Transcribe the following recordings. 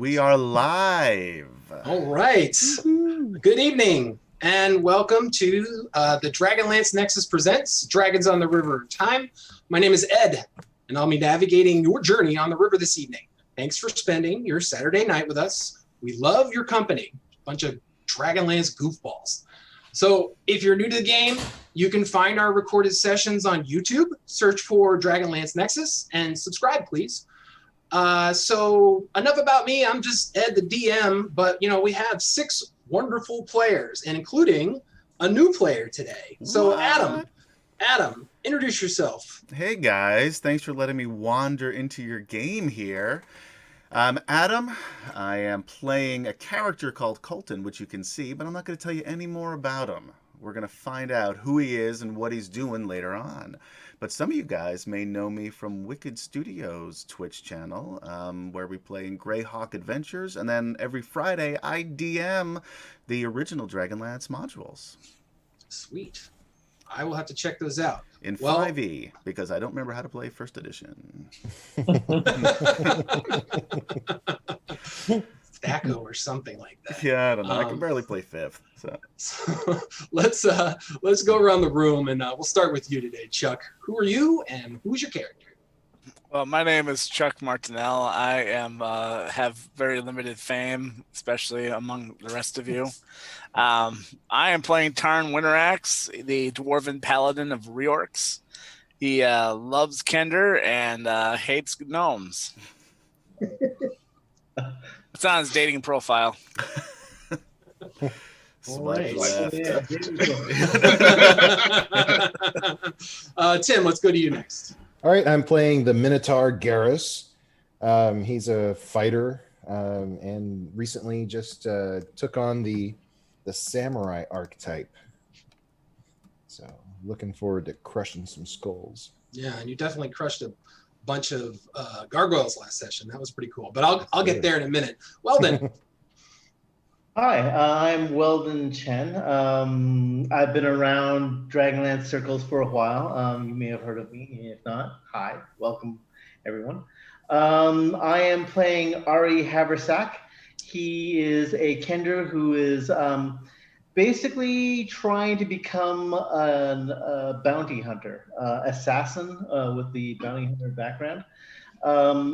We are live. All right. Good evening and welcome to the Dragonlance Nexus Presents Dragons on the River Time. My name is Ed, and I'll be navigating your journey on the river this evening. Thanks for spending your Saturday night with us. We love your company. Bunch of Dragonlance goofballs. So if you're new to the game, you can find our recorded sessions on YouTube. Search for Dragonlance Nexus and subscribe, please. So enough about me. I'm just Ed, the DM, but we have 6 wonderful players, and including a new player today. So What? Adam, introduce yourself. Hey guys, thanks for letting me wander into your game here. I'm Adam. I am playing a character called Colton, which you can see, but I'm not going to tell you any more about him. We're going to find out who he is and what he's doing later on. But some of you guys may know me from Wicked Studios Twitch channel, where we play in Greyhawk Adventures, and then every Friday I DM the original Dragonlance modules. Sweet. I will have to check those out. In 5e, because I don't remember how to play first edition. Thaco or something like that. Yeah, I don't know. I can barely play 5th. So let's go around the room, and we'll start with you today, Chuck. Who are you, and who's your character? Well, my name is Chuck Martinell. I am have very limited fame, especially among the rest of you. I am playing Tarn Winteraxe, the Dwarven Paladin of Reorx. He loves Kender and hates gnomes. It's on his dating profile. Swipe Right. left. Tim, let's go to you next. All right, I'm playing the Minotaur Garrus. He's a fighter and recently just took on the samurai archetype. So looking forward to crushing some skulls. Yeah, and you definitely crushed a bunch of gargoyles last session. That was pretty cool. But I'll get there in a minute. Weldon. Hi, I'm Weldon Chen. I've been around Dragonlance circles for a while. You may have heard of me. If not, hi, welcome everyone. I am playing Ari Haversack. He is a Kender who is basically trying to become a bounty hunter, assassin with the bounty hunter background.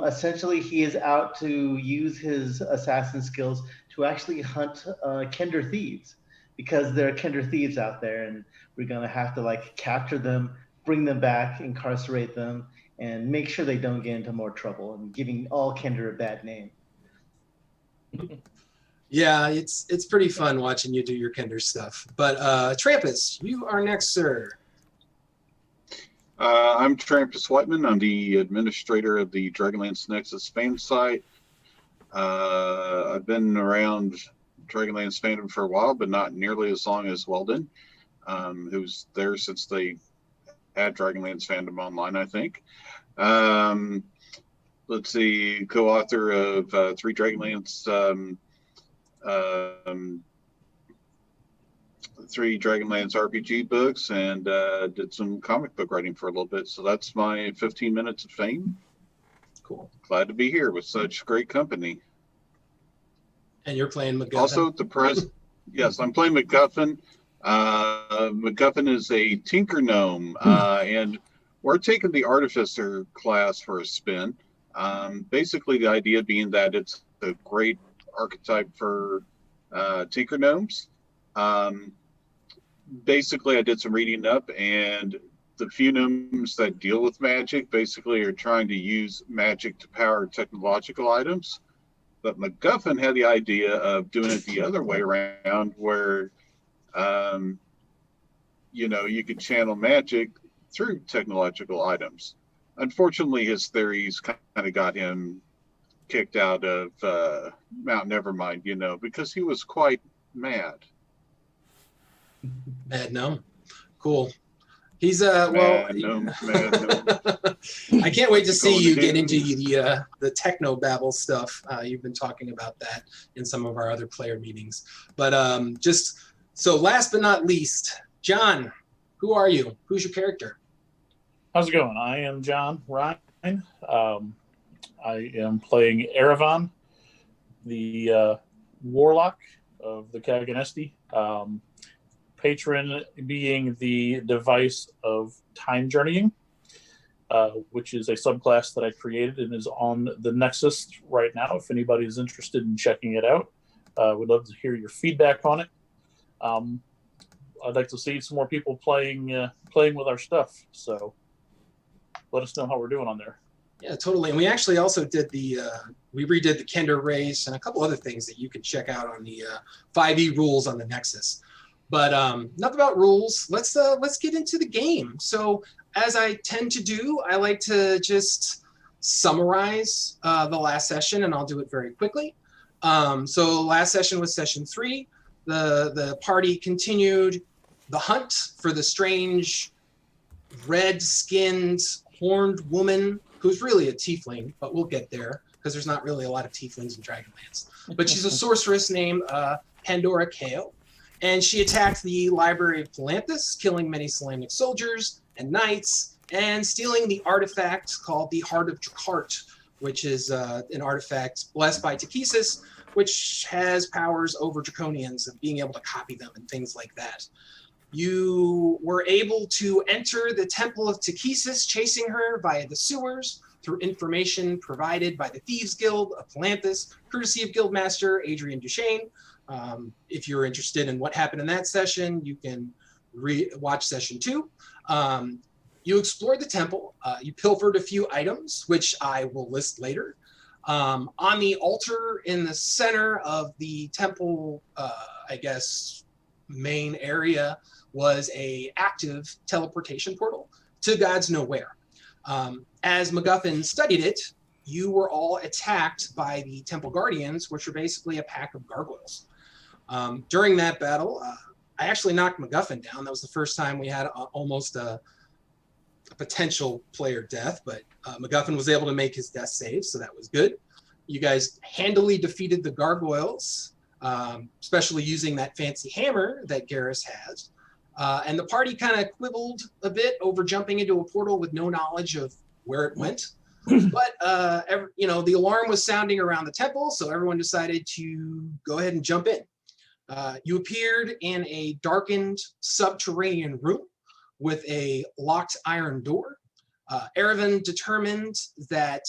Essentially, he is out to use his assassin skills to actually hunt Kender thieves, because there are Kender thieves out there, and we're going to have to capture them, bring them back, incarcerate them, and make sure they don't get into more trouble, and giving all Kender a bad name. Yeah, it's pretty fun watching you do your Kender stuff. But Trampus, you are next, sir. I'm Trampus Whiteman. I'm the administrator of the Dragonlance Nexus fan site. I've been around Dragonlance fandom for a while, but not nearly as long as Weldon, who's there since they had Dragonlance fandom online, I think. Let's see, co-author of 3 Dragonlance 3 Dragonlance RPG books, and did some comic book writing for a little bit. So that's my 15 minutes of fame. Cool. Glad to be here with such great company. And you're playing MacGuffin. Also, yes, I'm playing MacGuffin. MacGuffin is a tinker gnome, and we're taking the artificer class for a spin. Basically, the idea being that it's a great archetype for tinker gnomes. Basically, I did some reading up, and the few gnomes that deal with magic basically are trying to use magic to power technological items. But MacGuffin had the idea of doing it the other way around, where you could channel magic through technological items. Unfortunately, his theories kind of got him kicked out of Mount Nevermind, because he was quite mad. Mad Gnome. Cool. He's Mad gnome. I can't wait to see you get into the techno babble stuff. You've been talking about that in some of our other player meetings. But so last but not least, John, who are you? Who's your character? How's it going? I am John Ryan. I am playing Erevan, the warlock of the Kaganesti. Patron being the device of time journeying, which is a subclass that I created and is on the Nexus right now. If anybody is interested in checking it out, we'd love to hear your feedback on it. I'd like to see some more people playing with our stuff. So let us know how we're doing on there. Yeah, totally. And we actually also did we redid the Kender race and a couple other things that you can check out on the 5e rules on the Nexus. But enough about rules. Let's get into the game. So as I tend to do, I like to just summarize the last session, and I'll do it very quickly. So last session was session 3. The party continued the hunt for the strange red-skinned horned woman who's really a tiefling, but we'll get there because there's not really a lot of tieflings in Dragonlance. But she's a sorceress named Pandora Kao, and she attacked the Library of Palanthas, killing many Solamnic soldiers and knights, and stealing the artifact called the Heart of Drakart, which is an artifact blessed by Takesis, which has powers over Draconians and being able to copy them and things like that. You were able to enter the Temple of Takesis, chasing her via the sewers through information provided by the Thieves Guild of Palanthas, courtesy of Guildmaster Adrian Duchesne. If you're interested in what happened in that session, you can watch session 2. You explored the temple. You pilfered a few items, which I will list later. On the altar in the center of the temple, main area was a active teleportation portal to God's Nowhere. As MacGuffin studied it, you were all attacked by the Temple Guardians, which are basically a pack of gargoyles. During that battle, I actually knocked MacGuffin down. That was the first time we had almost a potential player death, but MacGuffin was able to make his death save, so that was good. You guys handily defeated the gargoyles, especially using that fancy hammer that Garrus has. And the party kind of quibbled a bit over jumping into a portal with no knowledge of where it went. But, the alarm was sounding around the temple, so everyone decided to go ahead and jump in. You appeared in a darkened subterranean room with a locked iron door. Erevan determined that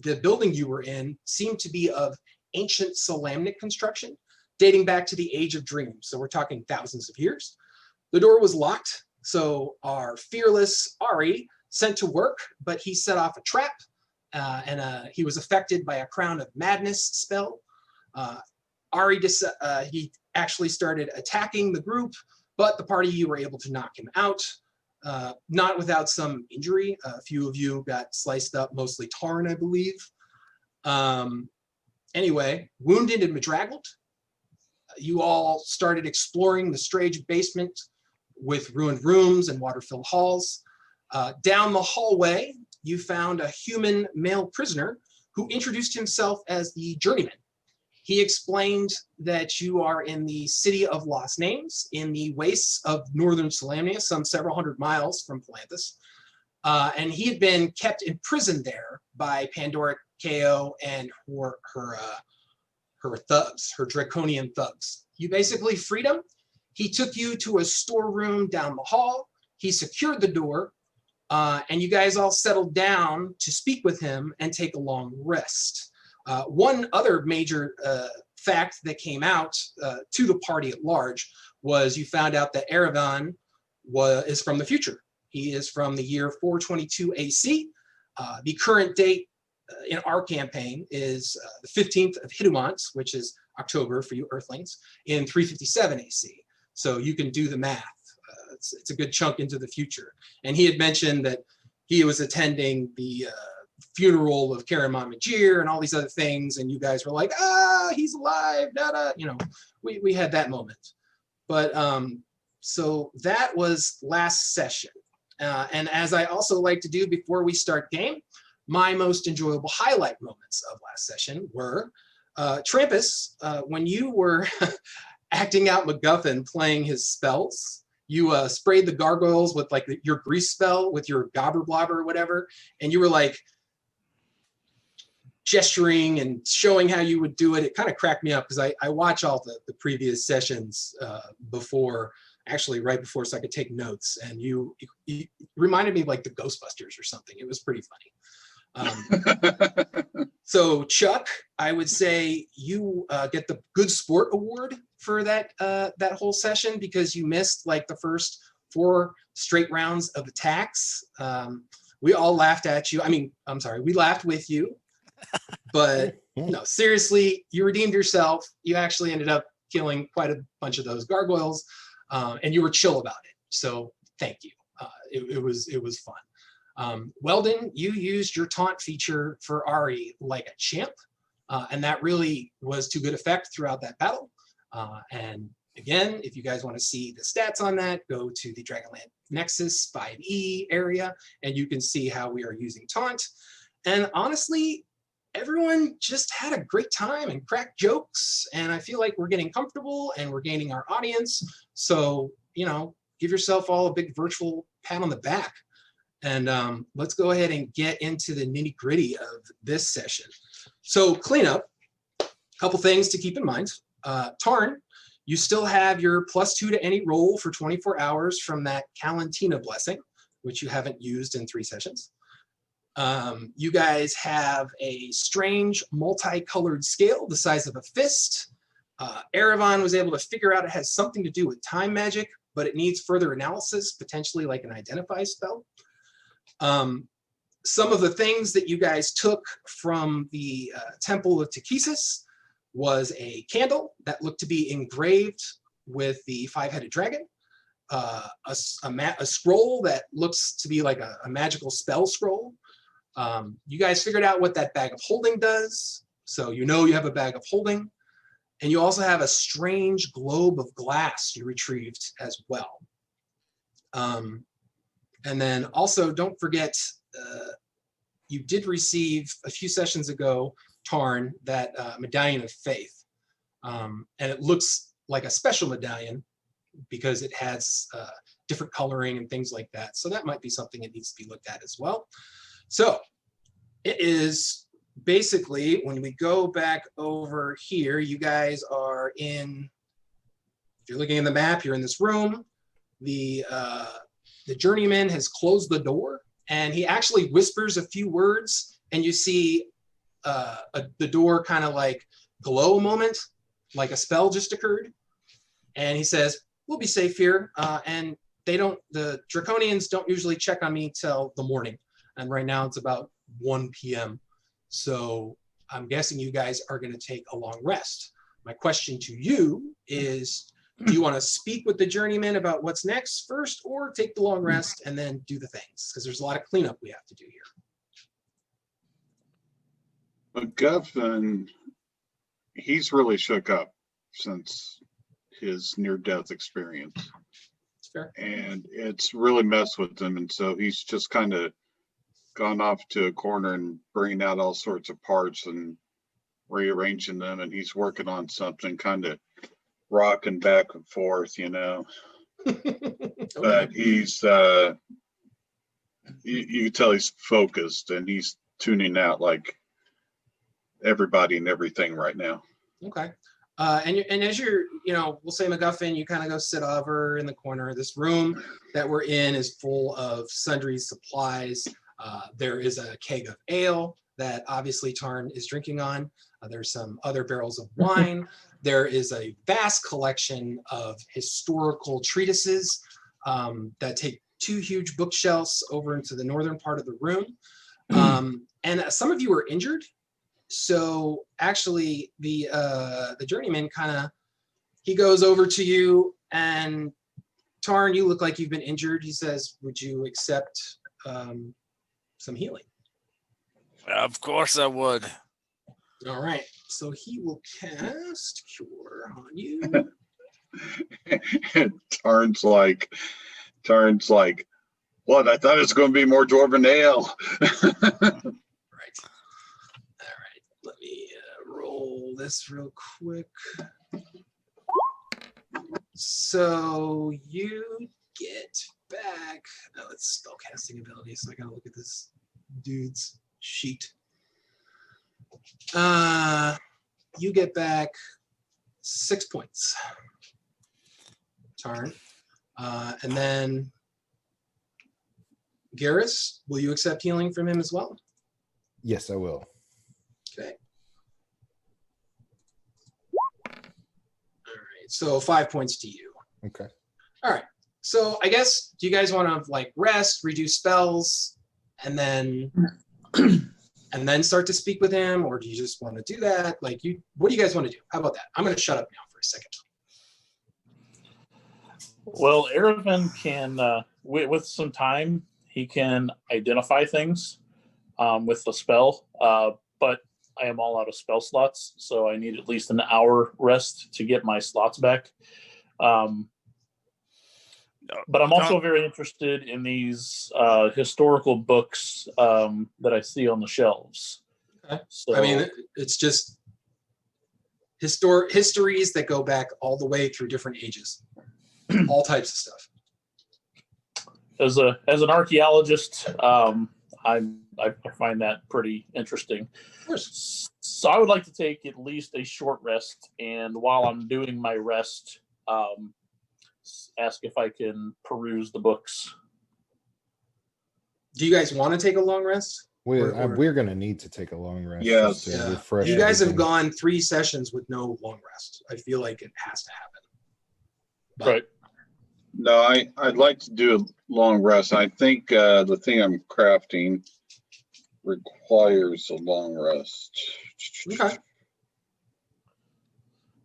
the building you were in seemed to be of ancient Solamnic construction, dating back to the Age of Dreams. So we're talking thousands of years. The door was locked, so our fearless Ari sent to work, but he set off a trap, and he was affected by a Crown of Madness spell. Ari, he actually started attacking the group, but the party, you were able to knock him out, not without some injury. A few of you got sliced up, mostly Tarn, I believe. Anyway, wounded and bedraggled, you all started exploring the strange basement with ruined rooms and water-filled halls. Down the hallway, you found a human male prisoner who introduced himself as the Journeyman. He explained that you are in the City of Lost Names, in the wastes of northern Solamnia, some several hundred miles from Palanthas. And he had been kept in prison there by Pandora Kao and her thugs, her draconian thugs. You basically freed him. He took you to a storeroom down the hall. He secured the door, and you guys all settled down to speak with him and take a long rest. One other major fact that came out to the party at large was you found out that Erevan is from the future. He is from the year 422 AC. The current date in our campaign is the 15th of Hidumant, which is October for you Earthlings, in 357 AC. So you can do the math. It's a good chunk into the future. And he had mentioned that he was attending the funeral of Karaman Majir and all these other things, and you guys were like, he's alive, we had that moment. But so that was last session. And as I also like to do before we start game, my most enjoyable highlight moments of last session were Trampus, when you were acting out MacGuffin playing his spells. You sprayed the gargoyles with like your grease spell with your gobber blobber or whatever, and you were like, gesturing and showing how you would do it. It kind of cracked me up because I watch all the previous sessions before, actually right before, so I could take notes. And you reminded me of like the Ghostbusters or something. It was pretty funny. So Chuck, I would say you get the Good Sport Award for that whole session because you missed like the first 4 straight rounds of attacks. We all laughed at you. I mean, I'm sorry, we laughed with you. But no, seriously, you redeemed yourself. You actually ended up killing quite a bunch of those gargoyles, and you were chill about it. So thank you. It was fun. Weldon, you used your taunt feature for Ari like a champ, and that really was to good effect throughout that battle. And again, if you guys want to see the stats on that, go to the Dragonlance Nexus 5e area, and you can see how we are using taunt. And honestly, everyone just had a great time and cracked jokes, and I feel like we're getting comfortable and we're gaining our audience. So, give yourself all a big virtual pat on the back. And let's go ahead and get into the nitty gritty of this session. So cleanup, a couple things to keep in mind. Tarn, you still have your +2 to any roll for 24 hours from that Kalantina blessing, which you haven't used in 3 sessions. You guys have a strange multicolored scale the size of a fist. Erevan was able to figure out it has something to do with time magic, but it needs further analysis, potentially like an identify spell. Some of the things that you guys took from the Temple of Takesis was a candle that looked to be engraved with the 5-headed dragon, a scroll that looks to be like a magical spell scroll. You guys figured out what that bag of holding does, so you have a bag of holding, and you also have a strange globe of glass you retrieved as well. And then also don't forget, you did receive a few sessions ago, Tarn, that Medallion of Faith, and it looks like a special medallion because it has different coloring and things like that, so that might be something that needs to be looked at as well. So it is basically, when we go back over here, you guys are in, if you're looking in the map, you're in this room. The journeyman has closed the door, and he actually whispers a few words, and you see the door kind of like glow a moment, like a spell just occurred. And he says, "We'll be safe here." And the Draconians don't usually check on me till the morning. And right now it's about 1 p.m. So I'm guessing you guys are going to take a long rest. My question to you is, do you want to speak with the journeyman about what's next first, or take the long rest and then do the things? Because there's a lot of cleanup we have to do here. MacGuffin, he's really shook up since his near-death experience. It's fair. And it's really messed with him. And so he's just kind of gone off to a corner and bringing out all sorts of parts and rearranging them. And he's working on something, kind of rocking back and forth, But he's, you can tell he's focused and he's tuning out like everybody and everything right now. Okay. And as you're, we'll say MacGuffin, you kind of go sit over in the corner. This room that we're in is full of sundry supplies. There is a keg of ale that obviously Tarn is drinking on. There's some other barrels of wine. There is a vast collection of historical treatises that take 2 huge bookshelves over into the northern part of the room. And some of you are injured. So actually the journeyman he goes over to you, and Tarn, you look like you've been injured. He says, "Would you accept some healing?" Of course I would. All right. So he will cast Cure on you. And Tarn's like, "What? I thought it was going to be more Dwarven ale." Right. All right. Let me roll this real quick. So you get back. Oh, it's spellcasting ability, so I gotta look at this dude's sheet. You get back 6 points. Tarn. And then Garrus, will you accept healing from him as well? Yes, I will. Okay. All right. So 5 points to you. Okay. All right. So I guess, do you guys want to like rest, redo spells, and then start to speak with him, or do you just want to do that? Like, what do you guys want to do? How about that? I'm going to shut up now for a second. Well, Aravan can, with some time, he can identify things with the spell, but I am all out of spell slots, so I need at least an hour rest to get my slots back. But I'm also very interested in these historical books that I see on the shelves. Okay. So, I mean, it's just histories that go back all the way through different ages, all types of stuff. as an archaeologist, I find that pretty interesting. Of course. So I would like to take at least a short rest, and while I'm doing my rest, ask if I can peruse the books. Do you guys want to take a long rest? We're going to need to take a long rest. Yes. just to Yeah. refresh You guys have everything. gone 3 sessions with no long rest. I feel like it has to happen. But Right. No, I'd like to do a long rest. I think the thing I'm crafting requires a long rest. Okay.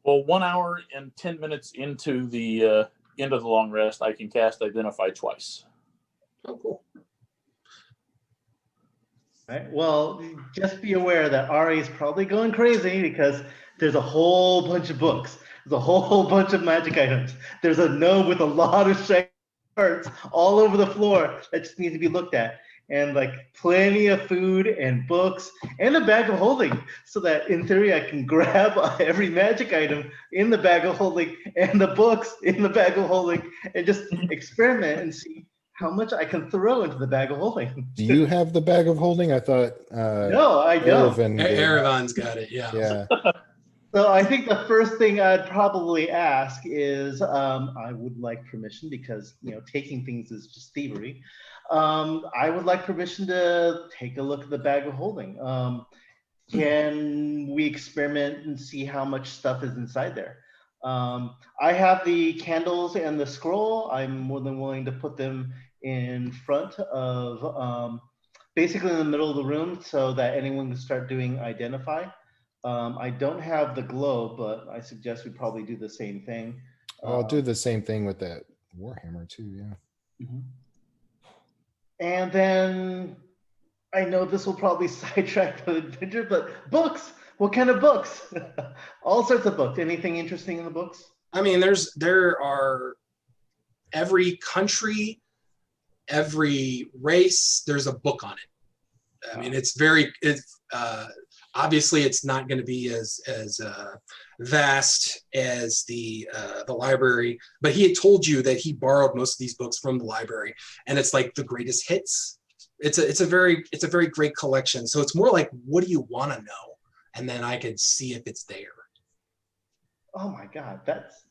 Well, 1 hour and 10 minutes into the end of the long rest, I can cast Identify twice. Oh, cool. Right. Well, just be aware that Ari is probably going crazy because there's a whole bunch of books. There's a whole bunch of magic items. There's a gnome with a lot of shiny parts all over the floor that just needs to be looked at. And like plenty of food and books and a bag of holding so that in theory I can grab every magic item in the bag of holding and the books in the bag of holding and just experiment and see how much I can throw into the bag of holding. Do you have the bag of holding? I thought No, I don't. Erevan did. Aravan's got it. Yeah. Yeah. So I think the first thing I'd probably ask is I would like permission because taking things is just thievery. I would like permission to take a look at the bag of holding. Can we experiment and see how much stuff is inside there? I have the candles and the scroll. I'm more than willing to put them in front of, basically in the middle of the room so that anyone can start doing Identify. I don't have the globe, but I suggest we probably do the same thing. I'll do the same thing with that Warhammer too. Yeah. Mhm. And then I know this will probably sidetrack the adventure, but books. What kind of books? All sorts of books. Anything interesting in the books? I mean, there are every country, every race, there's a book on it. I mean, it's obviously it's not going to be as vast as the library, but he had told you that he borrowed most of these books from the library, and it's like the greatest hits. It's a very great collection. So it's more like, what do you want to know, and then I can see if it's there. Oh my God, that's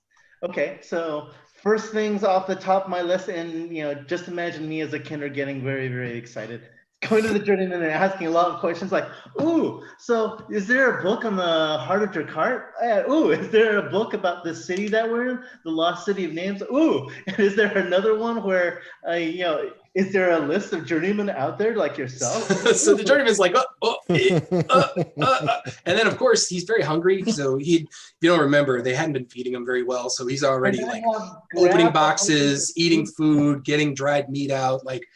okay. So first things off the top of my list, and just imagine me as a kinder getting very, very excited. Going to the journeyman and asking a lot of questions like, ooh, so is there a book on the heart of Drakkar? Ooh, is there a book about the city that we're in, the lost city of names? Ooh, and is there another one where, is there a list of journeymen out there like yourself? So the journeyman's like, and then of course he's very hungry. So if you don't remember, they hadn't been feeding him very well. So he's already like opening boxes, eating food, getting dried meat out, like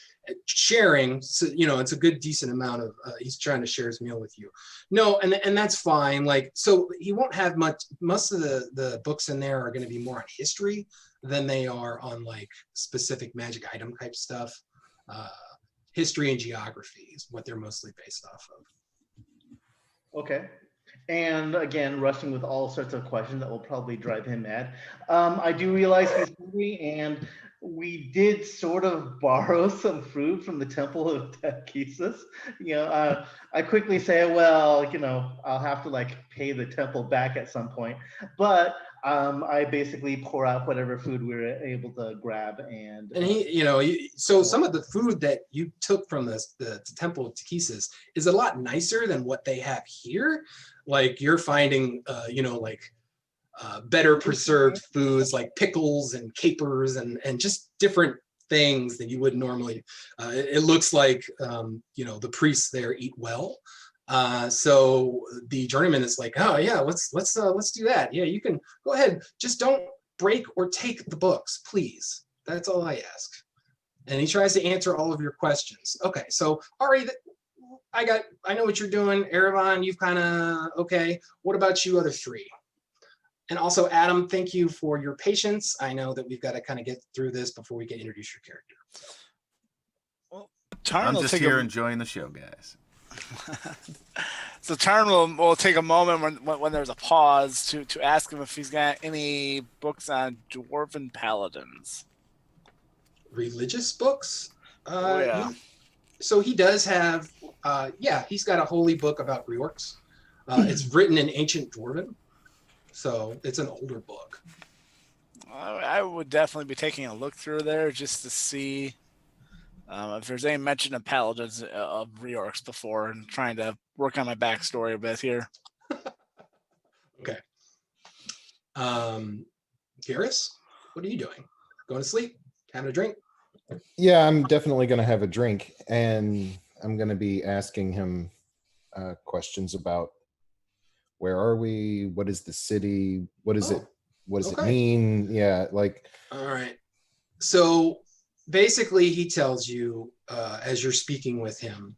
sharing. So it's a good decent amount of he's trying to share his meal with you. No, and that's fine. Like, so he won't have most of the books in there are going to be more on history than they are on like specific magic item type stuff. History and geography is what they're mostly based off of. Okay. And again, rushing with all sorts of questions that will probably drive him mad. I do realize he's hungry, and we did sort of borrow some food from the Temple of Tekhesus. I quickly say, well, I'll have to like pay the temple back at some point. But I basically pour out whatever food we were able to grab, and so some of the food that you took from the Temple of Tekhesus is a lot nicer than what they have here. Like you're finding, better preserved foods like pickles and capers and just different things that you would normally. It looks like the priests there eat well. So the journeyman is like, oh yeah, let's do that. Yeah, you can go ahead. Just don't break or take the books, please. That's all I ask. And he tries to answer all of your questions. Okay, so Ari, I know what you're doing. Erevan, you've kind of okay. What about you other three? And also, Adam, thank you for your patience. I know that we've got to kind of get through this before we can introduce your character. Well, Tarn I'm will just take here enjoying the show, guys. So Tarn will take a moment when there's a pause to ask him if he's got any books on dwarven paladins. Religious books? Yeah. So he does have, he's got a holy book about reorcs. It's written in ancient Dwarven, so it's an older book. I would definitely be taking a look through there just to see if there's any mention of paladins of reorcs before, and trying to work on my backstory a bit here. Okay. Garrus, what are you doing? Going to sleep? Having a drink? Yeah, I'm definitely going to have a drink, and I'm going to be asking him questions about where are we? What is the city? What is it? What does it mean? Yeah, like. All right. So basically, he tells you as you're speaking with him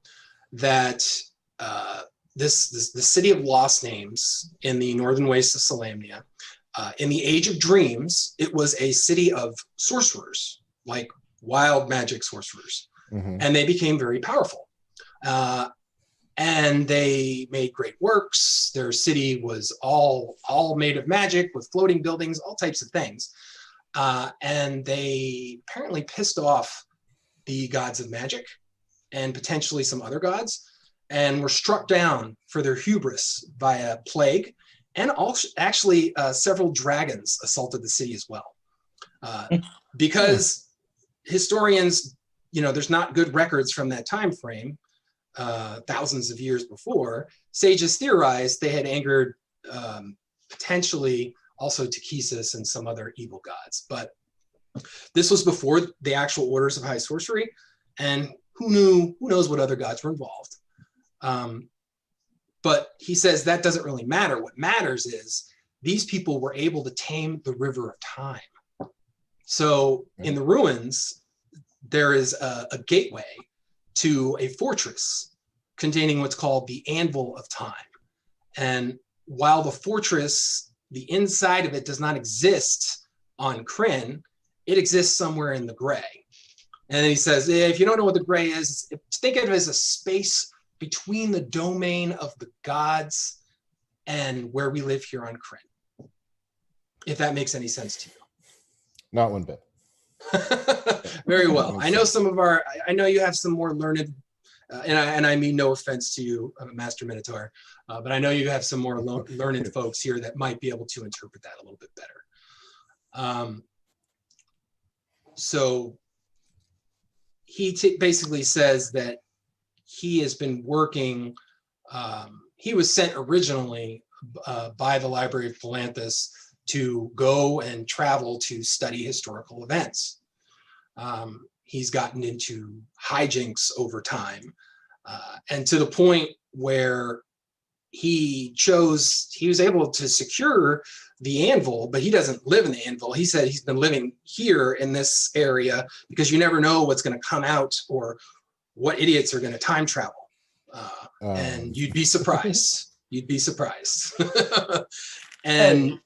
that the city of lost names in the northern wastes of Solamnia, in the Age of Dreams, it was a city of sorcerers, like wild magic sorcerers, and they became very powerful. And they made great works. Their city was all made of magic with floating buildings, all types of things. And they apparently pissed off the gods of magic and potentially some other gods, and were struck down for their hubris by a plague. And also, actually, several dragons assaulted the city as well. Because historians, there's not good records from that time frame. Thousands of years before, sages theorized they had angered potentially also Tekhesus and some other evil gods. But this was before the actual orders of high sorcery, and who knows what other gods were involved. But he says that doesn't really matter. What matters is these people were able to tame the river of time. So in the ruins, there is a gateway to a fortress containing what's called the Anvil of Time. And while the fortress, the inside of it does not exist on Krynn, it exists somewhere in the gray. And then he says, if you don't know what the gray is, think of it as a space between the domain of the gods and where we live here on Krynn. If that makes any sense to you. Not one bit. Very well. I know you have some more learned, and I mean no offense to you, Master Minotaur, but I know you have some more learned folks here that might be able to interpret that a little bit better. So he basically says that he has been working, he was sent originally by the Library of Palanthas to go and travel to study historical events. He's gotten into hijinks over time, and to the point where he was able to secure the anvil, but he doesn't live in the anvil. He said he's been living here in this area because you never know what's going to come out or what idiots are going to time travel. And you'd be surprised. You'd be surprised. And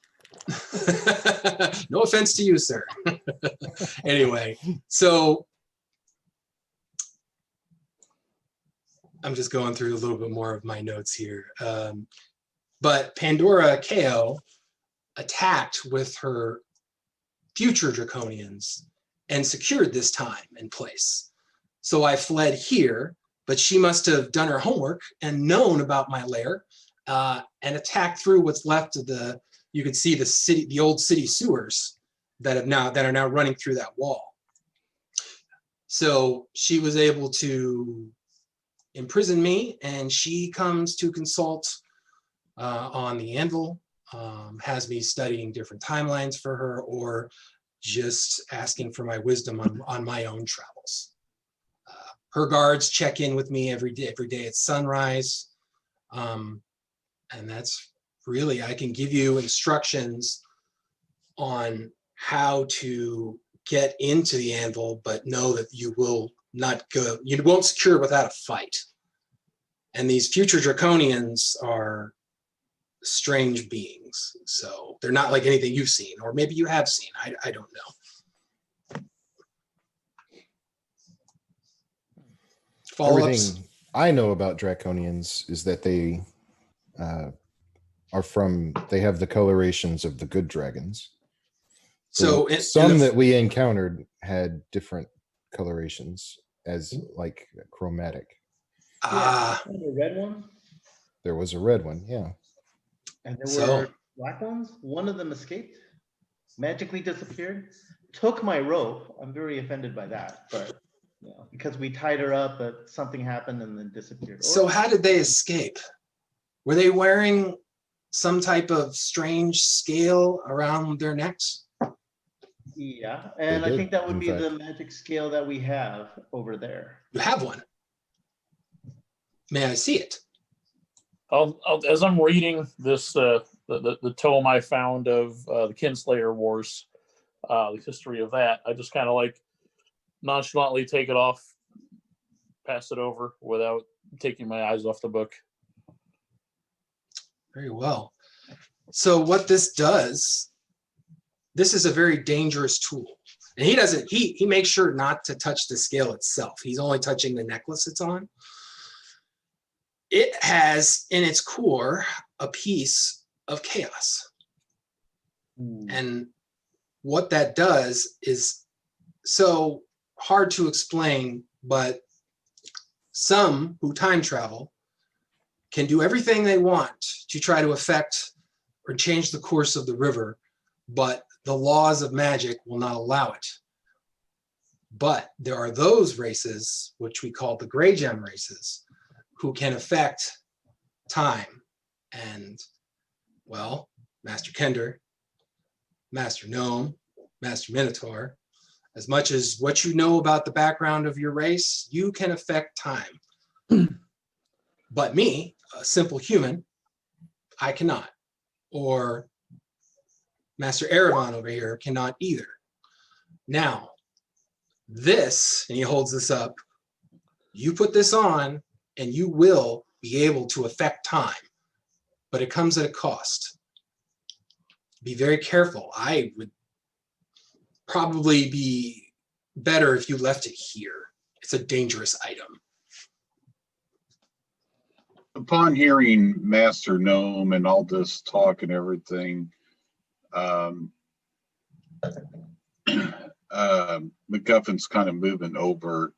no offense to you, sir. Anyway, so I'm just going through a little bit more of my notes here. But Pandora Kao attacked with her future Draconians and secured this time and place. So I fled here, but she must have done her homework and known about my lair and attacked through what's left of the, you can see the old city sewers that are now running through that wall. So she was able to imprison me, and she comes to consult on the anvil, has me studying different timelines for her, or just asking for my wisdom on my own travels. Her guards check in with me every day at sunrise. And that's really, I can give you instructions on how to get into the anvil, but know that you won't secure without a fight. And these future draconians are strange beings. So they're not like anything you've seen, or maybe you have seen, I don't know. Follow-ups? Everything I know about draconians is that they they have the colorations of the good dragons. So some that we encountered had different colorations as like chromatic. A red one? There was a red one, yeah. And there were black ones. One of them escaped, magically disappeared, took my rope. I'm very offended by that, but because we tied her up, but something happened and then disappeared. So how did they escape? Were they wearing some type of strange scale around their necks? Yeah, and I think that would be the magic scale that we have over there. You have one. May I see it? As I'm reading this, the tome I found of the Kinslayer Wars, the history of that, I just kind of like nonchalantly take it off, pass it over without taking my eyes off the book. Very well. So what this does, this is a very dangerous tool. And he makes sure not to touch the scale itself. He's only touching the necklace it's on. It has in its core a piece of chaos. And what that does is so hard to explain, but some who time travel can do everything they want to try to affect or change the course of the river, but the laws of magic will not allow it. But there are those races, which we call the Grey Gem races, who can affect time. And, well, Master Kender, Master Gnome, Master Minotaur, as much as what you know about the background of your race, you can affect time. But me, a simple human, I cannot. Or Master Erevan over here cannot either. Now, this, and he holds this up, you put this on and you will be able to affect time, but it comes at a cost. Be very careful. I would probably be better if you left it here. It's a dangerous item. Upon hearing Master Gnome and all this talk and everything, MacGuffin's kind of moving over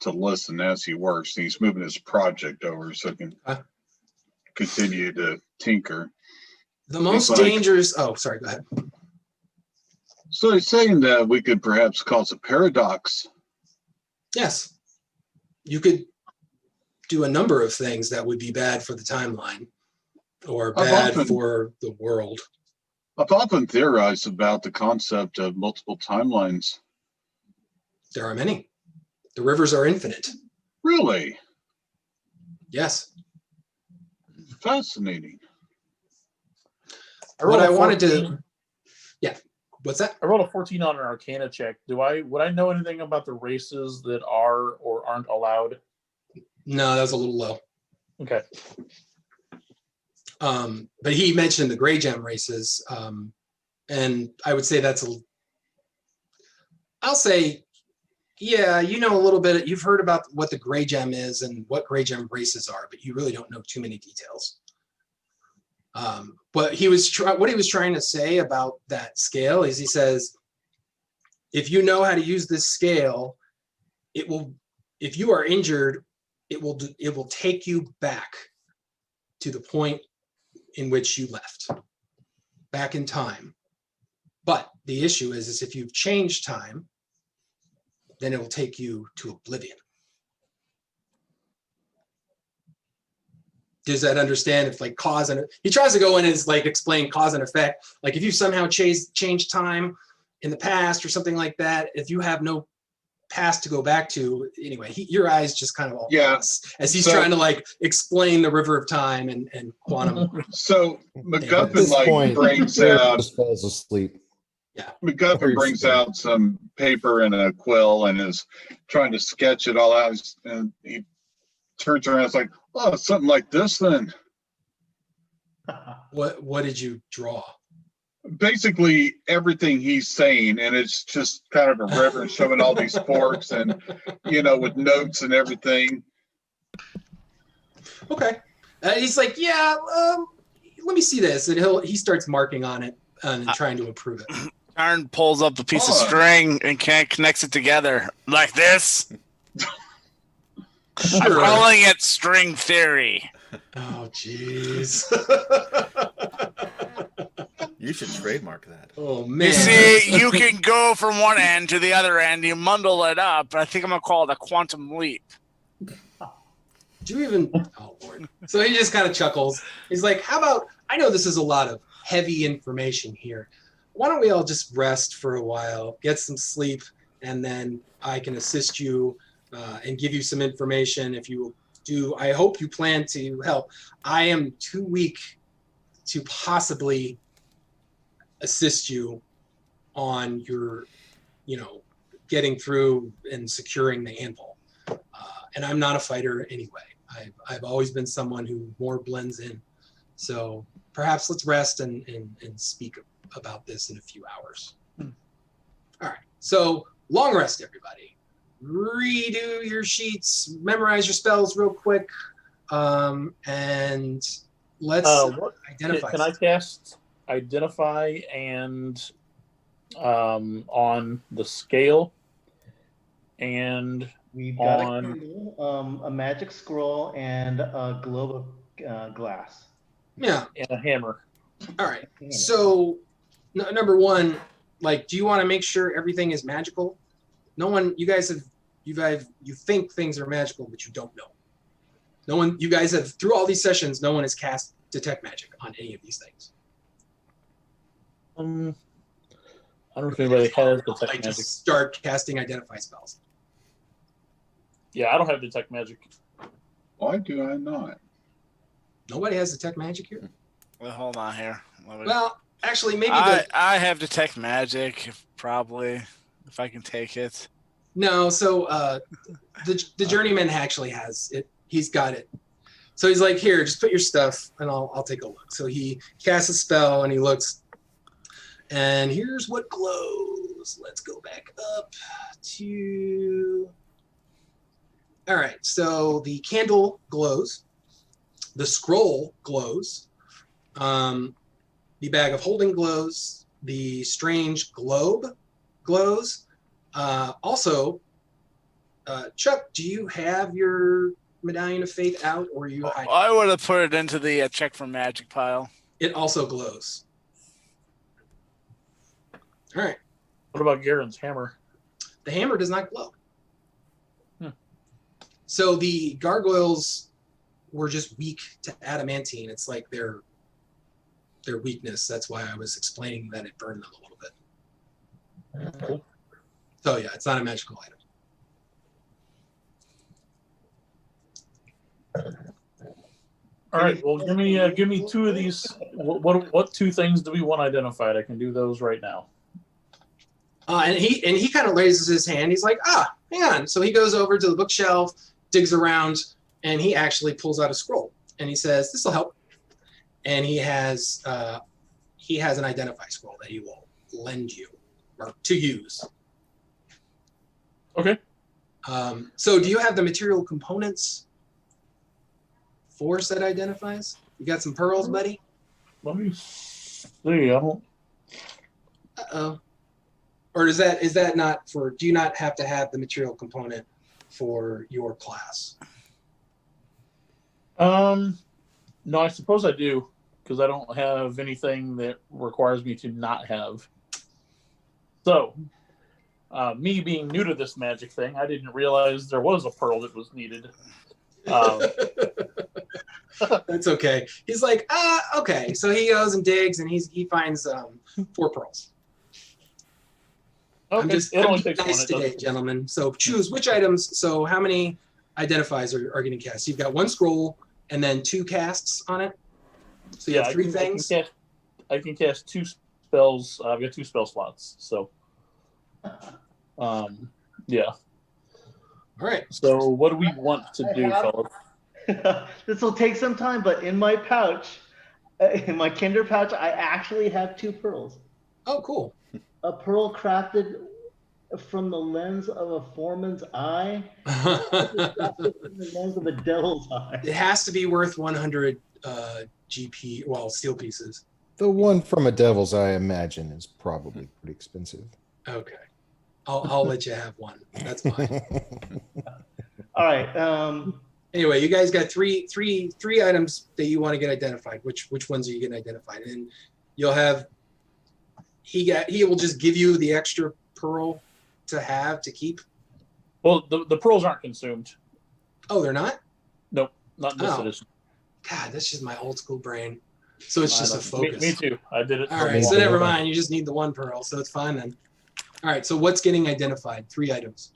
to listen as he works. He's moving his project over so he can continue to tinker. The most dangerous, oh, sorry, go ahead. So he's saying that we could perhaps cause a paradox. Yes. You could do a number of things that would be bad for the timeline or bad for the world. I've often theorized about the concept of multiple timelines. There are many. The rivers are infinite. Really? Yes. Fascinating. What I wanted to, yeah. What's that? I rolled a 14 on an Arcana check. Would I know anything about the races that are or aren't allowed? No, that was a little low. Okay. But he mentioned the Grey Gem races, and I would say I'll say, yeah, you know a little bit. You've heard about what the Grey Gem is and what Grey Gem races are, but you really don't know too many details. But what he was trying to say about that scale is he says, if you know how to use this scale, it will, if you are injured, it will take you back to the point in which you left, back in time. But the issue is if you've changed time, then it will take you to oblivion. Does that understand? If like cause and he tries to go in and like explain cause and effect. Like if you somehow change time in the past or something like that, if you have no past to go back to, anyway, your eyes just kind of all as he's trying to like explain the river of time and quantum. So At MacGuffin this like point, brings Garrus out just falls asleep. MacGuffin brings out some paper and a quill and is trying to sketch it all out. And he turns around and is like, oh, something like this then. What did you draw? Basically everything he's saying, and it's just kind of a river showing all these forks and, with notes and everything. Okay. He's like, yeah, let me see this. And he starts marking on it and trying to improve it. Tarn pulls up a piece of string and connects it together like this. Sure. I'm calling it string theory. Oh, jeez. You should trademark that. Oh, man. You see, you can go from one end to the other end. You bundle it up. I think I'm going to call it a quantum leap. Do you even... Oh, Lord. So he just kind of chuckles. He's like, how about... I know this is a lot of heavy information here. Why don't we all just rest for a while, get some sleep, and then I can assist you and give you some information if you do. I hope you plan to help. I am too weak to possibly assist you on your, getting through and securing the anvil. And I'm not a fighter anyway. I've always been someone who more blends in. So perhaps let's rest and speak about this in a few hours. All right. So long rest, everybody. Redo your sheets, memorize your spells real quick, and let's identify. Can I cast identify and on the scale and We've got a on candle, a magic scroll, and a globe of glass. Yeah. and a hammer? All right. So number one, like, do you want to make sure everything is magical? No one, you guys have, you think things are magical, but you don't know. No one, you guys have, through all these sessions, no one has cast detect magic on any of these things. I don't know if anybody has detect Like, magic. just start casting identify spells. Yeah, I don't have detect magic. Why do I not? Nobody has detect magic here? Well, hold on here. Well, actually, maybe I have detect magic, probably, if I can take it. no. So the journeyman actually has it. He's got it. So he's like, here, just put your stuff, and I'll take a look. So he casts a spell, and he looks, and here's what glows. Let's go back up to. All right. So the candle glows. The scroll glows. The bag of holding glows. The strange globe glows. Also, Chuck, do you have your Medallion of Faith out, or are you hiding? I would have put it into the check for magic pile. It also glows. All right. What about Garen's hammer? The hammer does not glow. So the gargoyles were just weak to adamantine. It's like their weakness. That's why I was explaining that it burned them a little bit. Cool. So yeah, it's not a magical item. All right. Well, give me two of these. What two things do we want identified? I can do those right now. And he kind of raises his hand. He's like, hang on. So he goes over to the bookshelf, digs around, and he actually pulls out a scroll. And he says, this will help. And he has an identify scroll that he will lend you or to use. Okay. So do you have the material components for said identifies? You got some pearls, buddy? Let me see. I don't. Uh-oh. Or is that not for? Do you not have to have the material component for your class? No, I suppose I do, because I don't have anything that requires me to not have. So, me being new to this magic thing, I didn't realize there was a pearl that was needed. That's okay. He's like, okay. So he goes and digs, and he finds 4 pearls. Okay, I'm just it only nice takes one. It today, doesn't- gentlemen. So choose which items. So how many identifies are getting cast? You've got 1 scroll and then 2 casts on it. So you Yeah, have 3 things. I can cast 2 spells. I've got 2 spell slots. So, yeah. All right. So, what do we want to do, fellas? This will take some time, but in my pouch, in my Kinder pouch, I actually have 2 pearls. Oh, cool. A pearl crafted from the lens of a foreman's eye, crafted from the lens of a devil's eye. It has to be worth 100 GP, well, steel pieces. The one from a devil's eye, I imagine, is probably pretty expensive. Okay. I'll let you have one. That's fine. All right. Anyway, you guys got three items that you want to get identified. Which ones are you getting identified? And you'll have he will just give you the extra pearl to keep. Well, the pearls aren't consumed. Oh, they're not? Nope, not in this Oh. edition. God, that's just my old school brain. So it's just a focus. Me too. I did it. All for a right, so while. never mind. You just need the 1 pearl, so it's fine then. All right, so what's getting identified? 3 items.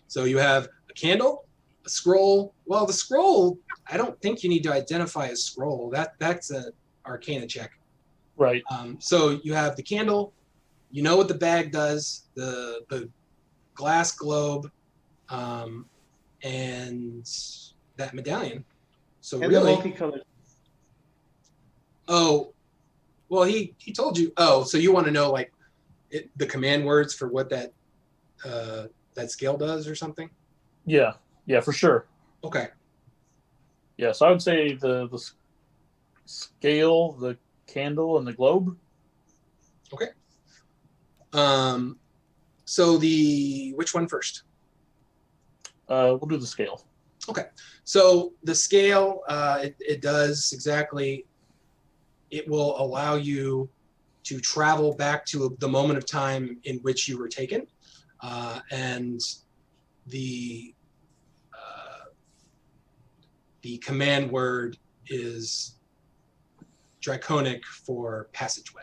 So you have a candle, a scroll. Well, the scroll, I don't think you need to identify a scroll. That's an Arcana check. Right. So you have the candle. You know what the bag does. The glass globe, and that medallion. So And really, the multicolored. oh, well, he told you. Oh, so you want to know like the command words for what that scale does or something? Yeah, for sure. Okay. Yeah, so I would say the scale, the candle, and the globe. Okay. So which one first? We'll do the scale. Okay. So the scale, it does exactly. It will allow you to travel back to the moment of time in which you were taken, and the command word is draconic for passageway.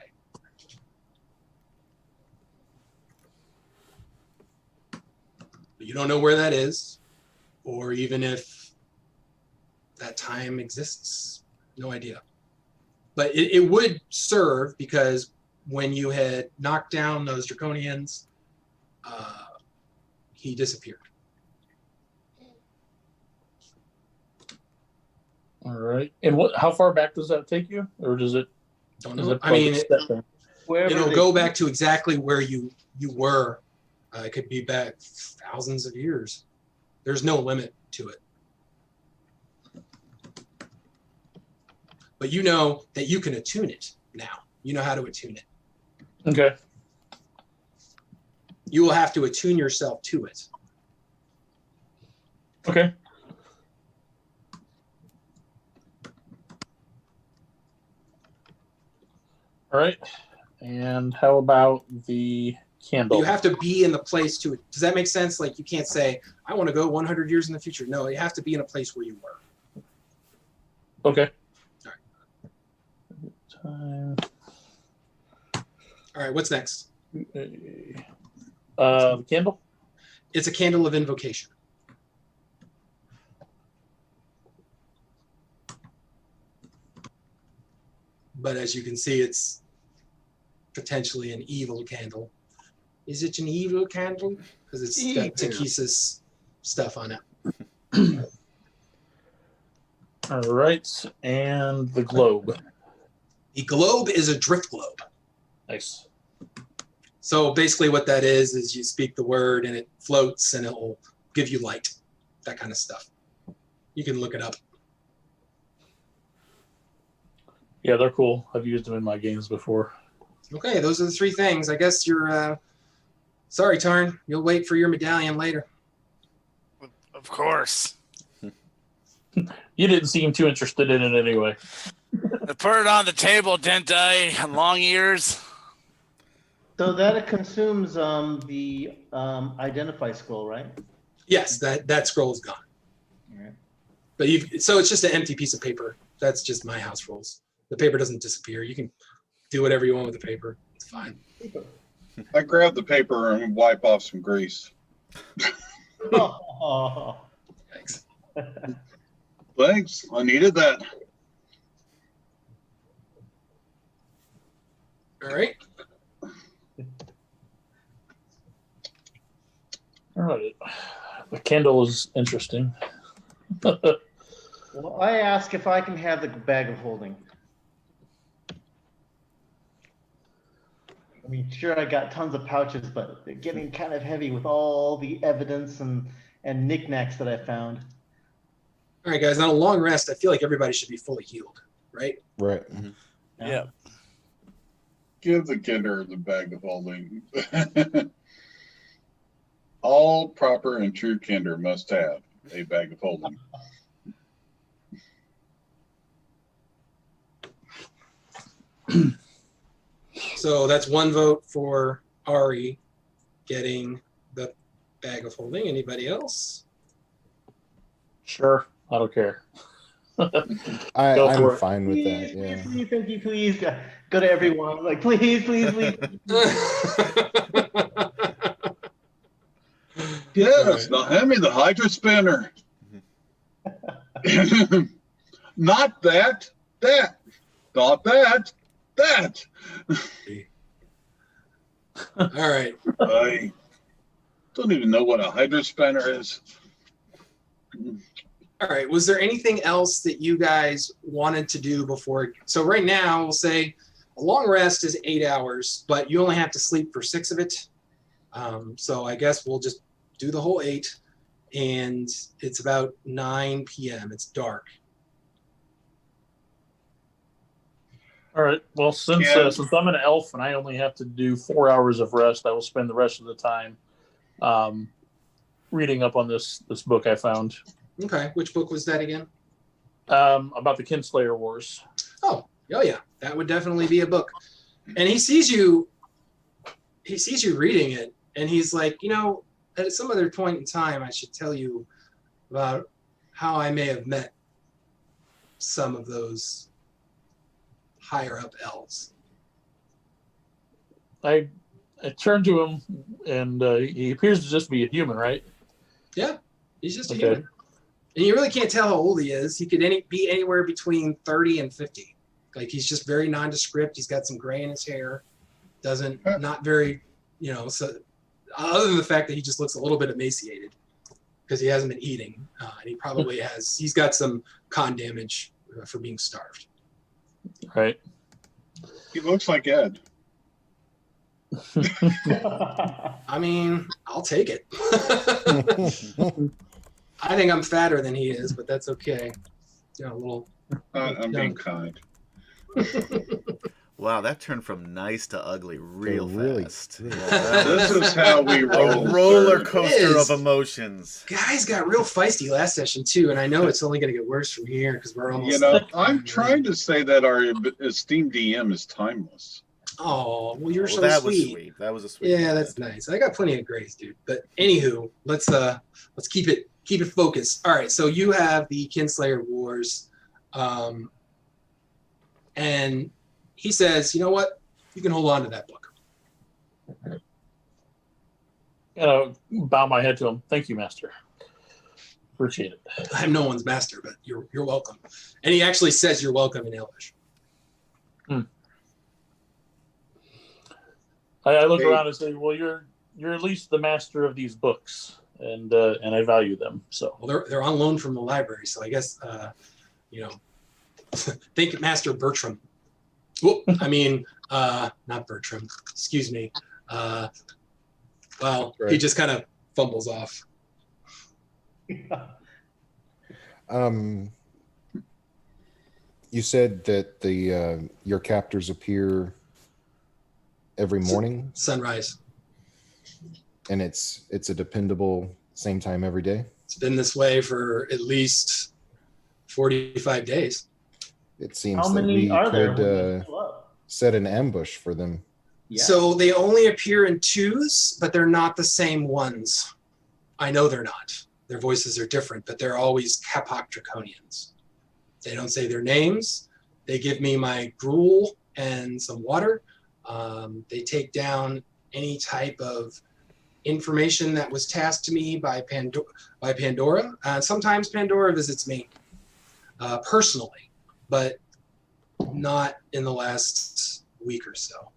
But you don't know where that is, or even if that time exists. No idea. But it would serve because when you had knocked down those draconians, he disappeared. All right. And how far back does that take you, or does it? Don't Is know. it I mean, Wherever it'll they- go back to exactly where you were. It could be back thousands of years. There's no limit to it. But you know that you can attune it now. You know how to attune it. Okay. You will have to attune yourself to it. Okay. All right. And how about the candle? You have to be in the place to. Does that make sense? Like you can't say, I want to go 100 years in the future. No, you have to be in a place where you were. Okay. All right. Time. All right, what's next? The candle. It's a candle of invocation. But as you can see, it's potentially an evil candle. Is it an evil candle? Because it's got Takesis stuff on it. All right. And the globe. The globe is a drift globe. Nice. So basically what that is you speak the word and it floats and it will give you light, that kind of stuff. You can look it up. Yeah, they're cool. I've used them in my games before. Okay, those are the 3 things. I guess you're Sorry, Tarn. You'll wait for your medallion later. Of course. You didn't seem too interested in it anyway. I put it on the table, didn't I? Long ears. So that consumes the identify scroll, right? Yes, that scroll is gone. All right. But so it's just an empty piece of paper. That's just my house rules. The paper doesn't disappear. You can do whatever you want with the paper. It's fine. I grab the paper and wipe off some grease. Oh. Thanks. Thanks. I needed that. All right. All right. The candle is interesting. Well, I ask if I can have the bag of holding. I mean, sure, I got tons of pouches, but they're getting kind of heavy with all the evidence and knickknacks that I found. All right, guys. On a long rest, I feel like everybody should be fully healed, right? Right. Yeah. Give the kidder the bag of holding. All proper and true kinder must have a bag of holding. So that's one vote for Ari getting the bag of holding. Anybody else? Sure. I don't care. Go I'm for it. fine with Please, that. Yeah. please, thank you, please. Go to everyone. Like, please, please, please. Yes, now hand me the Hydra spinner. Not that, that. Not that, that. All right. I don't even know what a Hydra spinner is. All right. Was there anything else that you guys wanted to do before? So right now, we'll say a long rest is 8 hours, but you only have to sleep for 6 of it. So I guess we'll just do the whole 8, and it's about 9 p.m. It's dark. All right. Well, since I'm an elf and I only have to do 4 hours of rest, I will spend the rest of the time reading up on this book I found. Okay. Which book was that again? About the Kinslayer Wars. Oh yeah. That would definitely be a book. And he sees you reading it, and he's like, at some other point in time, I should tell you about how I may have met some of those higher up elves. I turned to him, and he appears to just be a human, right? Yeah, he's just a Okay. human. And you really can't tell how old he is. He could be anywhere between 30 and 50. Like, he's just very nondescript. He's got some gray in his hair. Not very, so other than the fact that he just looks a little bit emaciated because he hasn't been eating. And he probably he's got some con damage for being starved. Right. He looks like Ed. I mean, I'll take it. I think I'm fatter than he is, but that's okay. A little. I'm being kind. Wow, that turned from nice to ugly real Really- fast. really- This is how we roll. A roller sir. coaster It is. of emotions. Guys got real feisty last session too, and I know it's only going to get worse from here because we're almost. I'm trying to say that our esteemed DM is timeless. Oh, well, you're Well, so that sweet. was sweet. That was a sweet. Yeah, that's nice. I got plenty of grace, dude. But anywho, let's keep it focused. All right, so you have the Kinslayer Wars, and he says, you know what? You can hold on to that book. Bow my head to him. Thank you, Master. Appreciate it. I'm no one's master, but you're welcome. And he actually says you're welcome in Elvish. I look Hey. around and say, "Well, you're at least the master of these books, and I value them." So, Well, they're on loan from the library, so I guess think Master Bertram. Whoop, I mean, not Bertram. Excuse me. Well, he Right. just kind of fumbles off. You said that the your captors appear every morning. Sunrise. And it's a dependable same time every day. It's been this way for at least 45 days. It seems How that many we are there? could set an ambush for them. Yeah. So they only appear in twos, but they're not the same ones. I know they're not. Their voices are different, but they're always Capoc Draconians. They don't say their names. They give me my gruel and some water. They take down any type of information that was tasked to me by Pandora. Sometimes Pandora visits me personally, but not in the last week or so.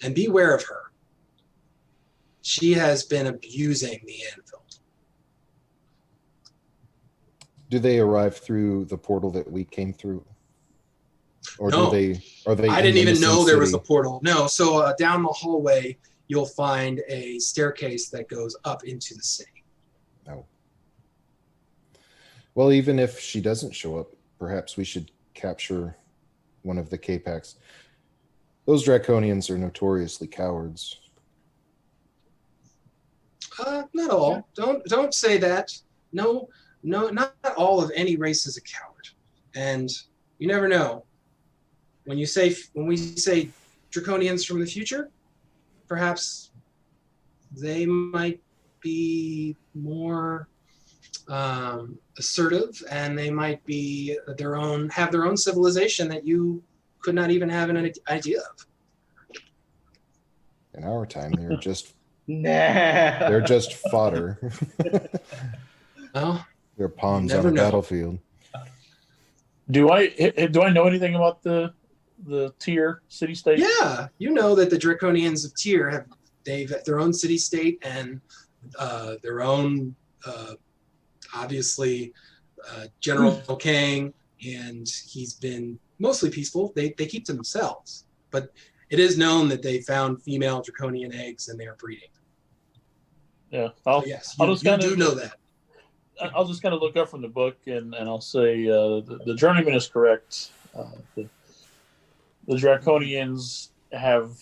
And beware of her. She has been abusing the anvil. Do they arrive through the portal that we came through? Or No. are they I in didn't the even missing know there was a city? portal. No, so down the hallway, you'll find a staircase that goes up into the city. No. Well, even if she doesn't show up, perhaps we should capture one of the Capacs. Those Draconians are notoriously cowards. Not all. Don't say that. No, not all of any race is a coward. And you never know. When we say Draconians from the future, perhaps they might be more assertive, and they might be have their own civilization that you could not even have an idea of. In our time, they're just Nah. they're just fodder. Well, They're pawns never on a know. battlefield. Do I know anything about the Tyr city state? yeah, you know that the Draconians of Tyr they've their own city state and their own obviously General Kang, and he's been mostly peaceful. They keep to themselves, but it is known that they found female Draconian eggs and they are breeding. Yeah. Yes, I'll you just kinda- do know that. I'll just kind of look up from the book and I'll say the journeyman is correct. The Draconians have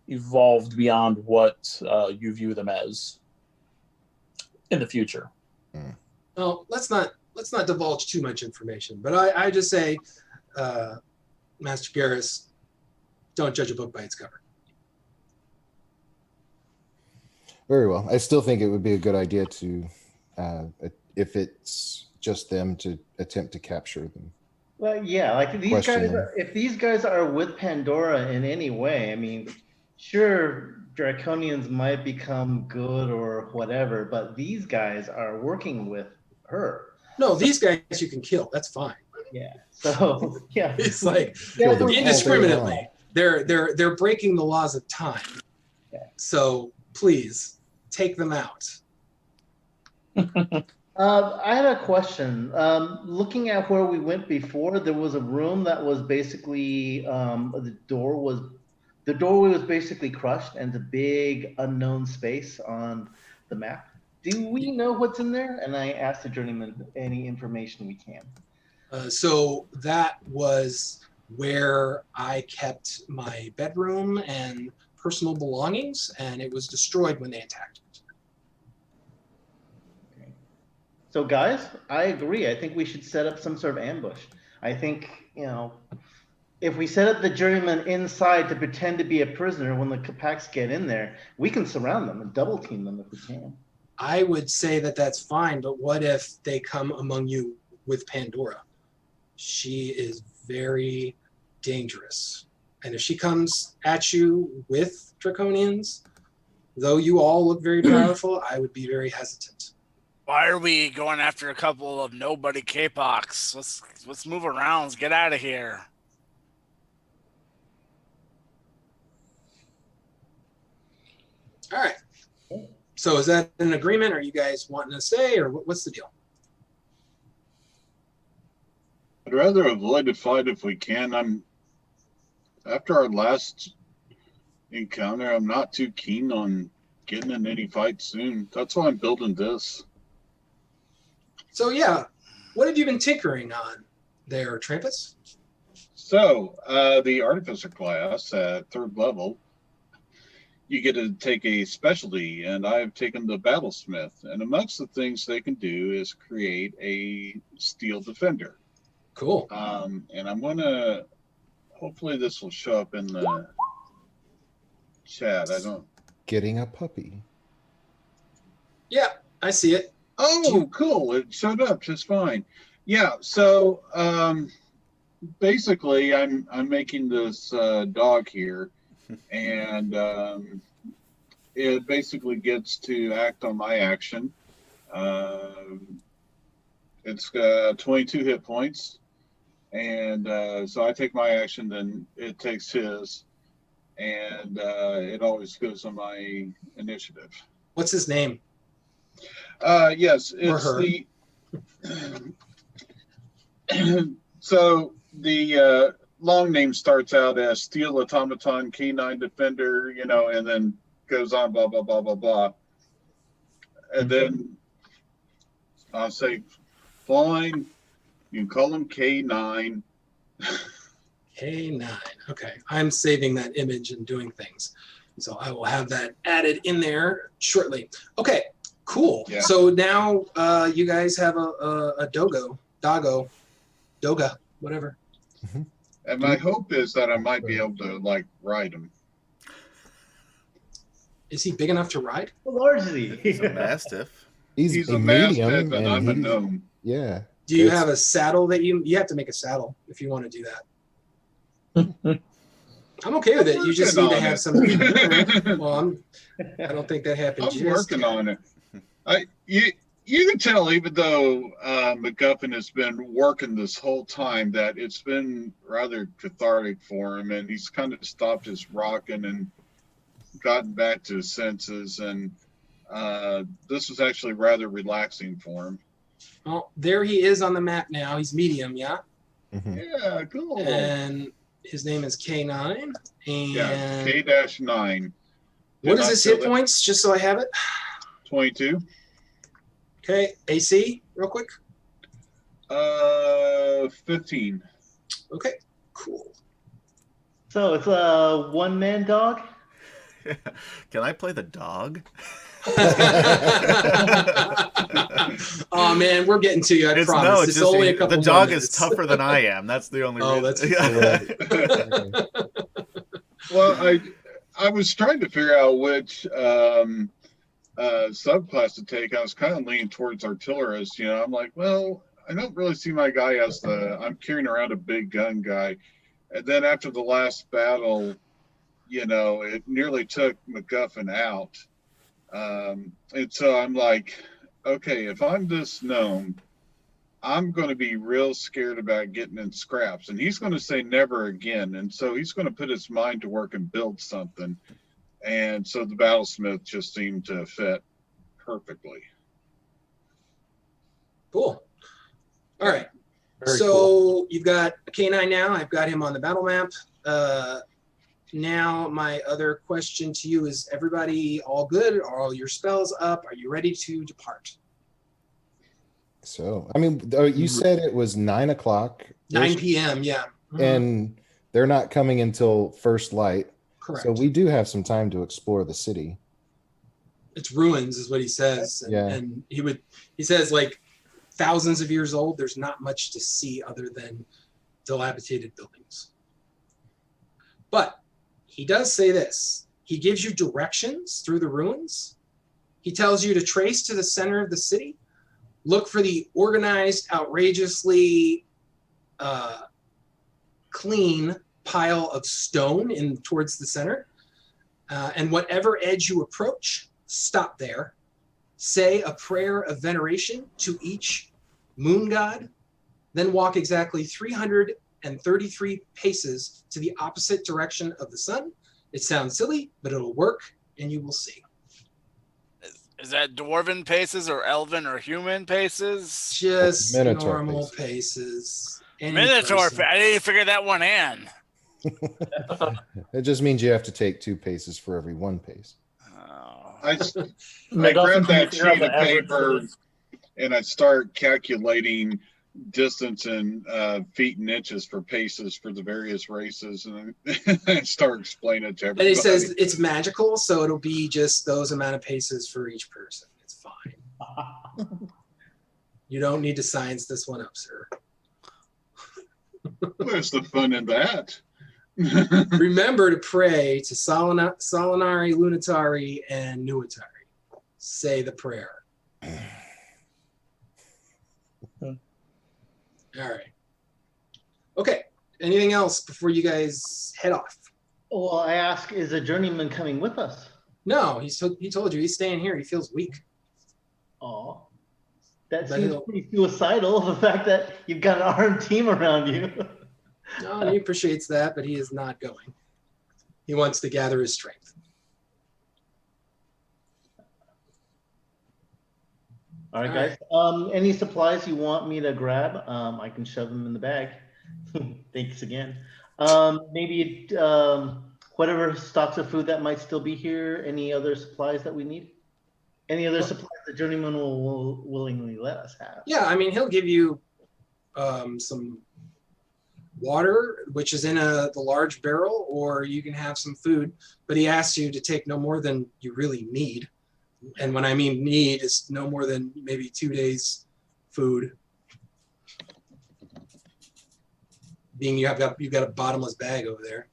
evolved beyond what you view them as in the future. Well, let's not divulge too much information, but I just say, Master Garrus, don't judge a book by its cover. Very well. I still think it would be a good idea to, if it's just them, to attempt to capture them. Well, yeah, like these Question guys. there. If these guys are with Pandora in any way, I mean, sure, Draconians might become good or whatever, but these guys are working with her. No, these guys you can kill. That's fine. Yeah. So yeah, It's like Kill them all indiscriminately. day They're breaking the laws of time. Yeah. So please take them out. I had a question. Looking at where we went before, there was a room that was basically the doorway was basically crushed, and the big unknown space on the map. Do we know what's in there? And I asked the journeyman any information we can. So that was where I kept my bedroom and personal belongings, and it was destroyed when they attacked it. Okay. So guys, I agree. I think we should set up some sort of ambush. I think, if we set up the journeyman inside to pretend to be a prisoner when the Capacs get in there, we can surround them and double team them if we can. I would say that that's fine, but what if they come among you with Pandora? She is very dangerous. And if she comes at you with Draconians, though you all look very powerful, I would be very hesitant. Why are we going after a couple of nobody K-Pox? Let's move around. Let's get out of here. All right. So is that an agreement? Are you guys wanting to stay, or what's the deal? I'd rather avoid a fight if we can. After our last encounter, I'm not too keen on getting in any fight soon. That's why I'm building this. So yeah, what have you been tinkering on there, Trampus? So, the Artificer class at 3rd level you get to take a specialty, and I've taken the Battlesmith. And amongst the things they can do is create a steel defender. Cool. And I'm gonna. Hopefully, this will show up in the chat. I don't. Getting a puppy. Yeah, I see it. Oh, cool! It showed up just fine. Yeah. So basically, I'm making this dog here, and it basically gets to act on my action. It's got 22 hit points, and so I take my action, then it takes his, and it always goes on my initiative. What's his name? Yes, it's her. So the long name starts out as Steel Automaton K9 Defender, and then goes on blah blah blah blah blah, and then I'll say, fine, you can call him K9. K9. Okay, I'm saving that image and doing things, so I will have that added in there shortly. Okay, cool. Yeah. So now you guys have a doggo, whatever. And my hope is that I might be able to ride him. Is he big enough to ride? Largely. It's a Mastiff. He's a medium, Mastiff, and I'm a gnome. Yeah. Do you It's- have a saddle that you have to make a saddle if you want to do that? I'm okay with it. You just need to have some. Well, I don't think that happened. I'm working on it. You can tell, even though MacGuffin has been working this whole time, that it's been rather cathartic for him, and he's kind of stopped his rocking and gotten back to his senses, and this was actually rather relaxing for him. Oh, there he is on the map now. He's medium, yeah. Mhm. Yeah, cool. And his name is K9. And Yeah, K-9. what is his hit points? Just so I have it. 22. Okay, AC, real quick. 15. Okay, cool. So it's a one-man dog? Can I play the dog? Oh man, we're getting to you. I promise. It's only a couple. the dog more is minutes. tougher than I am. That's the only Oh, reason. Well, I was trying to figure out which subclass to take. I was kind of leaning towards artillerist. I'm like, well, I don't really see my guy as I'm carrying around a big gun guy. And then after the last battle, it nearly took MacGuffin out. And so I'm like, okay, if I'm this gnome, I'm going to be real scared about getting in scraps. And he's going to say never again. And so he's going to put his mind to work and build something. And so the Battlesmith just seemed to fit perfectly. Cool. All right. Very So cool. you've got K9 now. I've got him on the battle map. Now my other question to you is: everybody all good? Are all your spells up? Are you ready to depart? So, you said it was 9 o'clock. 9 p.m. Yeah. Mhm. And they're not coming until first light. Correct. So we do have some time to explore the city. It's ruins, is what he says. And, Yeah. and he says thousands of years old. There's not much to see other than dilapidated buildings. But he does say this. He gives you directions through the ruins. He tells you to trace to the center of the city. Look for the organized, outrageously clean pile of stone towards the center. And whatever edge you approach, stop there. Say a prayer of veneration to each moon god. Then walk exactly 333 paces to the opposite direction of the sun. It sounds silly, but it'll work, and you will see. Is that dwarven paces or elven or human paces? Just Minotaur normal paces. Any Minotaur. person. I didn't figure that one in. It just means you have to take 2 paces for every 1 pace. Oh. I MacGuffin, grabbed can you that figure out sheet the of average paper size? and I start calculating distance in feet and inches for paces for the various races, and I start explaining it to everybody. And he says it's magical, so it'll be just those amount of paces for each person. It's fine. You don't need to science this one up, sir. Where's the fun in that? Remember to pray to Solinari, Lunatari, and Nuatari. Say the prayer. All right. Okay. Anything else before you guys head off? Well, I ask, is a journeyman coming with us? No, he told you he's staying here. He feels weak. Oh, that But seems he'll- pretty suicidal. The fact that you've got an armed team around you. No, he appreciates that, but he is not going. He wants to gather his strength. All right, guys. Any supplies you want me to grab? I can shove them in the bag. Thanks again. Maybe whatever stocks of food that might still be here. Any other supplies that we need? Any other supplies the journeyman will willingly let us have? Yeah, I mean, he'll give you some water, which is in the large barrel, or you can have some food. But he asks you to take no more than you really need. And when I mean need, it's no more than maybe 2 days food. Being you've got a bottomless bag over there.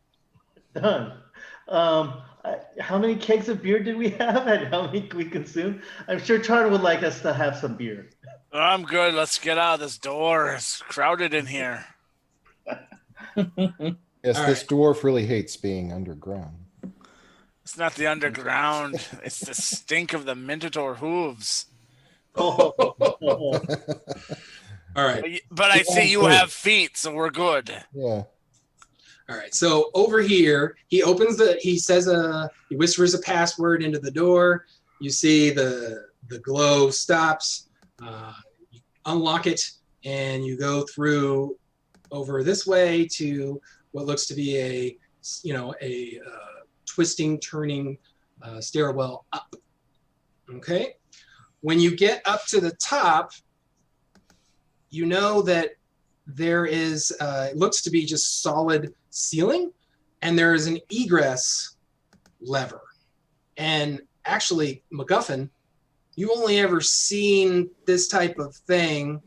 Done. How many kegs of beer did we have and how many can we consume? I'm sure Tarn would like us to have some beer. I'm good. Let's get out of this door. It's crowded in here. Yes, All this dwarf really hates being underground. It's not the underground. It's the stink of the Minotaur hooves. Oh, All right. But I see you have feet, so we're good. Yeah. All right. So over here, he whispers a password into the door. You see the glow stops. You unlock it, and you go through over this way to what looks to be a twisting, turning stairwell up. Okay. When you get up to the top, you know that there is, it looks to be just solid ceiling, and there is an egress lever. And actually, MacGuffin, you only ever seen this type of thing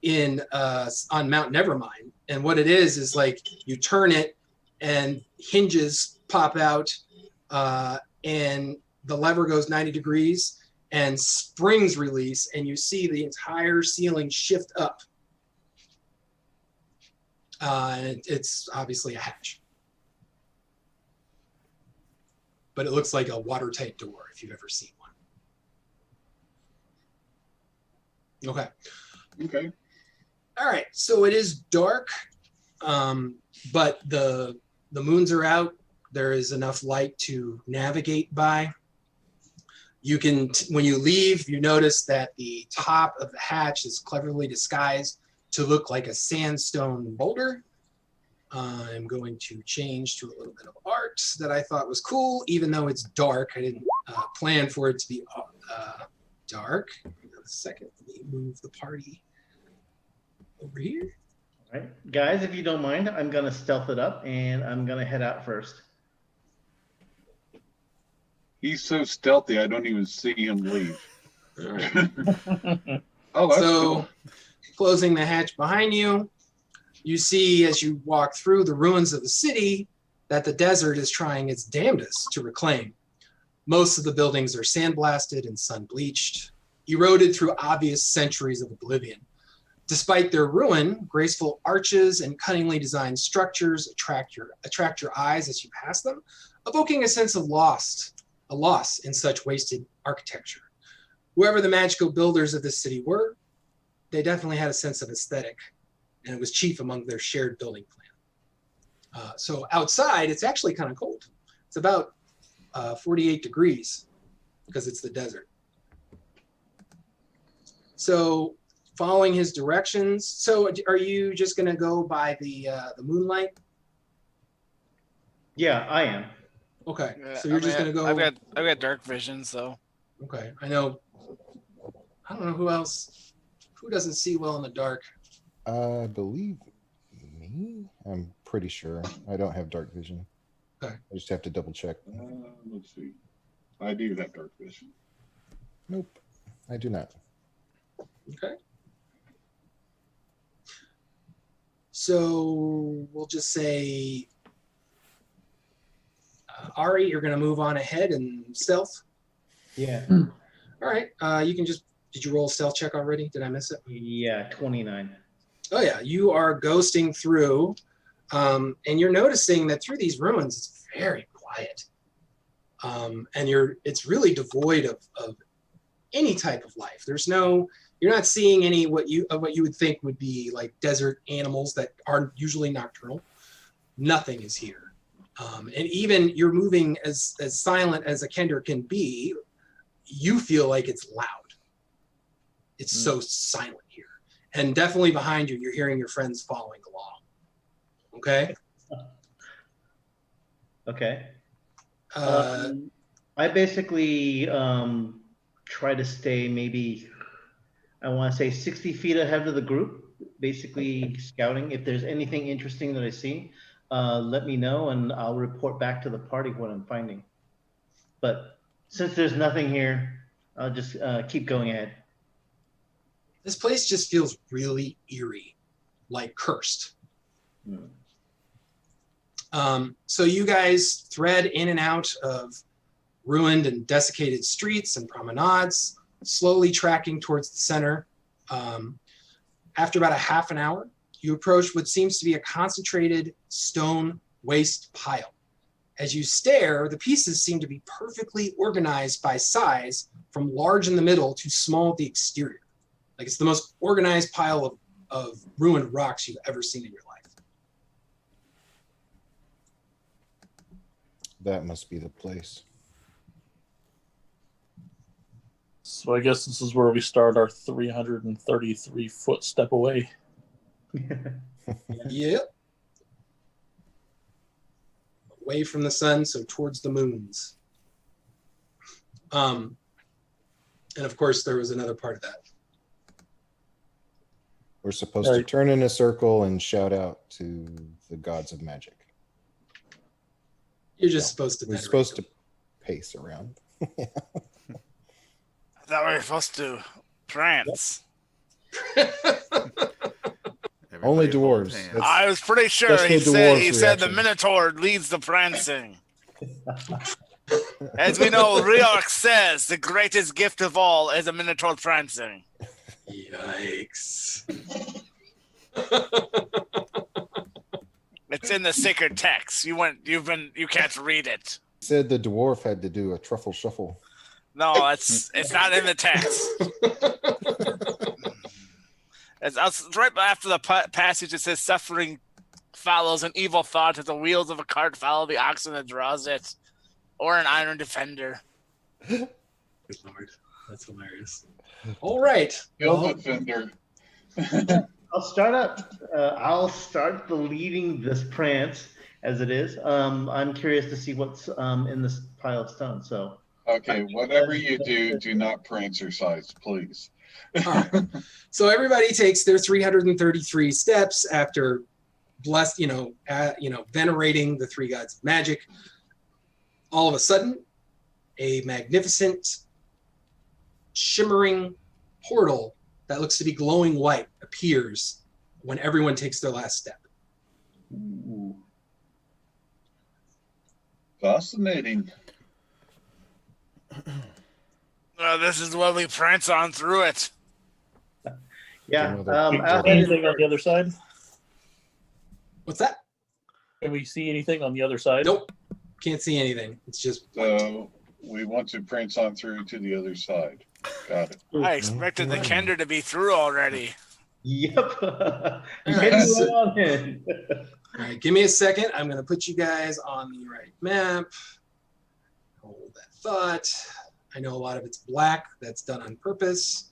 on Mount Nevermind. And what it is like you turn it and hinges pop out, and the lever goes 90 degrees and springs release, and you see the entire ceiling shift up. And it's obviously a hatch. But it looks like a watertight door if you've ever seen one. Okay. Okay. All right. So it is dark, but the moons are out. There is enough light to navigate by. You can, when you leave, you notice that the top of the hatch is cleverly disguised to look like a sandstone boulder. I'm going to change to a little bit of art that I thought was cool, even though it's dark. I didn't plan for it to be dark. Hang on a second, let me move the party over here. all right, guys, if you don't mind, I'm gonna stealth it up and I'm gonna head out first. He's so stealthy, I don't even see him leave. All right. Oh, that's So, cool. closing the hatch behind you, you see as you walk through the ruins of the city that the desert is trying its damnedest to reclaim. Most of the buildings are sandblasted and sun-bleached, eroded through obvious centuries of oblivion. Despite their ruin, graceful arches and cunningly designed structures attract your eyes as you pass them, evoking a sense of loss in such wasted architecture. Whoever the magical builders of this city were, they definitely had a sense of aesthetic, and it was chief among their shared building plan. So outside, it's actually kind of cold. It's about 48 degrees because it's the desert. So following his directions, so are you just going to go by the moonlight? Yeah, I am. Okay, Yeah, so you're just going to go. I've got dark vision, so Okay, I know. I don't know who else. Who doesn't see well in the dark? I believe me. I'm pretty sure. I don't have dark vision. Okay. I just have to double check. Let's see. I do have dark vision. Nope, I do not. Okay. So we'll just say, Ari, you're going to move on ahead and stealth. Yeah. All right. You can just, did you roll a stealth check already? Did I miss it? Yeah, 29. Oh yeah, you are ghosting through, and you're noticing that through these ruins, it's very quiet. And it's really devoid of any type of life. You're not seeing any what you would think would be like desert animals that are usually nocturnal. Nothing is here. And even you're moving as silent as a Kender can be, you feel like it's loud. It's so silent here. And definitely behind you, you're hearing your friends following along. Okay? Okay. I basically try to stay maybe, I want to say 60 feet ahead of the group, basically scouting. If there's anything interesting that I see, let me know and I'll report back to the party what I'm finding. But since there's nothing here, I'll just keep going ahead. This place just feels really eerie, like cursed. So you guys thread in and out of ruined and desiccated streets and promenades, slowly tracking towards the center. After about a half an hour, you approach what seems to be a concentrated stone waste pile. As you stare, the pieces seem to be perfectly organized by size, from large in the middle to small at the exterior. Like it's the most organized pile of ruined rocks you've ever seen in your life. That must be the place. So I guess this is where we start our 333-foot step away. Yep. Away from the sun, so towards the moons. And of course, there was another part of that. We're supposed to turn in a circle and shout out to the gods of magic. You're just supposed to. We're supposed to pace around. I thought we were supposed to prance. Only Everybody hold dwarves. hands. That's- I was pretty sure Just he the said dwarves the reaction. Minotaur leads the prancing. As we know, Riorc says the greatest gift of all is a Minotaur prancing. Yikes. It's in the sacred text. You can't read it. Said the dwarf had to do a truffle shuffle. No, it's not in the text. It's right after the passage. It says, "Suffering follows an evil thought as the wheels of a cart follow the oxen that draws it, or an iron defender." Good Lord, that's hilarious. All right. Hill defender. I'll start the leading this prance as it is. I'm curious to see what's in this pile of stone. So Okay, whatever you do, do not prancercise, please. All right. So everybody takes their 333 steps after venerating the three gods of magic. All of a sudden, a magnificent, shimmering portal that looks to be glowing white appears when everyone takes their last step. ooh. Fascinating. This is when we prance on through it. Yeah. Another I'll head Anything in on the other side? What's that? Can we see anything on the other side? Nope. Can't see anything. It's just So we want to prance on through to the other side. Got it. I expected the Kender to be through already. Yep. right, Heading so- on in. all right. Give me a second. I'm going to put you guys on the right map. Hold that thought. I know a lot of it's black. That's done on purpose.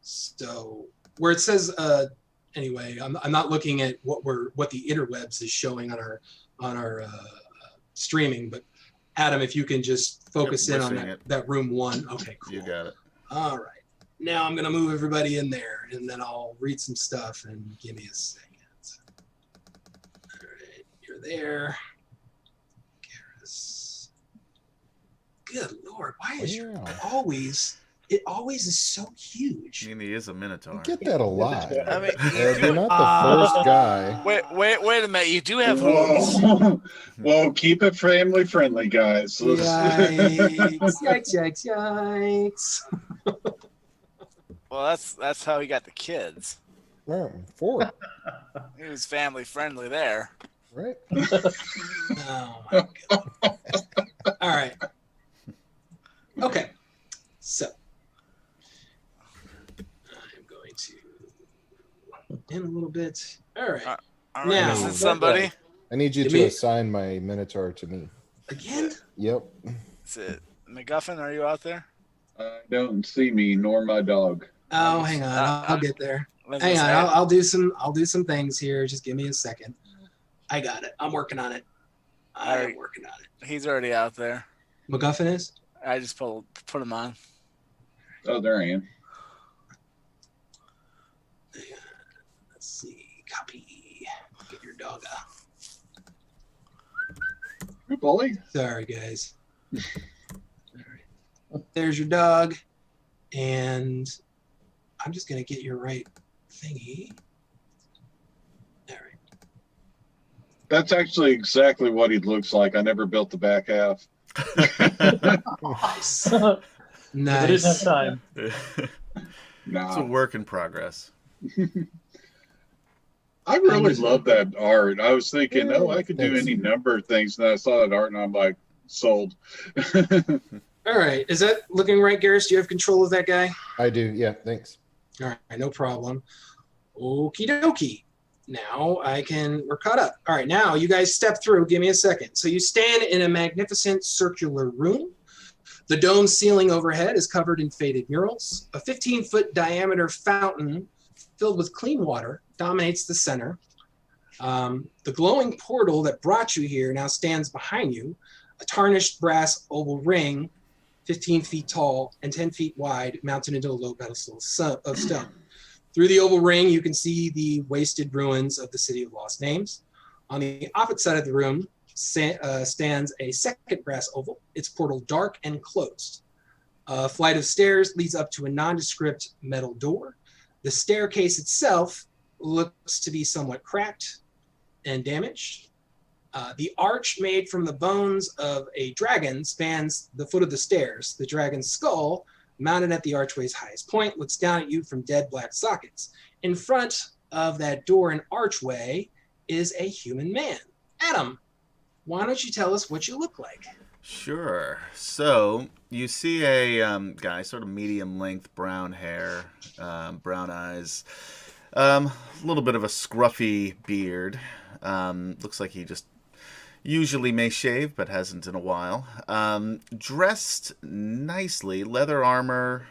So where it says, anyway, I'm not looking at what the interwebs is showing on our streaming, but Adam, if you can just focus Yep, in we're on seeing it. that room one. Okay, cool. You got it. All right. now I'm gonna move everybody in there, and then I'll read some stuff. And give me a second. All right, you're there. Garrus. Good Lord, why is your it always is so huge? I mean, he is a Minotaur. You get that a lot. I mean, You're not the first guy. wait a minute. You do have hooves. Well, keep it family friendly, guys. Yikes! Well, that's how he got the kids. Oh, 4, He was family friendly there. right? Oh my God! All right. Okay. So I'm going to in a little bit. All right. All right, Now- is it somebody? I need you Give to me- assign my Minotaur to me. Again? Yep. Is it MacGuffin? Are you out there? Don't see me nor my dog. Oh, hang on. I'll get there. Let's Hang just on. add- I'll do some things here. Just give me a second. I got it. I'm working on it. I'm Alright. working on it. He's already out there. MacGuffin is? I just put him on. Oh, there I am. Let's see. Copy. Get your dog up. Good bully. Sorry, guys. All right. There's your dog. And I'm just going to get your right thingy. All right. That's actually exactly what he looks like. I never built the back half. Nice. I didn't have Nice. time. It's a Nah. work in progress. I really love that art. I was thinking, oh, I could do Thanks. any number of things. And I saw that art and I'm like, sold. All right. Is that looking right, Garrus? Do you have control of that guy? I do. Yeah, thanks. All right, no problem. Okie dokie. Now we're caught up. All right, now you guys step through. Give me a second. So you stand in a magnificent circular room. The dome ceiling overhead is covered in faded murals. A 15-foot diameter fountain filled with clean water dominates the center. The glowing portal that brought you here now stands behind you. A tarnished brass oval ring 15 feet tall and 10 feet wide, mounted into a low pedestal of stone. Through the oval ring, you can see the wasted ruins of the City of Lost Names. On the opposite side of the room stands a second brass oval, its portal dark and closed. A flight of stairs leads up to a nondescript metal door. The staircase itself looks to be somewhat cracked and damaged. The arch made from the bones of a dragon spans the foot of the stairs. The dragon's skull, mounted at the archway's highest point, looks down at you from dead black sockets. In front of that door and archway is a human man. Adam, why don't you tell us what you look like? Sure. So you see a guy, sort of medium length, brown hair, brown eyes, a little bit of a scruffy beard. Looks like he just usually may shave, but hasn't in a while. Dressed nicely, leather armor.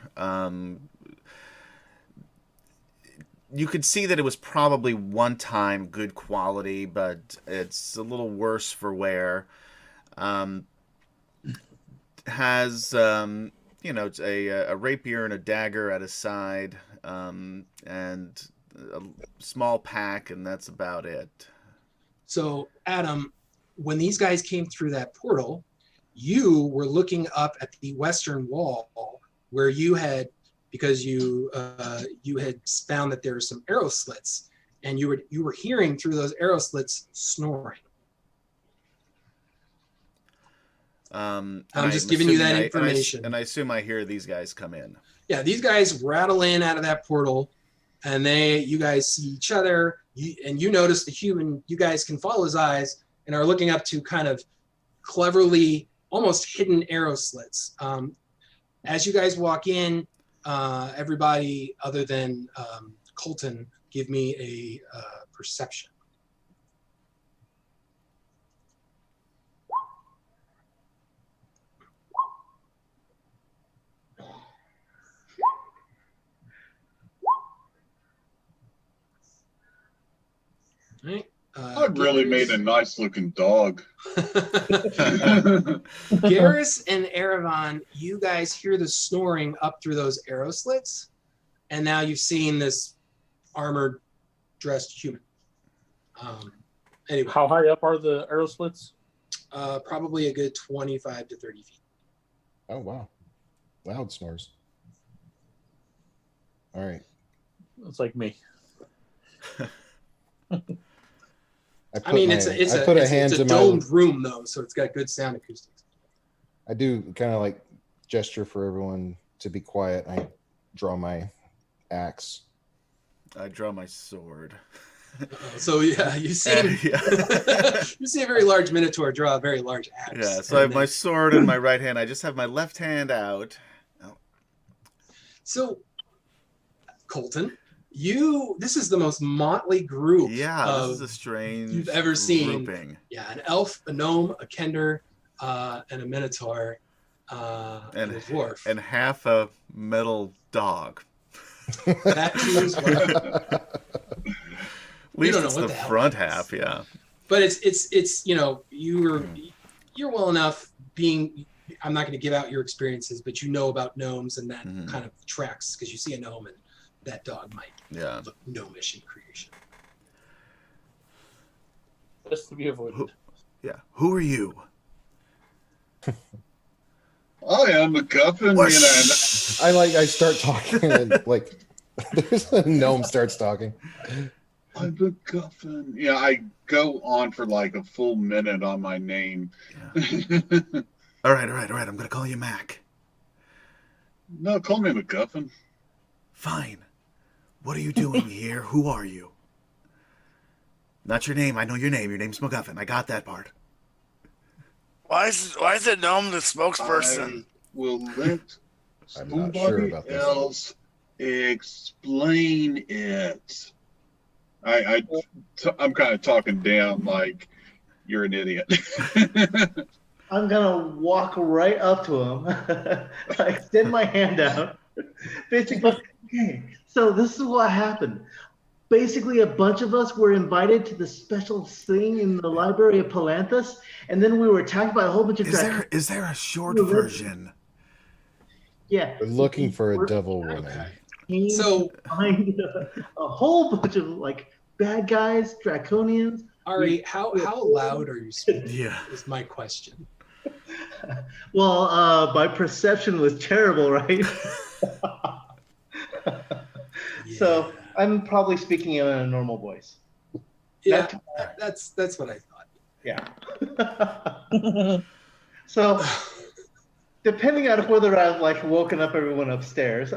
You could see that it was probably one time good quality, but it's a little worse for wear. Has a rapier and a dagger at his side, and a small pack, and that's about it. So, Adam, when these guys came through that portal, you were looking up at the western wall where you had, because you had found that there were some arrow slits, and you were hearing through those arrow slits snoring. I'm just giving you that information. And I assume I hear these guys come in. Yeah, these guys rattle in out of that portal, and you guys see each other, and you notice the human. You guys can follow his eyes and are looking up to kind of cleverly, almost hidden arrow slits. As you guys walk in, everybody other than Colton, give me a perception. All right. I've really made a nice looking dog. Garrus and Erevan, you guys hear the snoring up through those arrow slits, and now you've seen this armored, dressed human. Anyway, How high up are the arrow slits? probably a good 25 to 30 feet. Oh wow, loud snores. All right. It's like me. I mean, it's a domed room though, so it's got good sound acoustics. I do kind of like gesture for everyone to be quiet. I draw my axe. I draw my sword. So yeah, you see Yeah. you see a very large minotaur draw a very large axe. Yeah, so I have my sword in my right hand. I just have my left hand out. Oh. So, Colton, this is the most motley group. Yeah, of, this is a strange you've ever seen. grouping. Yeah, an elf, a gnome, a kender, and a minotaur, and a dwarf. And half a metal dog. That too is one. At least don't know it's what the the hell front that is. half, yeah. But it's you're well enough being. I'm not going to give out your experiences, but you know about gnomes, and that kind of tracks because you see a gnome and that dog might look gnomish in creation. Just to be avoided. Who are you? I am MacGuffin. I start talking and like there's a gnome starts talking. I'm MacGuffin. Yeah, I go on for like a full minute on my name. Yeah. All right. I'm gonna call you Mac. No, call me MacGuffin. Fine. What are you doing here? Who are you? Not your name. I know your name. Your name's MacGuffin. I got that part. Why is it Gnome the spokesperson? I will let I'm not sure somebody about this. else explain it. I'm kind of talking down like you're an idiot. I'm gonna walk right up to him. I extend my hand out. Basically, okay. So this is what happened. Basically, a bunch of us were invited to the special thing in the library of Palanthus, and then we were attacked by a whole bunch of dragons. Is there a short version? Yeah. We're looking for a devil woman. So find a whole bunch of like bad guys, draconians. Ari, how loud are you speaking? Yeah. Is my question. Well, my perception was terrible, right? So I'm probably speaking in a normal voice. Yeah, that's what I thought. Yeah. So depending on whether I've like woken up everyone upstairs,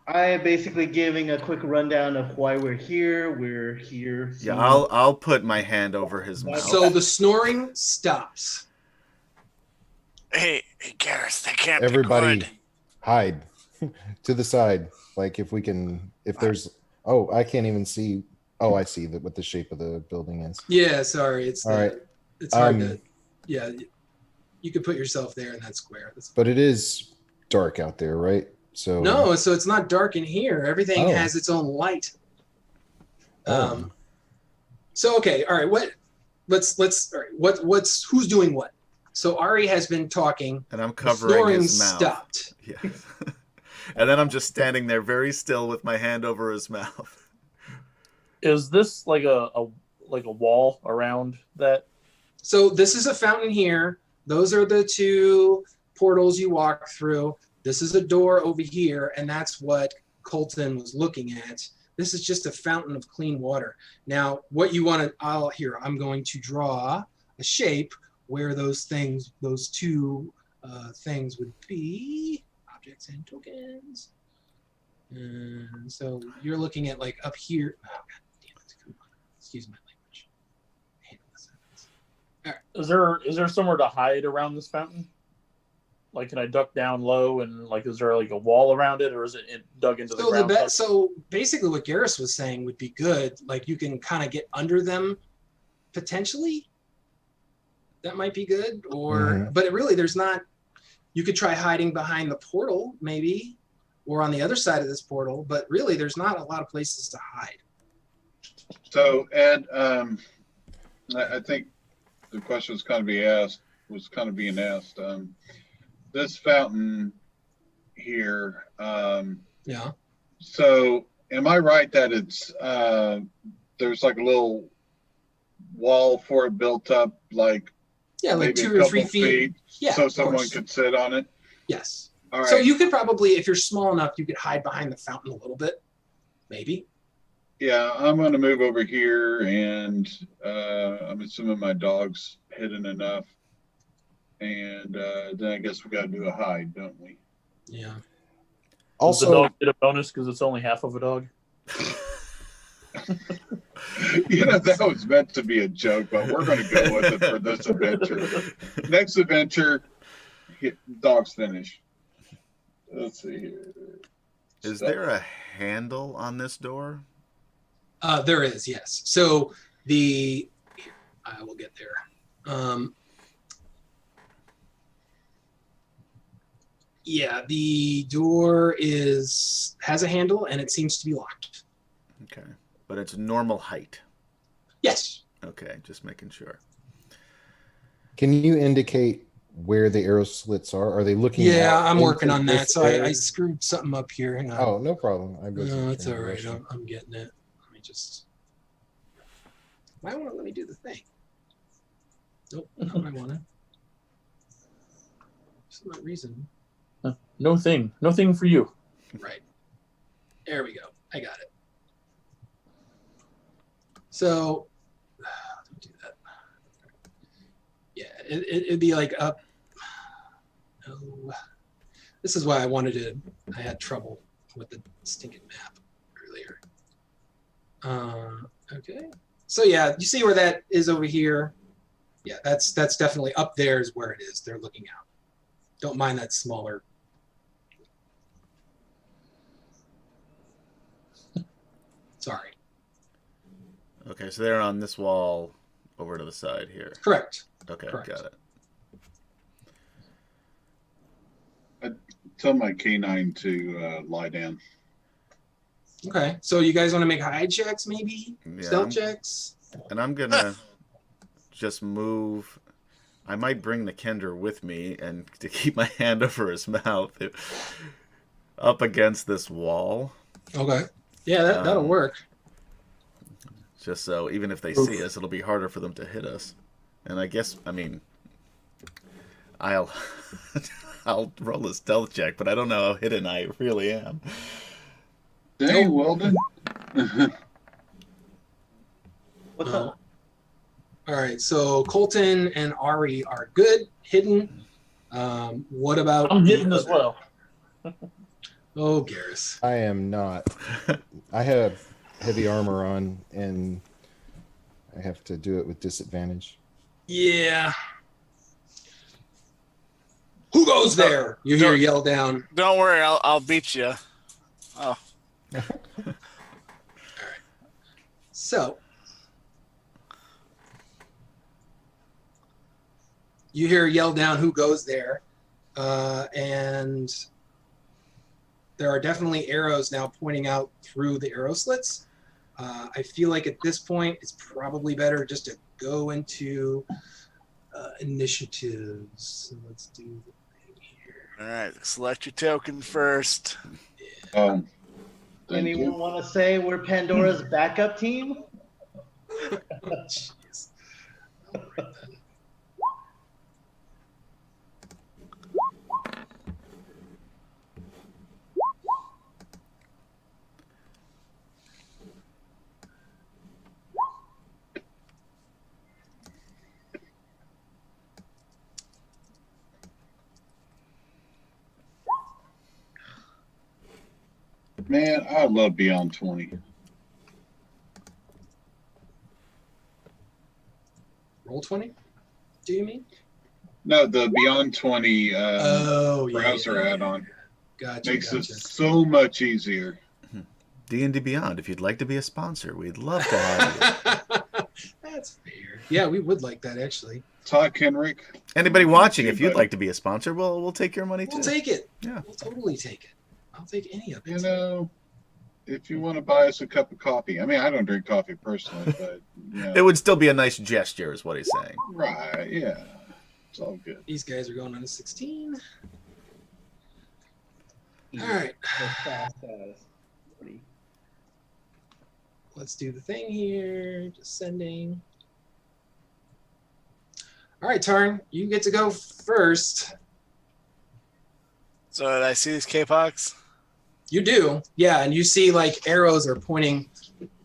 I am basically giving a quick rundown of why we're here. We're here. Yeah, I'll put my hand over his mouth. So the snoring stops. Hey, Garrus, they can't Everybody be good. hide to the side. Like if there's I can't even see. Oh, I see what the shape of the building is. Yeah, sorry. It's All right. It's hard to. Yeah, you could put yourself there in that square. But it is dark out there, right? So so it's not dark in here. Everything has its own light. So okay, all right. Who's doing what? So Ari has been talking, and I'm covering his mouth. Stopped. Yeah. And then I'm just standing there very still with my hand over his mouth. Is this like a wall around that? So this is a fountain here. Those are the two portals you walk through. This is a door over here, and that's what Colton was looking at. This is just a fountain of clean water. Now, what you want to, I'm going to draw a shape where those two things would be objects and tokens. And so you're looking at like up here. Oh, God damn it. Come on. Excuse my language. Is there somewhere to hide around this fountain? Like, can I duck down low and like, is there like a wall around it, or is it dug into the ground? So basically, what Garrus was saying would be good. Like, you can kind of get under them, potentially. That might be good. But really, there's not. You could try hiding behind the portal, maybe, or on the other side of this portal. But really, there's not a lot of places to hide. So, Ed, I think the question was kind of being asked. This fountain here, So, am I right that it's there's like a little wall for it built up, like Yeah, like maybe 2 or 3 feet. Yeah, so of someone course. could sit on it? Yes. All right. So you could probably, if you're small enough, you could hide behind the fountain a little bit, maybe. Yeah, I'm going to move over here, and I'm assuming my dog's hidden enough. And then I guess we got to do a hide, don't we? Yeah. Does the Also, dog get a bonus because it's only half of a dog? That was meant to be a joke, but we're going to go with it for this adventure. Next adventure, dog's finish. Let's see here. Is there a handle on this door? There is, yes. So here, I will get there. Yeah, the door has a handle and it seems to be locked. Okay. But it's normal height. Yes. Okay, just making sure. can you indicate where the arrow slits are? Are they looking? Yeah, out I'm working into on this that. So I area? screwed something up here. Hang on. Oh, no problem. I wasn't No, it's trying all to right. rush you. I'm getting it. Let me just. Why won't it let me do the thing? Nope, not what I wanted. For some reason. Nothing for you. Right. There we go. I got it. So, don't do that. Yeah, it'd be like up. Oh, this is why I had trouble with the stinking map earlier. Okay. So yeah, you see where that is over here? Yeah, that's definitely up there is where it is. They're looking out. Don't mind that smaller. Sorry. Okay, so they're on this wall over to the side here. Correct. Okay, Correct. got it. Tell my canine to lie down. Okay. So you guys want to make hide checks, maybe? Yeah, Stealth checks? And I'm gonna just move. I might bring the Kender with me and to keep my hand over his mouth up against this wall. Okay. Yeah, that'll work. Just so even if they see us, it'll be harder for them to hit us. And I guess, I'll I'll roll a stealth check, but I don't know how hidden I really am. Dang, Weldon. What's up? All right. So Colton and Ari are good, hidden. What about? I'm hidden as well. Oh, Garrus. I am not. I have heavy armor on, and I have to do it with disadvantage. Yeah. Who goes there? You hear yell down. Don't worry, I'll beat you. Oh, So you hear yell down, who goes there? And there are definitely arrows now pointing out through the arrow slits. I feel like at this point, it's probably better just to go into initiatives. So let's do the thing here. all right. Select your token first. Thank Anyone you. want to say we're Pandora's backup team? Jeez. All right, then. Man, I love Beyond 20. Roll 20? Do you mean? No, the Beyond 20 Oh, yeah. browser add-on Gotcha. makes Gotcha. it so much easier. D&D Beyond, if you'd like to be a sponsor, we'd love to have you. That's fair. Yeah, we would like that actually. Todd Kenrick. Anybody watching, if you'd Buddy. like to be a sponsor, we'll take your money too. We'll take it. Yeah. We'll totally take it. I'll take any of it. You know, if you want to buy us a cup of coffee. I mean, I don't drink coffee personally, but It would still be a nice gesture, is what he's saying. right, yeah, it's all good. These guys are going on to 16. Easy. All right. As fast as. Let's do the thing here. Just sending. All right, Tarn, you get to go first. So did I see these K-Pox? You do, yeah, and you see like arrows are pointing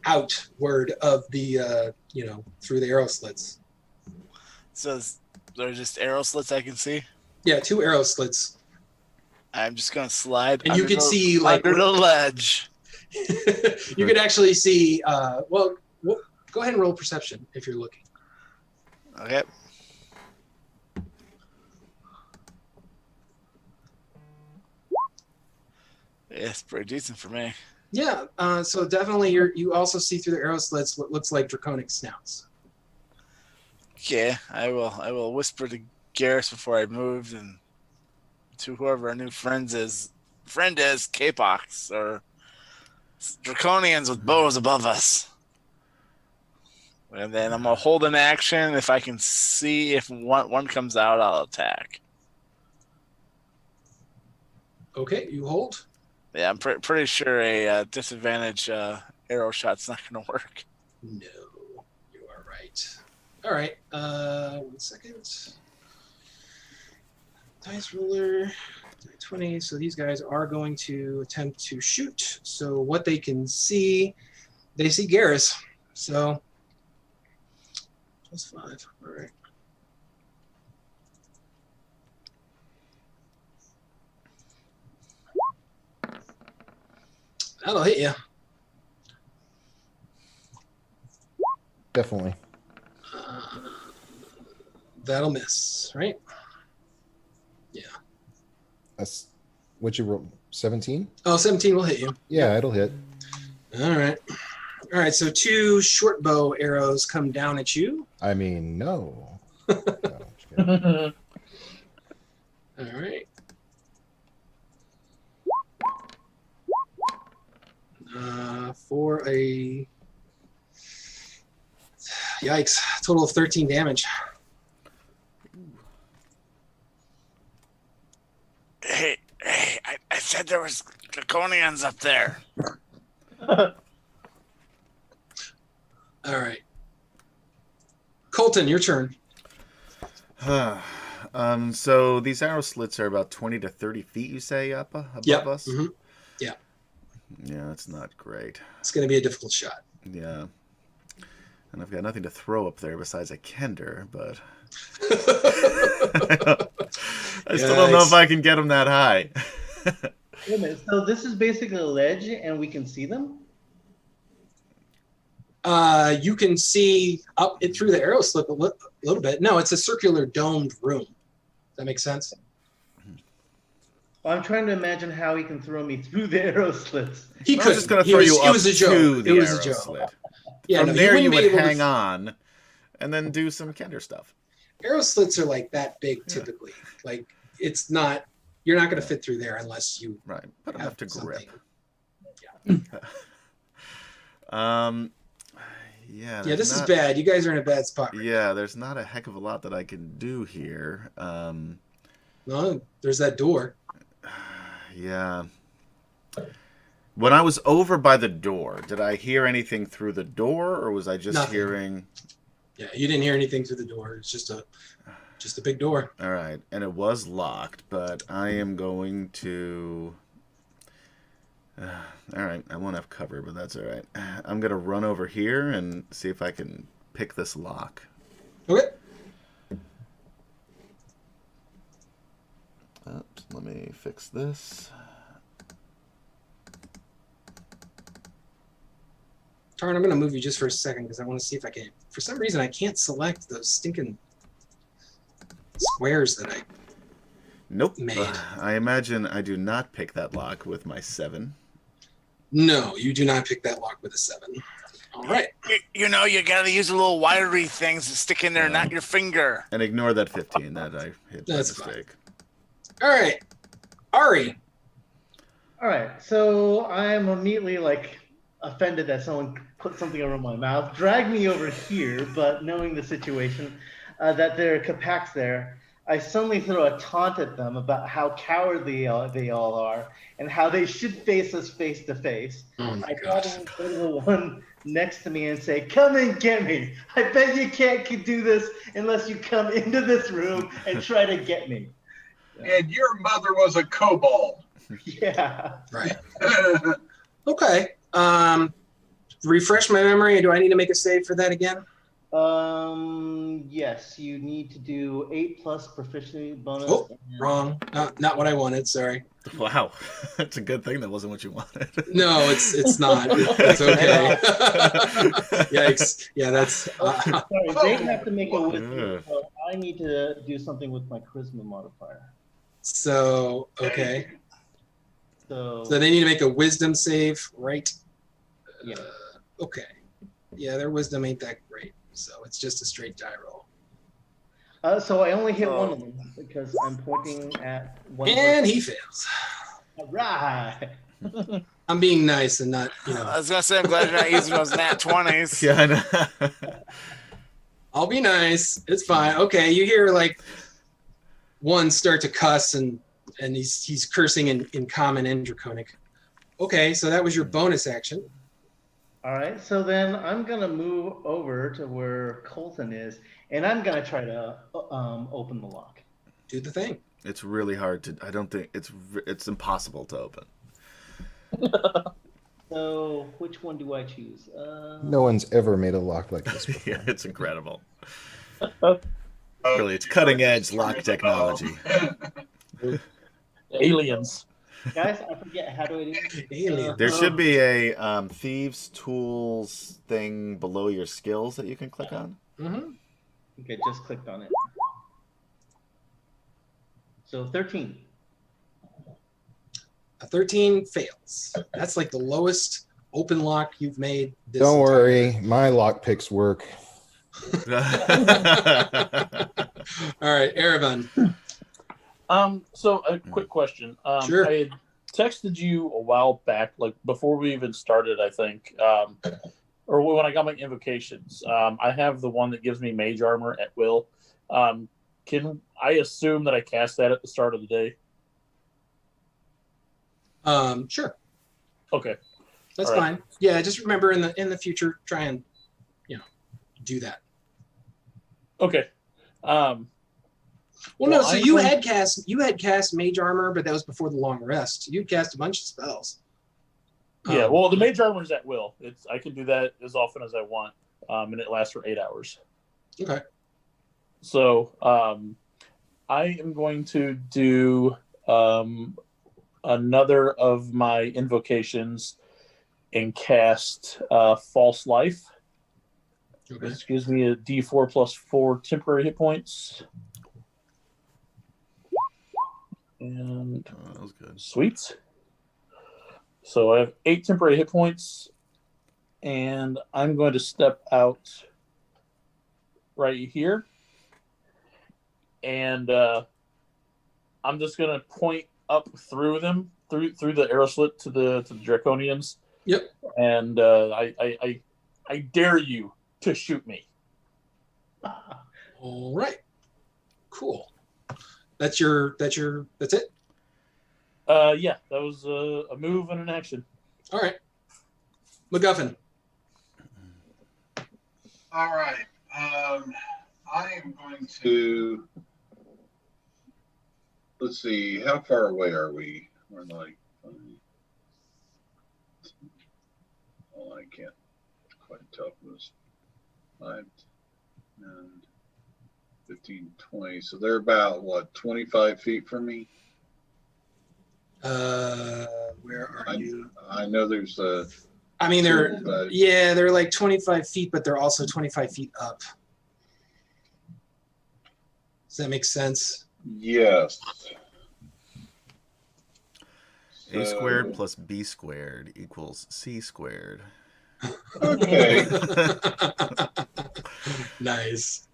outward of the, through the arrow slits. So there's just arrow slits I can see? Yeah, 2 arrow slits. I'm just going to slide And you can see like under the ledge. you could actually see, go ahead and roll perception if you're looking. Okay. Yeah, it's pretty decent for me. Yeah, so definitely you also see through the arrow slits what looks like draconic snouts. Okay, I will whisper to Garrus before I move, and to whoever our new friend is, K-Pox, or Draconians with bows above us. And then I'm going to hold an action. If I can see if one comes out, I'll attack. Okay, you hold. Yeah, I'm pretty sure a disadvantage arrow shot's not going to work. No, you are right. All right, 1 second. Dice roller, 20. So these guys are going to attempt to shoot. So what they can see, they see Garrus. So +5. All right. That'll hit you. Definitely. That'll miss, right? Yeah. That's what you roll. 17? Oh, 17 will hit you. Yeah, it'll hit. All right. All right, so 2 short bow arrows come down at you. I mean, no. No, just kidding. All right. For a yikes, total of 13 damage. Hey, I said there was Draconians up there. All right. Colton, your turn. So these arrow slits are about 20 to 30 feet, you say, above us? Mm-hmm. Yeah, that's not great. It's going to be a difficult shot. Yeah. And I've got nothing to throw up there besides a Kender, but I still don't know if I can get them that high. Wait a minute. So this is basically a ledge, and we can see them? You can see up it through the arrow slip a little bit. No, it's a circular domed room. Does that make sense? Well, I'm trying to imagine how he can throw me through the arrow slits. He I could. was just going to throw you up It was a joke. to the It was arrow a joke. slit. Yeah, From there, you wouldn't be would able to hang on and then do some Kender stuff. Arrow slits are like that big typically. Like it's not. You're not going to fit through there unless you Right, but enough to grip. something. Yeah. Yeah, this is bad. You guys are in a bad spot. Right Yeah, there's not a heck of a lot that I can do here. No, there's that door. Yeah. When I was over by the door, did I hear anything through the door, or was I just Nothing. hearing? Yeah, you didn't hear anything through the door. It's just a big door. All right, and it was locked, but I am going to. All right, I won't have cover, but that's all right. I'm gonna run over here and see if I can pick this lock. Okay. Oops, let me fix this. Tarn, I'm going to move you just for a second because I want to see if I can. For some reason, I can't select those stinking squares that I. Nope. Made. I imagine I do not pick that lock with my 7. No, you do not pick that lock with a 7. All right. You know, you got to use a little wiry things to stick in there, not your finger. And ignore that 15 that I hit by That's mistake. All right. Ari. All right, so I'm immediately offended that someone put something over my mouth, dragged me over here, but knowing the situation, that there are Capacs there, I suddenly throw a taunt at them about how cowardly they all are and how they should face us face to face. Oh my I gosh. probably go to the one next to me and say, "Come and get me. I bet you can't do this unless you come into this room and try to get me." And your mother was a kobold. Yeah. Right. Okay. Refresh my memory. Do I need to make a save for that again? Yes, you need to do 8+ proficiency bonus. Oh, wrong. Not what I wanted. Sorry. Wow, that's a good thing that wasn't what you wanted. No, it's not. It's okay. Yikes. Yeah, that's. Sorry, they have to make a wisdom, so I need to do something with my charisma modifier. So okay. So So they need to make a wisdom save, right? yeah. Okay. Yeah, their wisdom ain't that great, so it's just a straight die roll. So I only hit one of them because I'm pointing at one. And he fails. All right. I'm being nice and not, I was gonna say, I'm glad you're not using those nat 20s. Yeah, I know. I'll be nice. It's fine. Okay, you hear like one start to cuss and he's cursing in common and draconic. Okay, so that was your bonus action. All right. So then I'm gonna move over to where Colton is, and I'm gonna try to open the lock. Do the thing. It's really hard to. I don't think it's impossible to open. So which one do I choose? No one's ever made a lock like this before. Yeah, it's incredible. Really, it's cutting edge lock technology. Aliens. Guys, I forget how do I do it? Alien. There should be a thieves tools thing below your skills that you can click on. Mm-hmm. Okay, just clicked on it. So 13. A 13 fails. That's like the lowest open lock you've made. This Don't entire- worry, my lock picks work. All right, Erevan. So a quick question. Sure. I had texted you a while back, like before we even started, I think, or when I got my invocations. I have the one that gives me mage armor at will. Can I assume that I cast that at the start of the day? Sure. Okay. That's All right. fine. Yeah, just remember in the future, try and do that. Okay. Well, Well, no. So I'm you going- had cast mage armor, but that was before the long rest. You'd cast a bunch of spells. Yeah. Well, the mage armor is at will. I can do that as often as I want, and it lasts for 8 hours. Okay. So I am going to do another of my invocations and cast False Life. Okay. This gives me a D4 plus 4 temporary hit points. And Oh, that was good. sweet. So I have 8 temporary hit points, and I'm going to step out right here. And I'm just going to point up through them, through the arrow slit to the Draconians. Yep. And I dare you to shoot me. All right. Cool. That's it. Yeah, that was a move and an action. All right. MacGuffin. All right. I am going to. Let's see. How far away are we? We're like. Oh, I can't quite tell if it was 5 and 15, 20. So they're about what, 25 feet from me? Where are you? I know there's a. I mean, they're but they're like 25 feet, but they're also 25 feet up. Does that make sense? yes. A squared So- plus B squared equals C squared. Okay. Nice.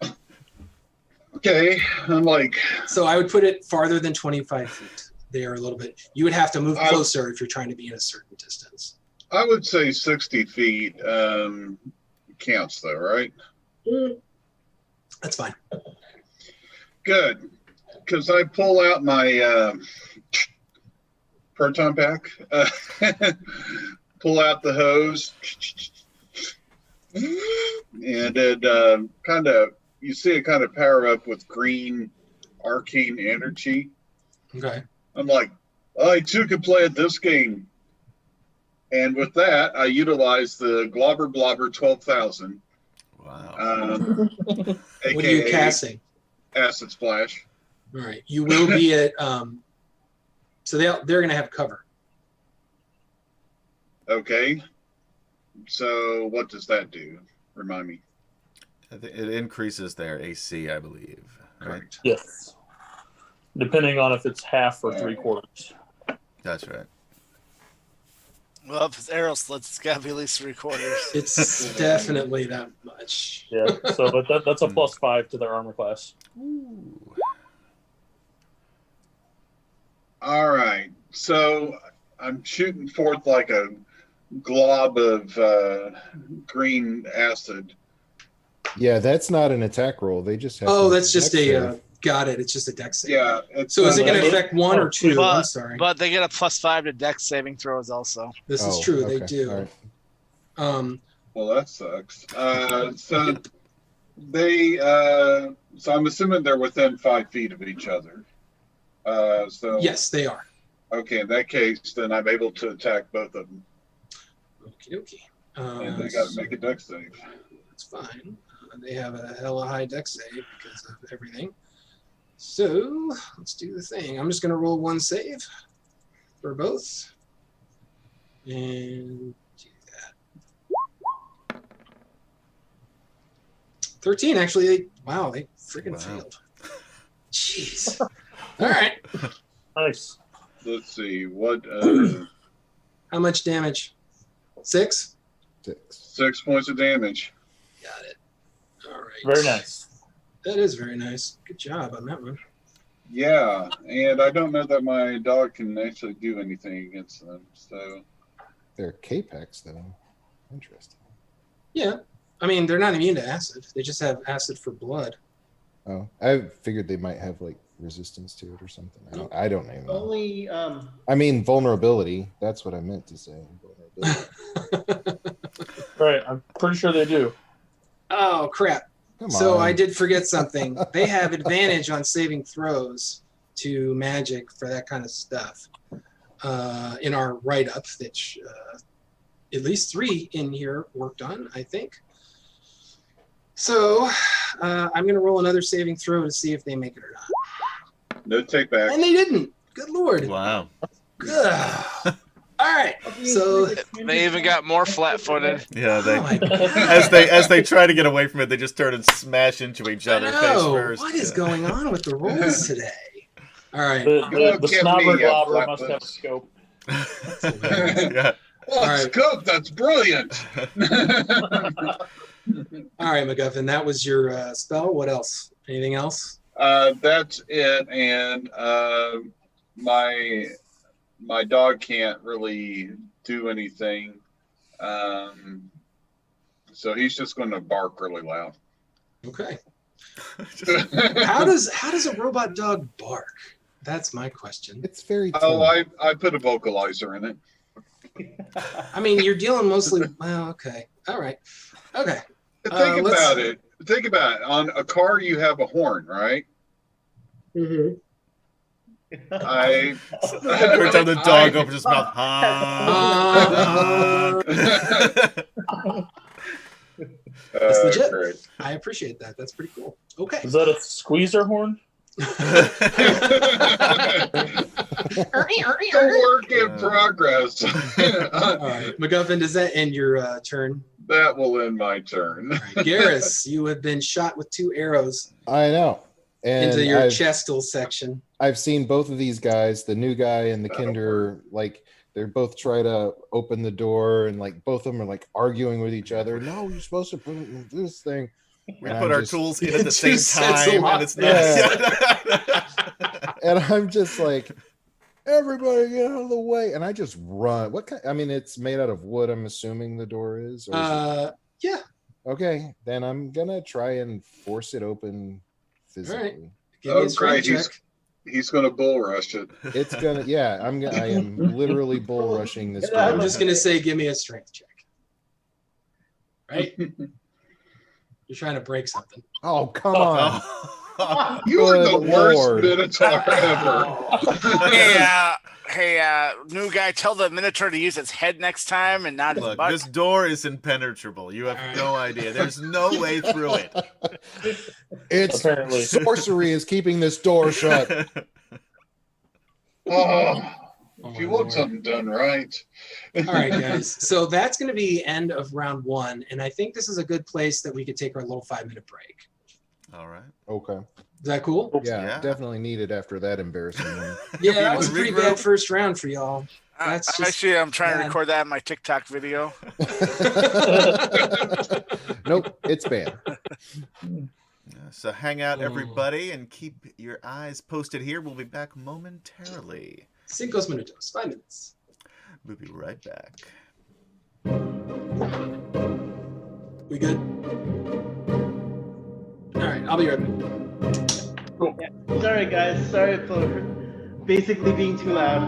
Okay. I'm like, So I would put it farther than 25 feet. They are a little bit. You would have to move closer if you're trying to be in a certain distance. I would say 60 feet counts though, right? That's fine. Good. because I pull out my proton pack, pull out the hose, and it kind of, you see it kind of power up with green arcane energy. Okay. I'm like, I too can play at this game. And with that, I utilize the Globber Blobber 12,000. Wow. What are you AKA casting? Acid Splash. All right. You will be at so they're gonna have cover. Okay. So what does that do? Remind me. It increases their AC, I believe. Right? Correct. Yes. Depending on if it's half or 3/4. That's right. Well, if it's arrow slits, it's got to be at least 3/4. It's definitely that much. Yeah. So but that's a +5 to their armor class. Ooh. All right. So I'm shooting forth like a glob of green acid. Yeah, that's not an attack roll. They just have. Oh, to that's just dex a save. got it. It's just a dex save. Yeah. It's So is it going to Uh, affect one or two? I'm sorry. But they get a +5 to dex saving throws also. This is Oh, true. They okay. do. All right. Well, that sucks. So they, so I'm assuming they're within 5 feet of each other. So Yes, they are. okay, in that case, then I'm able to attack both of them, Okie dokie. and they got to make a dex save. That's fine. They have a hella high dex save because of everything. So let's do the thing. I'm just going to roll one save for both. And do that. 13, actually. They freaking Wow. failed. Jeez. All right. Nice. Let's see, what, How much damage? 6? 6. 6 points of damage. Got it. All right. Very nice. That is very nice. Good job on that one. Yeah, and I don't know that my dog can actually do anything against them, so. They're Capex though. Interesting. Yeah. I mean, they're not immune to acid. They just have acid for blood. Oh, I figured they might have like resistance to it or something. I don't even know. Only I mean vulnerability. That's what I meant to say. Vulnerability. Right. I'm pretty sure they do. Oh, crap. Come So on. I did forget something. They have advantage on saving throws to magic for that kind of stuff. In our write-up, which at least 3 in here worked on, I think. So I'm going to roll another saving throw to see if they make it or not. No take back. And they didn't. Good Lord. Wow. Ugh. All right. So They even got more flat-footed. Yeah, oh my God. as they try to get away from it, they just turn and smash into each I other face know. first. What is Yeah. going on with the rolls today? All right. The Give snobber me a globber flat must have a foot. scope. Yeah. Oh, All right. scope, that's brilliant. All right, MacGuffin, that was your spell. What else? Anything else? That's it, and my dog can't really do anything, so he's just going to bark really loud. Okay. Just- How does a robot dog bark? That's my question. It's very. Oh, timid. I put a vocalizer in it. I mean, you're dealing mostly. Well, okay. All right. Okay. Think let's- about it. Think about it. On a car, you have a horn, right? Mm-hmm. Every time the dog opens his mouth, That's legit. Great. I appreciate that. That's pretty cool. Okay. Is that a squeezer horn? A work in progress. All right, MacGuffin, does that end your turn? That will end my turn. All right. Garrus, you have been shot with 2 arrows I know. And into your I've, chestal section. I've seen both of these guys, the new guy and the Kinder, like they're both try to open the door and like both of them are like arguing with each other. No, you're supposed to put it in this thing. We And put I'm our just- tools in at the Two same sets of time, lock- and it's Yeah. And I'm just like, everybody get out of the way. And I just run. What kind? I mean, it's made out of wood, I'm assuming the door is. Or is it- Yeah. Okay, then I'm gonna try and force it open physically. Give me a Oh, great. strength check. He's going to bull rush it. It's gonna. Yeah, I am literally bull rushing this. Yeah, I'm game. just gonna say, give me a strength check. Right? You're trying to break something. Oh, come on. You are the Good worst Lord. Minotaur ever. Hey, new guy, tell the Minotaur to use its head next time and not his Look, butt. this door is impenetrable. You have no idea. There's no way through it. It's Apparently. sorcery is keeping this door shut. Oh, Oh, if you my want Lord. something done right. All right, guys. So that's going to be end of round 1, and I think this is a good place that we could take our little 5-minute break. All right. Okay. Is that cool? Yeah, Yeah. definitely needed after that embarrassing one. Yeah, Need that a was a pretty regroup? bad first round for y'all. That's just Actually, I'm trying to bad. record that in my TikTok video. Nope, it's banned. So hang out, Oh. everybody, and keep your eyes posted here. We'll be back momentarily. 5 minutos, 5 minutes. We'll be right back. We good? All right, I'll be right back. Sorry, guys. Sorry for basically being too loud.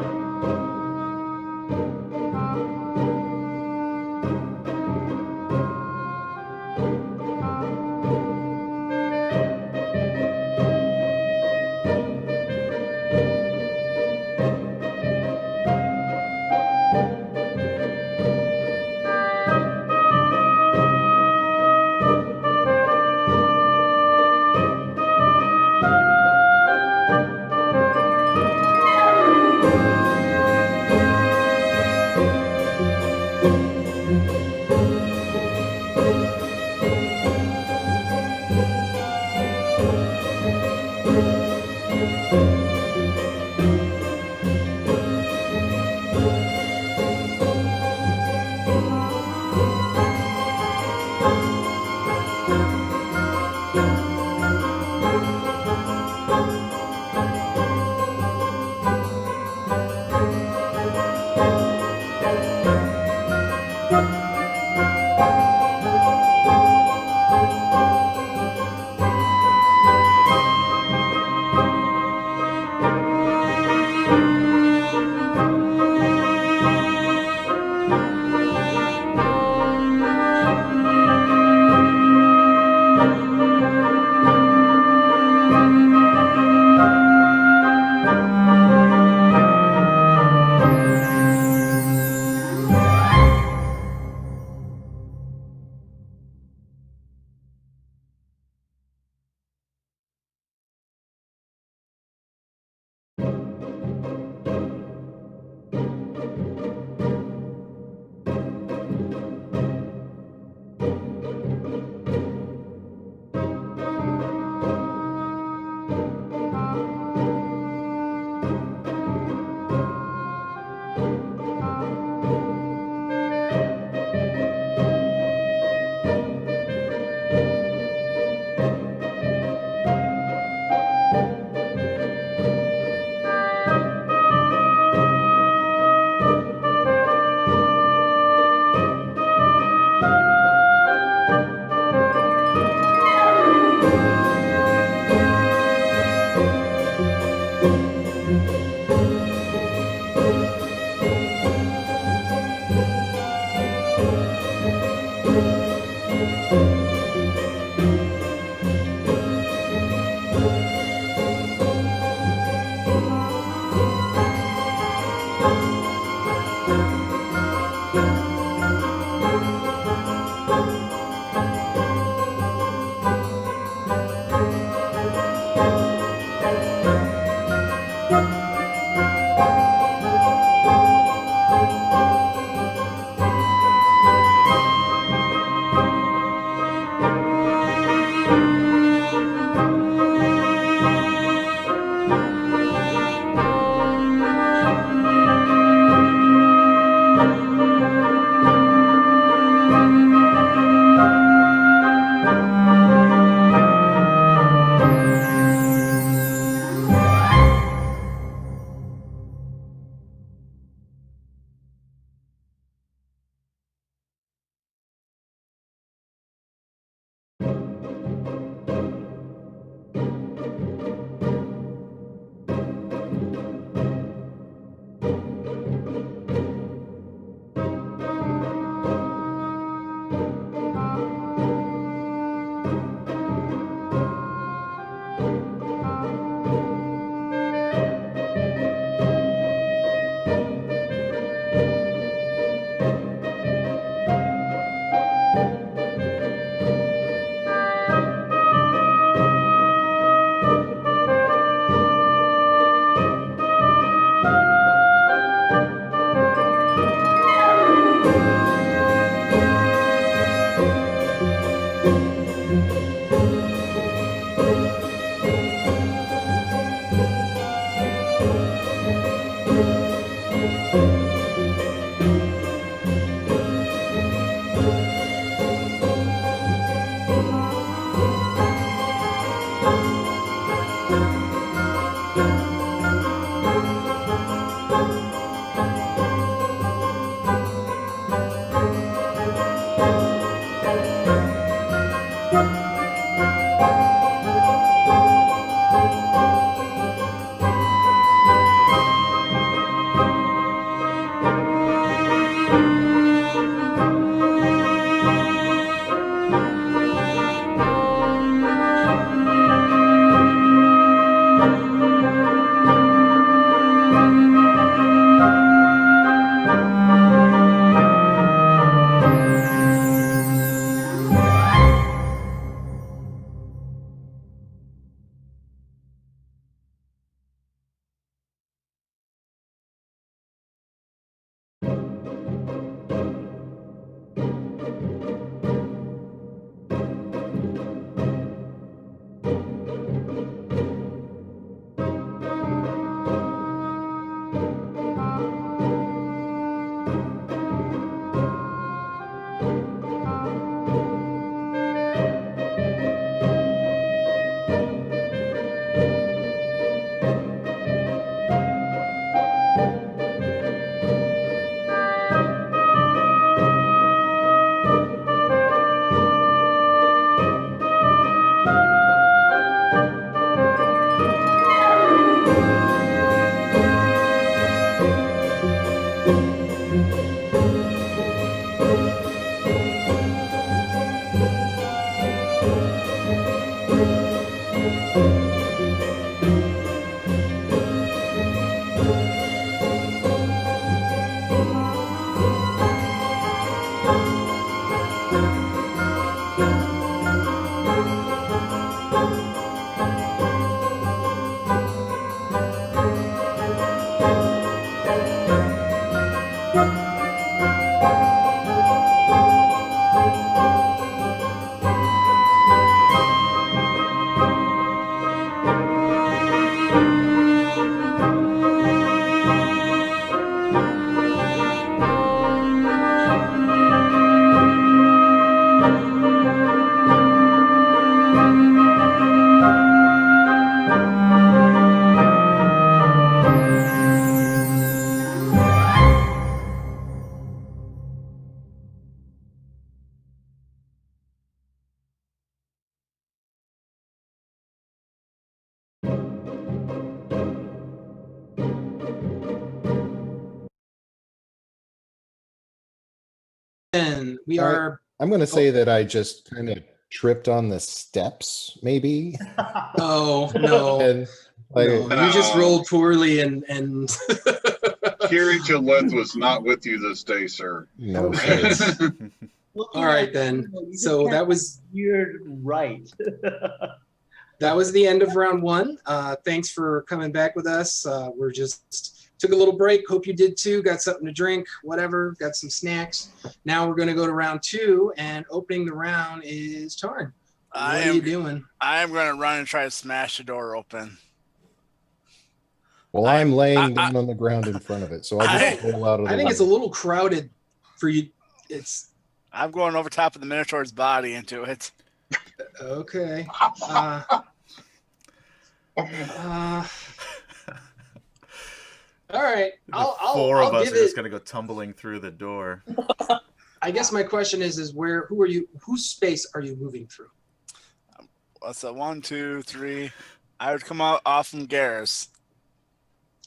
And we All right. are. I'm going to say that I just kind of tripped on the steps, maybe. Oh no. And like, No, you just rolled poorly and Kiri Gillette was not with you this day, sir. no sense. all right then. So that was You're right. that was the end of round one. Thanks for coming back with us. We're just took a little break. Hope you did too. Got something to drink, whatever. Got some snacks. Now we're going to go to round two, and opening the round is Tarn. What are you doing? I am going to run and try to smash the door open. Well, I'm laying down on the ground in front of it, so I'll just roll out of the I think way. it's a little crowded for you. I'm going over top of the Minotaur's body into it. Okay. All right. Four of I'll us give are just it. going to go tumbling through the door. I guess my question is whose space are you moving through? What's that? 1, 2, 3. I would come out off from Garrus.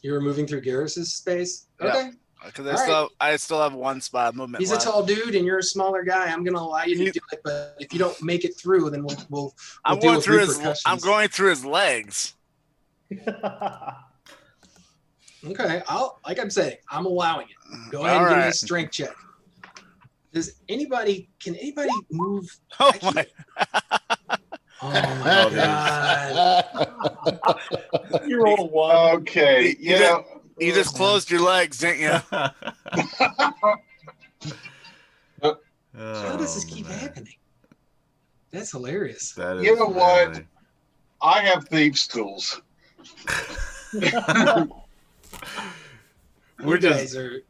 You were moving through Garrus's space? Yeah. Okay. Because I still have one spot of movement He's left. a tall dude and you're a smaller guy. I'm going to allow you to do it, but if you don't make it through, then we'll I'm deal going with through his. repercussions. I'm going through his legs. Okay. Like I'm saying, I'm allowing it. Go ahead All and give me a right. strength check. Can anybody move? Oh I can't- my! Oh my god. You rolled a one. Okay, You just closed your legs, didn't you? How does this keep happening? That's hilarious. That is You know what? really- I have thieves' tools. You guys are.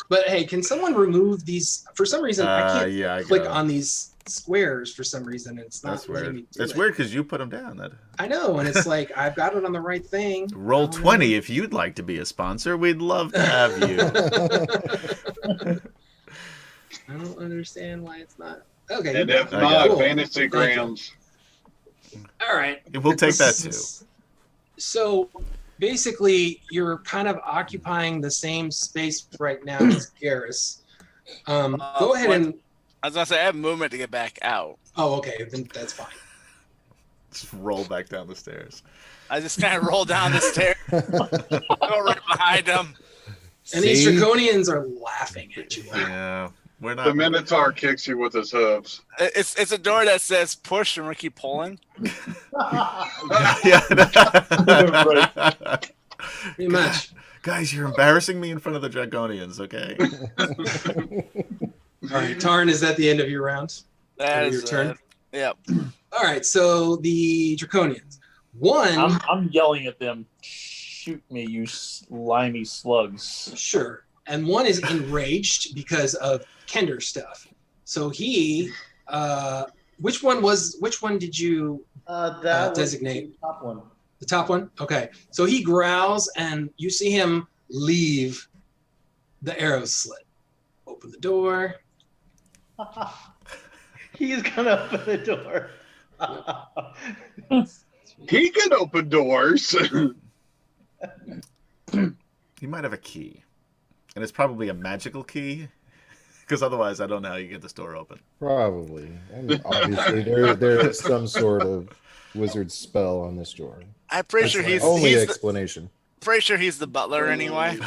But hey, can someone remove these? For some reason, I can't yeah, I click got it. on these squares for some reason. It's not That's letting weird. me do It's it. weird because you put them down. That I know, and it's like I've got it on the right thing. Roll Oh, no. 20 if you'd like to be a sponsor. We'd love to have you. I don't understand why it's not Okay. And if I not, got it. Fantasy Thank Grounds. All right. We'll take that too. So basically, you're kind of occupying the same space right now as Garrus. Go ahead what? and. I was gonna say I have movement to get back out. Oh, okay. Then that's fine. Just roll back down the stairs. I just kind of roll down the stairs, go right behind him. And these See? Draconians are laughing at you. Yeah, we're not. The Minotaur kicks you with his hooves. It's a door that says push and we keep pulling. Yeah. Pretty much. Guys, you're embarrassing me in front of the Dragonians. Okay. All right, Tarn, is that the end of your round? That Your is turn? Yep. All right, so the Draconians. One, I'm yelling at them. Shoot me, you slimy slugs. sure, and one is enraged because of Kender stuff. So he, which one did you That was designate? the top one. The top one? Okay. So he growls, and you see him leave the arrow slit. Open the door. He's gonna open the door. He can open doors. He might have a key, and it's probably a magical key, because otherwise, I don't know how you get this door open. Probably. And obviously, there is some sort of wizard spell on this door. I'm pretty That's sure the he's only the, explanation. pretty sure he's the butler anyway.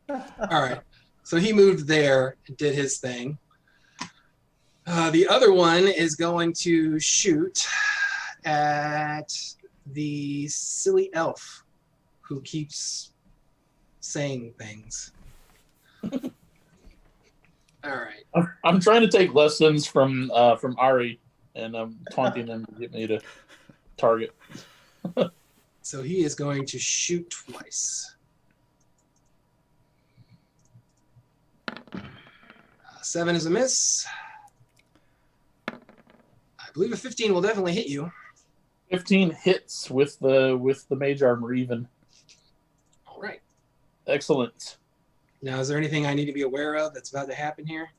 All right. So he moved there and did his thing. The other one is going to shoot at the silly elf who keeps saying things. All right. I'm trying to take lessons from Ari, and I'm taunting him to get me to target. So he is going to shoot twice. 7 is a miss. I believe a 15 will definitely hit you. 15 hits with the mage armor even. All right. Excellent. Now, is there anything I need to be aware of that's about to happen here?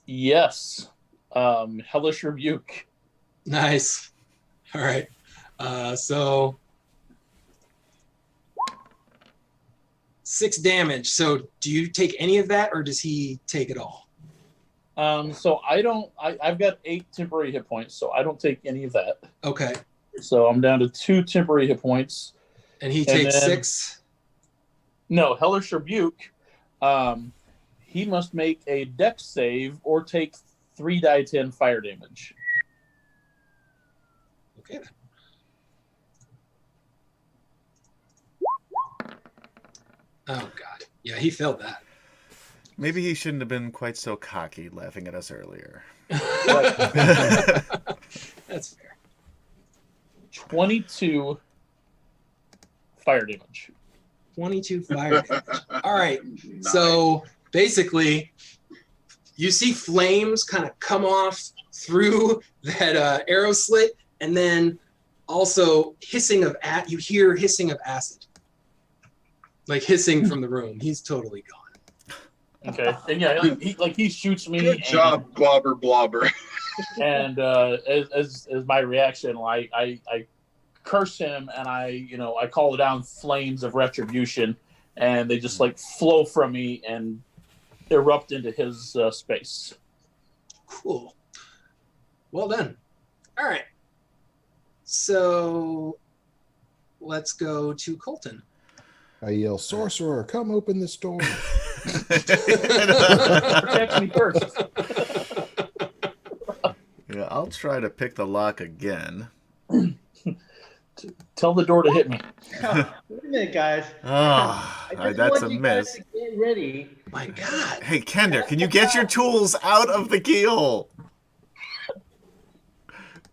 Yes. Hellish Rebuke. Nice. All right. So 6 damage. So do you take any of that, or does he take it all? So I've got 8 temporary hit points, so I don't take any of that. Okay. So I'm down to 2 temporary hit points. And he And takes then- 6. No, Hellish Rebuke. He must make a dex save or take 3d10 fire damage. Okay. Then. Oh, God. Yeah, he failed that. Maybe he shouldn't have been quite so cocky laughing at us earlier. That's fair. 22 fire damage. 22 fire damage. All right. So basically, you see flames kind of come off through that arrow slit, and then also hissing of you hear hissing of acid, like hissing from the room. He's totally gone. Okay, and yeah, he shoots me. Good job, Blobber Blobber. And as my reaction, I curse him, and I call down flames of retribution, and they just like flow from me and erupt into his space. Cool. Well done. All right. So let's go to Colton. I yell, "Sorcerer, come open this door!" Protect me first. Yeah, I'll try to pick the lock again. Tell the door to hit me. Wait a minute, guys. Ah, I just that's a want you guys miss. to get ready. My God. Hey, Kender, can you get your tools out of the keyhole?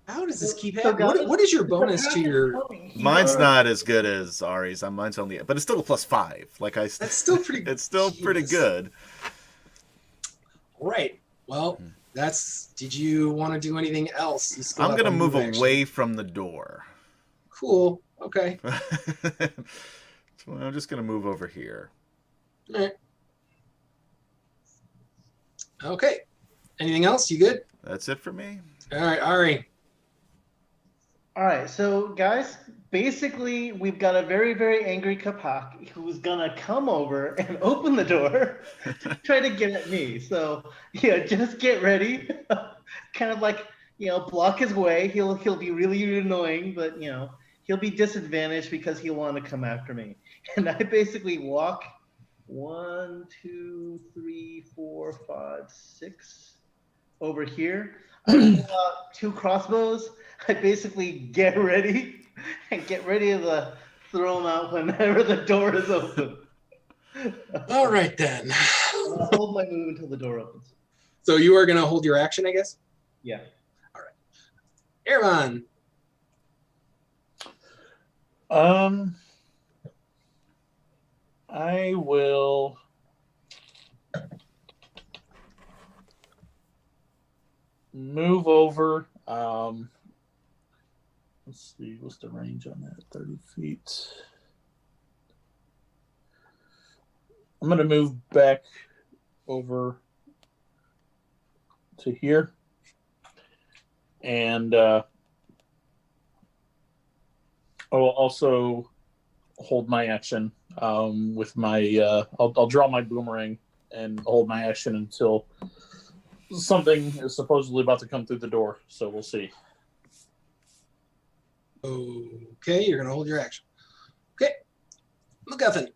How does this keep So, happening? guys, What is your bonus to your... Mine's not as good as Ari's. Mine's only, but it's still a +5. Like That's still pretty... it's still pretty Jeez. good. Right. Well, that's... Did you want to do anything else? You still I'm have gonna a move action. away from the door. Cool. Okay. So I'm just gonna move over here. All right. Okay. Anything else? You good? That's it for me. All right, Ari. All right, so guys, basically we've got a very, very angry Kapak who's gonna come over and open the door to try to get at me. So yeah, just get ready. Kind of like, block his way. He'll be really annoying, but he'll be disadvantaged because he'll want to come after me. And I basically walk 1, 2, 3, 4, 5, 6 over here. I pull out 2 crossbows. I basically get ready to throw them out whenever the door is open. All right, then. I'll hold my move until the door opens. So you are going to hold your action, I guess? Yeah. All right. Airman. I will move over. Let's see, what's the range on that? 30 feet. I'm going to move back over to here. And I will also hold my action with my I'll draw my boomerang and hold my action until something is supposedly about to come through the door. So we'll see. Okay, you're going to hold your action. Okay. MacGuffin.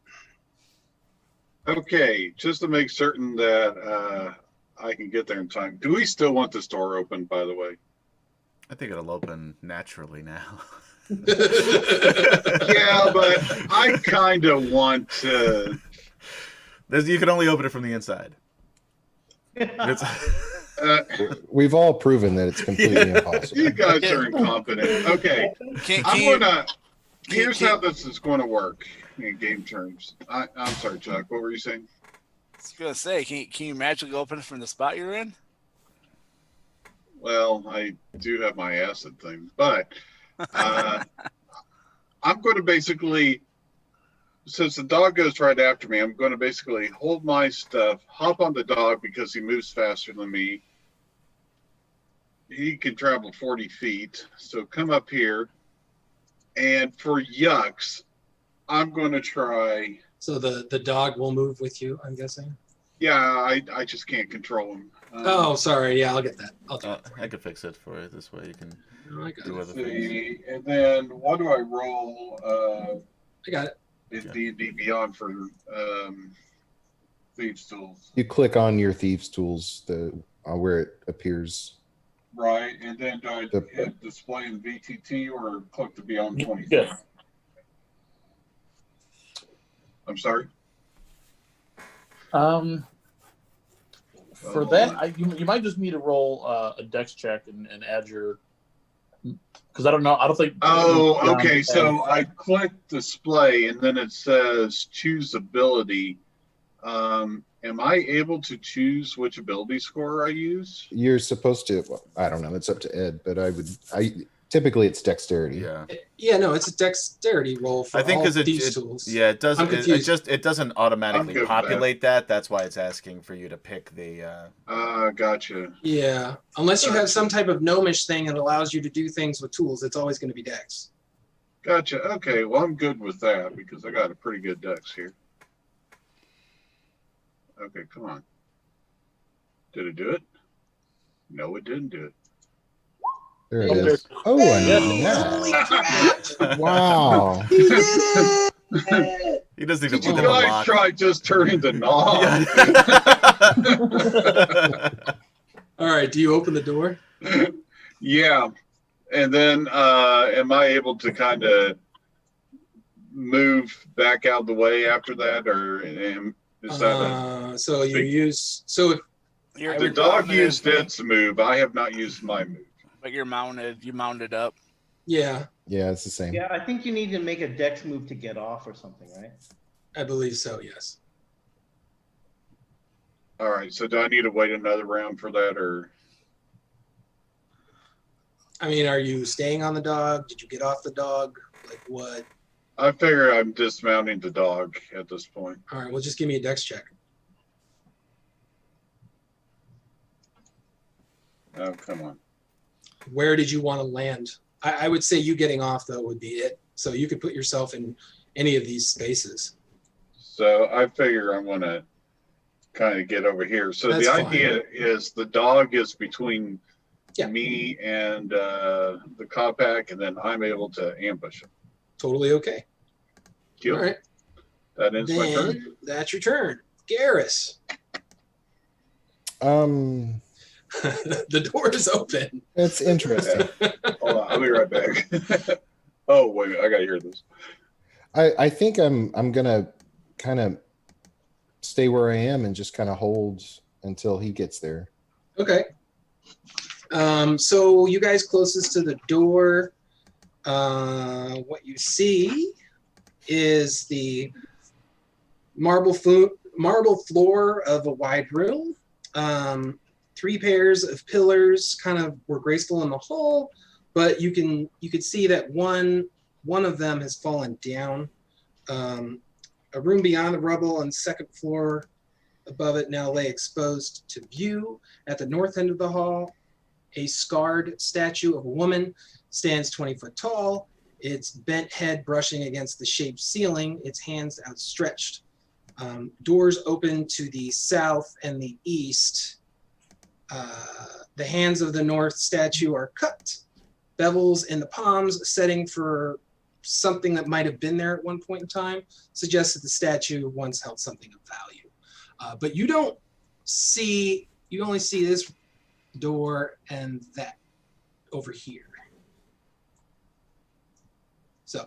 Okay, just to make certain that I can get there in time. Do we still want this door open, by the way? I think it'll open naturally now. Yeah, but I kind of want to. You can only open it from the inside. It's, We've all proven that it's completely impossible. you guys are incompetent. Okay, Here's how this is going to work in game terms. I'm sorry, Chuck. What were you saying? I was gonna say, can you magically open it from the spot you're in? Well, I do have my acid thing, but I'm going to basically, since the dog goes right after me, I'm going to basically hold my stuff, hop on the dog because he moves faster than me. He can travel 40 feet, so come up here. And for yucks, I'm going to try. So the dog will move with you, I'm guessing? Yeah, I just can't control him. Oh, sorry. Yeah, I'll get that. I'll do it. I could fix it for you. This way you can I got do it. other things. And then what do I roll? I got it. In D&D Beyond for Thieves Tools. You click on your Thieves Tools, where it appears. Right, and then do I hit display in VTT or click to Beyond 24? Yes. I'm sorry? For that, you might just need to roll a dex check and add your, because I don't know. I don't think. Oh, okay. So I click display and then it says choose ability. Am I able to choose which ability score I use? You're supposed to. Well, I don't know. It's up to Ed, but typically it's dexterity. Yeah. Yeah, no, it's a dexterity roll for I think all because Thieves Tools. Yeah, it doesn't. I'm confused. It doesn't automatically populate that. That's why it's asking for you to pick the. Gotcha. Yeah, unless you have some type of gnomish thing that allows you to do things with tools, it's always going to be dex. Gotcha. Okay, well I'm good with that because I got a pretty good dex here. Okay, come on. Did it do it? No, it didn't do it. There it is. Oh, I know. Wow. He doesn't even Did you put in the guys lock. try just turning the knob? All right, do you open the door? Yeah. And then am I able to kind of move back out of the way after that, or is that so you use if the dog used its move? I have not used my move. But you're mounted. You mounted up. yeah, Yeah, it's the same. Yeah, I think you need to make a dex move to get off or something, right? I believe so. Yes. All right. So do I need to wait another round for that, or? I mean, are you staying on the dog? Did you get off the dog? Like what? I figure I'm dismounting the dog at this point. All right, well, just give me a dex check. Oh, come on. Where did you want to land? I would say you getting off, though, would be it. So you could put yourself in any of these spaces. So I figure I'm going to kind of get over here. So That's the fine. idea is the dog is between Yeah. me and the Kopak, and then I'm able to ambush him. Totally okay. Deal. All right. That ends my turn. Then that's your turn. Garrus. The door is open. It's interesting. Hold on, I'll be right back. Oh, wait, I got to hear this. I think I'm gonna kind of stay where I am and just kind of hold until he gets there. Okay. So you guys closest to the door, what you see is the marble floor of a wide room. 3 pairs of pillars kind of were graceful in the hall, but you could see that one of them has fallen down. A room beyond the rubble on the second floor above it now lay exposed to view. At the north end of the hall, a scarred statue of a woman stands 20 foot tall, its bent head brushing against the shaped ceiling, its hands outstretched. Doors open to the south and the east. The hands of the north statue are cut. Bevels in the palms, setting for something that might have been there at one point in time, suggests that the statue once held something of value. But you only see this door and that over here. So,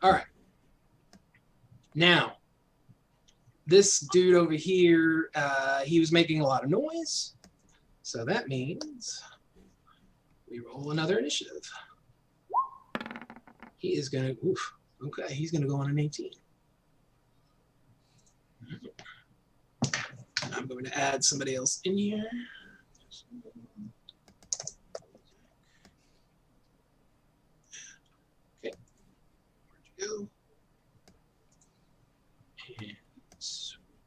all right. Now, this dude over here, he was making a lot of noise. So that means we roll another initiative. He is going to, okay, he's going to go on an 18. I'm going to add somebody else in here. Okay, where'd you go? And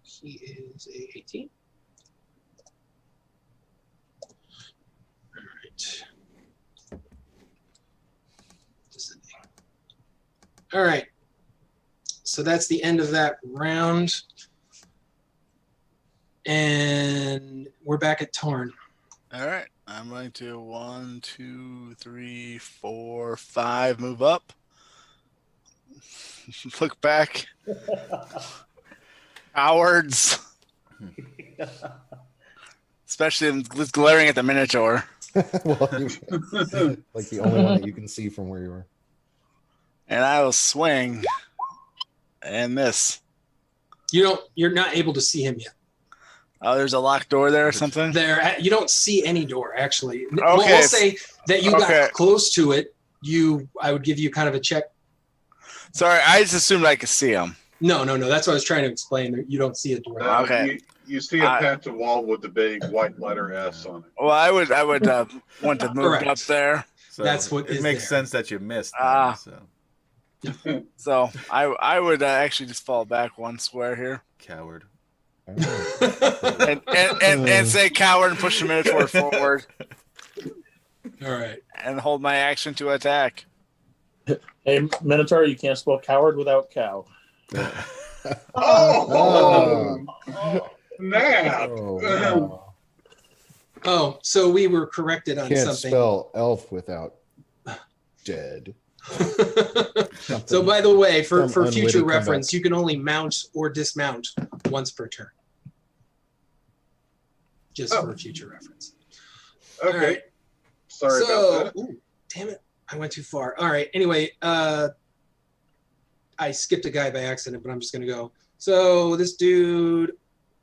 he is a 18. All right. Descending. All right. So that's the end of that round. And we're back at Tarn. All right. I'm going to 1, 2, 3, 4, 5 move up. Look back. Cowards. Especially glaring at the Minotaur. Well, like the only one that you can see from where you are. And I will swing and miss. You're not able to see him yet. Oh, there's a locked door there or something? There, you don't see any door actually. Okay. Well, we'll say that you Okay. got close to it. I would give you kind of a check. Sorry, I just assumed I could see him. No. That's what I was trying to explain. You don't see a door. Okay. You see a patch of wall with the big white letter S on it. Well, I would want to move Correct. up there. So That's what it is makes there. sense that you missed. Ah. So. So I would actually just fall back one square here Coward. and say coward and push the Minotaur forward All right. and hold my action to attack. Hey, Minotaur, you can't spell coward without cow. Oh, Nat. Oh, wow. Oh, so we were corrected on Can't something. spell elf without dead. So by the way, for Some future unwitting reference, comeback. you can only mount or dismount once per turn. Just for future reference. Okay. All right. Sorry about that. Ooh, damn it. I went too far. All right. Anyway, I skipped a guy by accident, but I'm just going to go. So this dude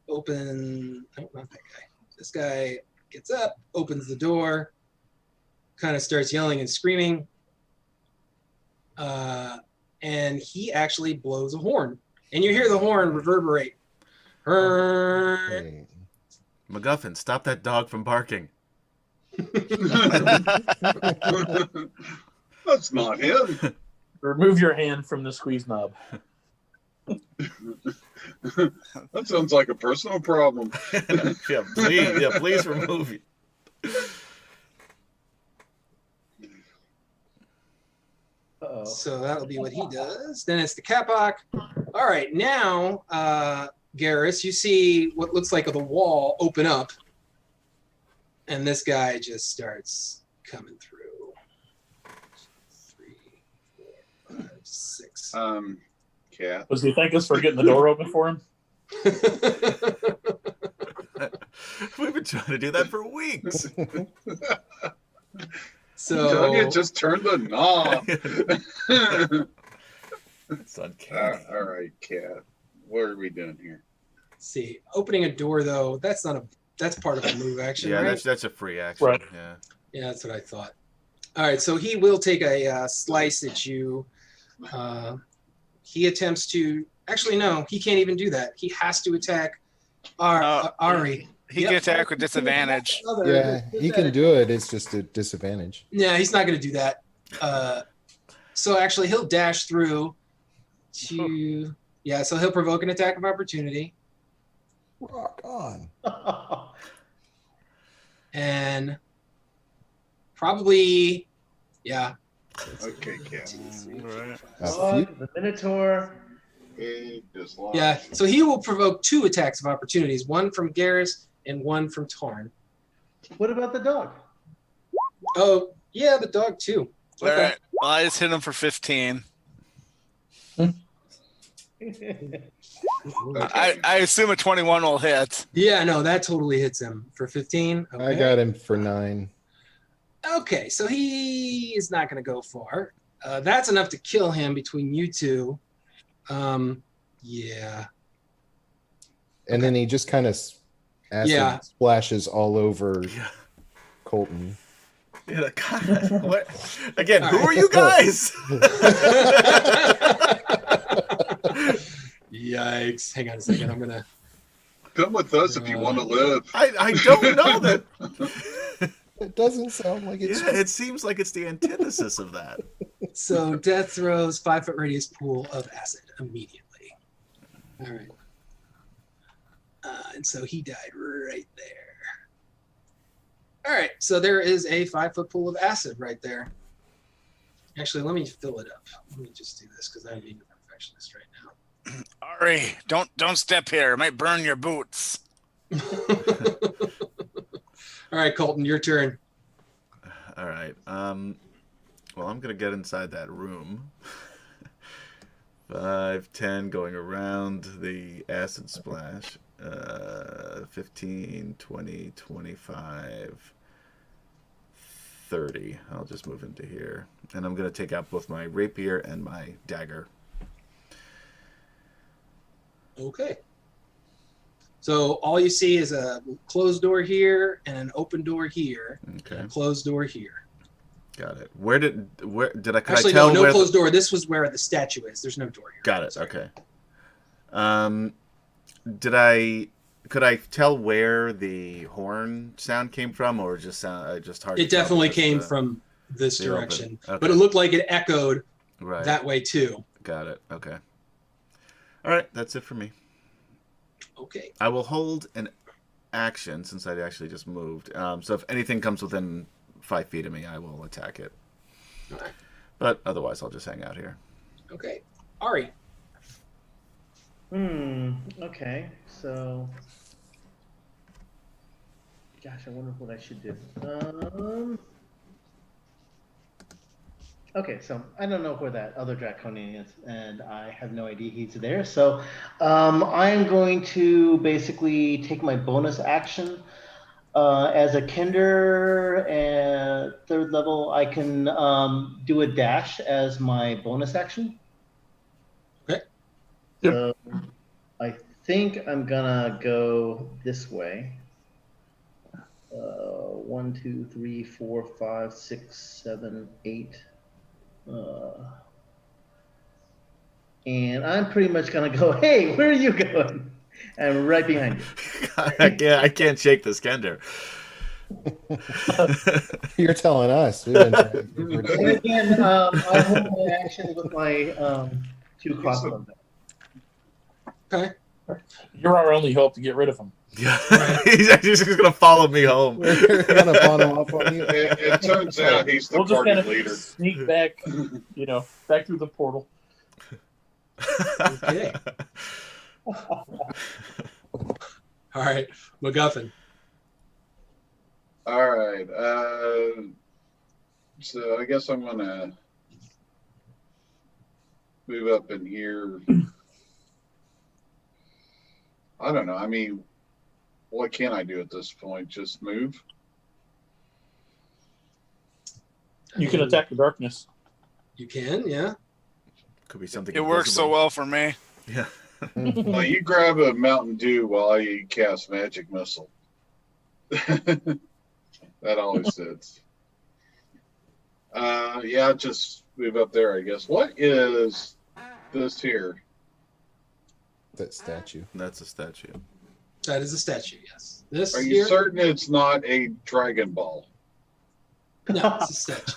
not that guy. This guy gets up, opens the door, kind of starts yelling and screaming. And he actually blows a horn. And you hear the horn reverberate. Okay. MacGuffin, stop that dog from barking. That's not him. Remove your hand from the squeeze knob. That sounds like a personal problem. Please remove it. So that'll be what he does. Then it's the Kapok. All right, now, Garrus, you see what looks like the wall open up, and this guy just starts coming through. 3, 4, 5, 6. Cat. Does he thank us for getting the door open for him? We've been trying to do that for weeks. Don't you So just turn the knob? It's uncanny. All right, Cat. What are we doing here? let's see, opening a door though, that's part of a move action, Yeah, right? that's a free action. Right. Yeah. Yeah, that's what I thought. All right, so he will take a slice at you. He attempts to. Actually, no, he can't even do that. He has to attack Ari. He can attack with disadvantage. Yeah, he can do it. It's just a disadvantage. Yeah, he's not going to do that. So actually, he'll dash through to. Yeah, so he'll provoke an attack of opportunity. Rock on. And probably, yeah. Okay, Cat. The Minotaur. Big dislodge. Yeah, so he will provoke 2 attacks of opportunities, one from Garrus and one from Tarn. What about the dog? Oh, yeah, the dog too. All right. Well, I just hit him for 15. I assume a 21 will hit. Yeah, no, that totally hits him for 15. Okay. I got him for 9. Okay, so he is not going to go far. That's enough to kill him between you two. Yeah. And then he just kind of acid splashes all over Yeah. Colton. Yeah, God, what? Again, who All are you guys? Yikes. Hang on a second. I'm going to. Come with us if you want to live. I don't know that. It doesn't sound like it's. Yeah, it seems like it's the antithesis of that. So death throws 5-foot radius pool of acid immediately. All right. And so he died right there. All right. So there is a 5-foot pool of acid right there. Actually, let me fill it up. Let me just do this because I'm being a perfectionist right now. Ari, don't step here. It might burn your boots. All right, Colton, your turn. All right. Well, I'm gonna get inside that room. 5, 10, going around the acid splash. 15, 20, 25, 30. I'll just move into here, and I'm gonna take out both my rapier and my dagger. Okay. So all you see is a closed door here and an open door here, Okay, and a closed door here. got it. Where did I Actually, tell no where closed door. This was where the statue is. There's no door here. Got it. Sorry. Okay. Could I tell where the horn sound came from, or just hard? It to tell definitely because came the- from this the open. direction, Okay. but it looked like it echoed right. that way too. Got it. Okay. All right, that's it for me. Okay. I will hold an action since I actually just moved. So if anything comes within 5 feet of me, I will attack it. All right. But otherwise, I'll just hang out here. Okay. Ari. Okay. So, gosh, I wonder what I should do. Okay, so I don't know where that other Draconian is, and I have no idea he's there. So, I am going to basically take my bonus action. As a Kinder and 3rd level, I can do a dash as my bonus action. Okay. Yep. So I think I'm gonna go this way. 1, 2, 3, 4, 5, 6, 7, 8. And I'm pretty much gonna go, hey, where are you going? I'm right behind you. I can't shake this Kender. You're telling us. We've been And again, I hold my action with my 2 crossbows. Okay. You're our only hope to get rid of him. Yeah, Right. he's actually just gonna follow me home. We're gonna pawn him off on you. It turns out he's the We'll just party kind of leader. sneak back, back through the portal. Okay. All right, MacGuffin. All right. So I guess I'm gonna move up in here. I don't know. I mean, what can I do at this point? Just move? You can attack the darkness. You can, yeah. Could be something. It works so invisible. well for me. Yeah. Well, you grab a Mountain Dew while I cast Magic Missile. That always sits. Yeah, just move up there, I guess. What is this here? That statue. That's a statue. That is a statue, yes. This Are you here, certain it's not a Dragon Ball? no, it's a statue.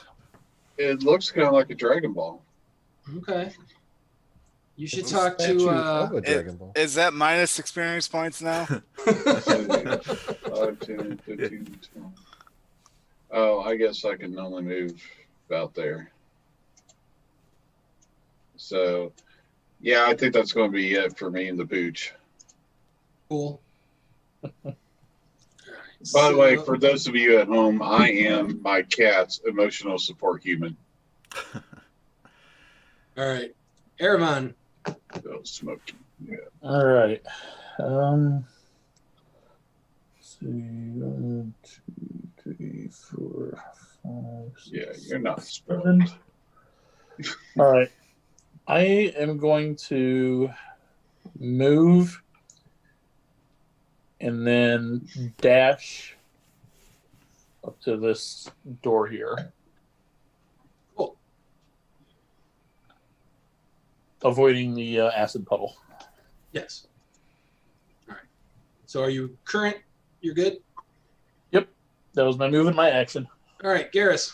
It looks kind of like a Dragon Ball. Okay. You should Those talk statues to of a Dragon Ball. Is that minus experience points now? 5, 10, 15, 20. Oh, I guess I can only move about there. So, yeah, I think that's going to be it for me in the pooch. cool. By the way, for those of you at home, I am my cat's emotional support human. All right, Erevan. Oh, Smokey. Yeah. All right. Let's see. 1, 2, 3, 4, 5, 6, Yeah, you're not 7. spelled. All right. I am going to move and then dash up to this door here. Cool. Avoiding the acid puddle. Yes. All right. So are you current? You're good? That was my move and my action. All right, Garrus.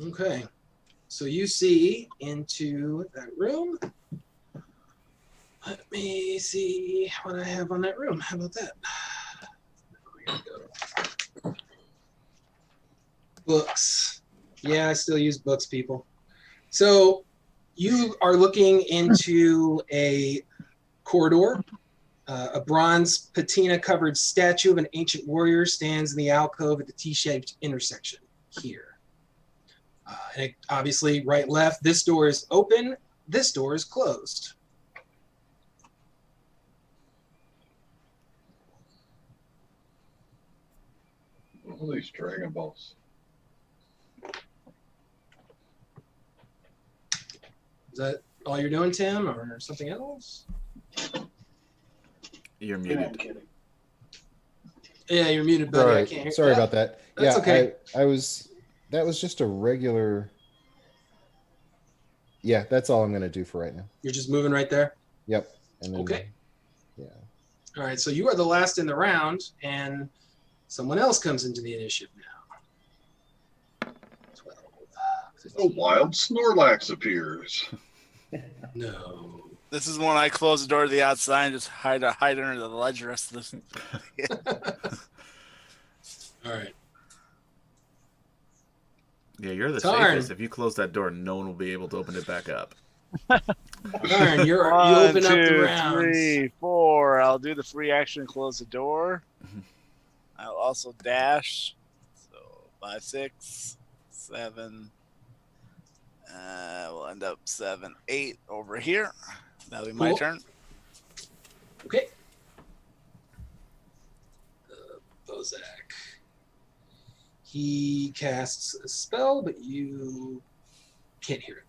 Okay. So you see into that room. Let me see what I have on that room. How about that? Here we go. Books. Yeah, I still use books, people. So you are looking into a corridor. A bronze patina-covered statue of an ancient warrior stands in the alcove at the T-shaped intersection here. And obviously, right, left. This door is open. This door is closed. All these Dragon Balls. Is that all you're doing, Tim, or something else? You're I'm muted. kidding. Yeah, you're muted, buddy. I Sorry, can't hear. sorry about that. That's Yeah, okay. I was. That was just a regular. Yeah, that's all I'm going to do for right now. You're just moving right there. Yep. And then, Okay. Yeah. All right, so you are the last in the round, and someone else comes into the initiative now. 12, A 15. wild Snorlax appears. No. This is when I close the door to the outside and just hide under the ledge the rest of this. All right. Yeah, you're the Tarn. safest. If you close that door, no one will be able to open it back up. Darn, you open up the rounds. 3, 4. I'll do the free action and close the door. Mhm. I'll also dash. So 5, 6, 7. We'll end up 7, 8 over here. That'll be my Cool. turn. Okay. Bozak. He casts a spell, but you can't hear it.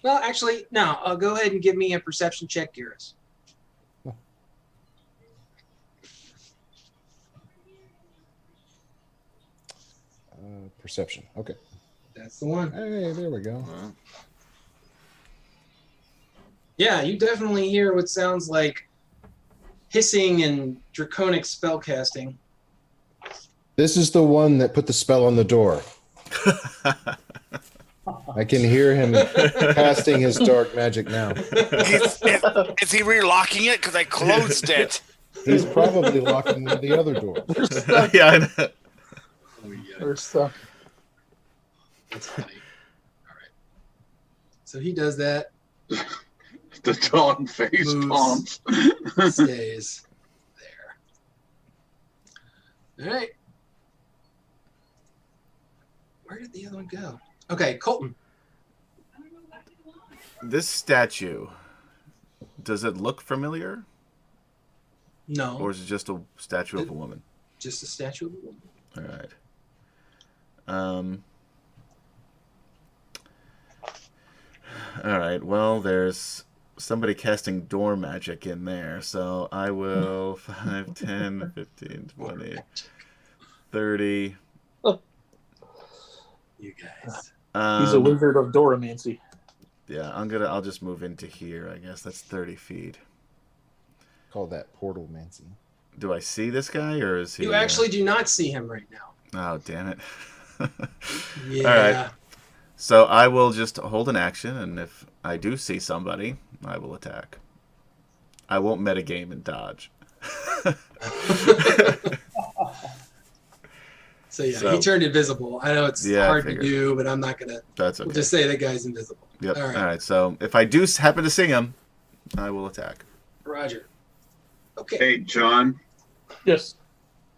Well, actually, no. Go ahead and give me a perception check, Garrus. Perception. Okay. That's the one. Hey, there we go. Well, Yeah, you definitely hear what sounds like hissing and draconic spell casting. This is the one that put the spell on the door. I can hear him casting his dark magic now. Is he relocking it? Because I closed it. He's probably locking one of the other doors. Yeah, I know. Oh, yeah. We're stuck. That's funny. All right. So he does that. The dog face Moves. palms. Stays there. All right. Where did the other one go? Okay, Colton. This statue, does it look familiar? No, Or is it just a statue of a woman? just a statue of a woman. All right. All right. Well, there's somebody casting door magic in there, so I will 5, 10, 15, 20, 30. You guys. He's a wizard of Doromancy. Yeah, I'll just move into here, I guess. That's 30 feet. Call that portal mancy. Do I see this guy, or is he... You actually do not see him right now. Oh, damn it. Yeah. All right. So I will just hold an action, and if I do see somebody, I will attack. I won't metagame and dodge. So yeah, So- he turned invisible. I know it's Yeah, I hard to figured. do, but I'm not gonna. That's okay. We'll just say that guy's invisible. Yep. All All right. right. So if I do happen to see him, I will attack. Roger. Okay. Hey, John, Yes.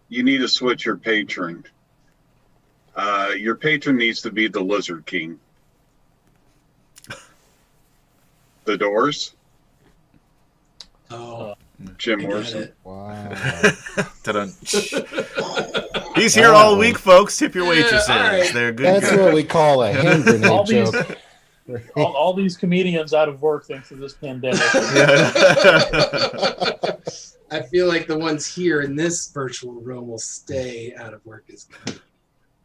you need to switch your patron. Your patron needs to be the Lizard King. The Doors, Oh, Jim I got Morrison. it. Wow. Ta-dun. He's here all week, folks. Tip your Yeah, waitresses. all right. They're good. That's what we call a hand All grenade these- joke. All these comedians out of work thanks to this pandemic. I feel like the ones here in this virtual room will stay out of work as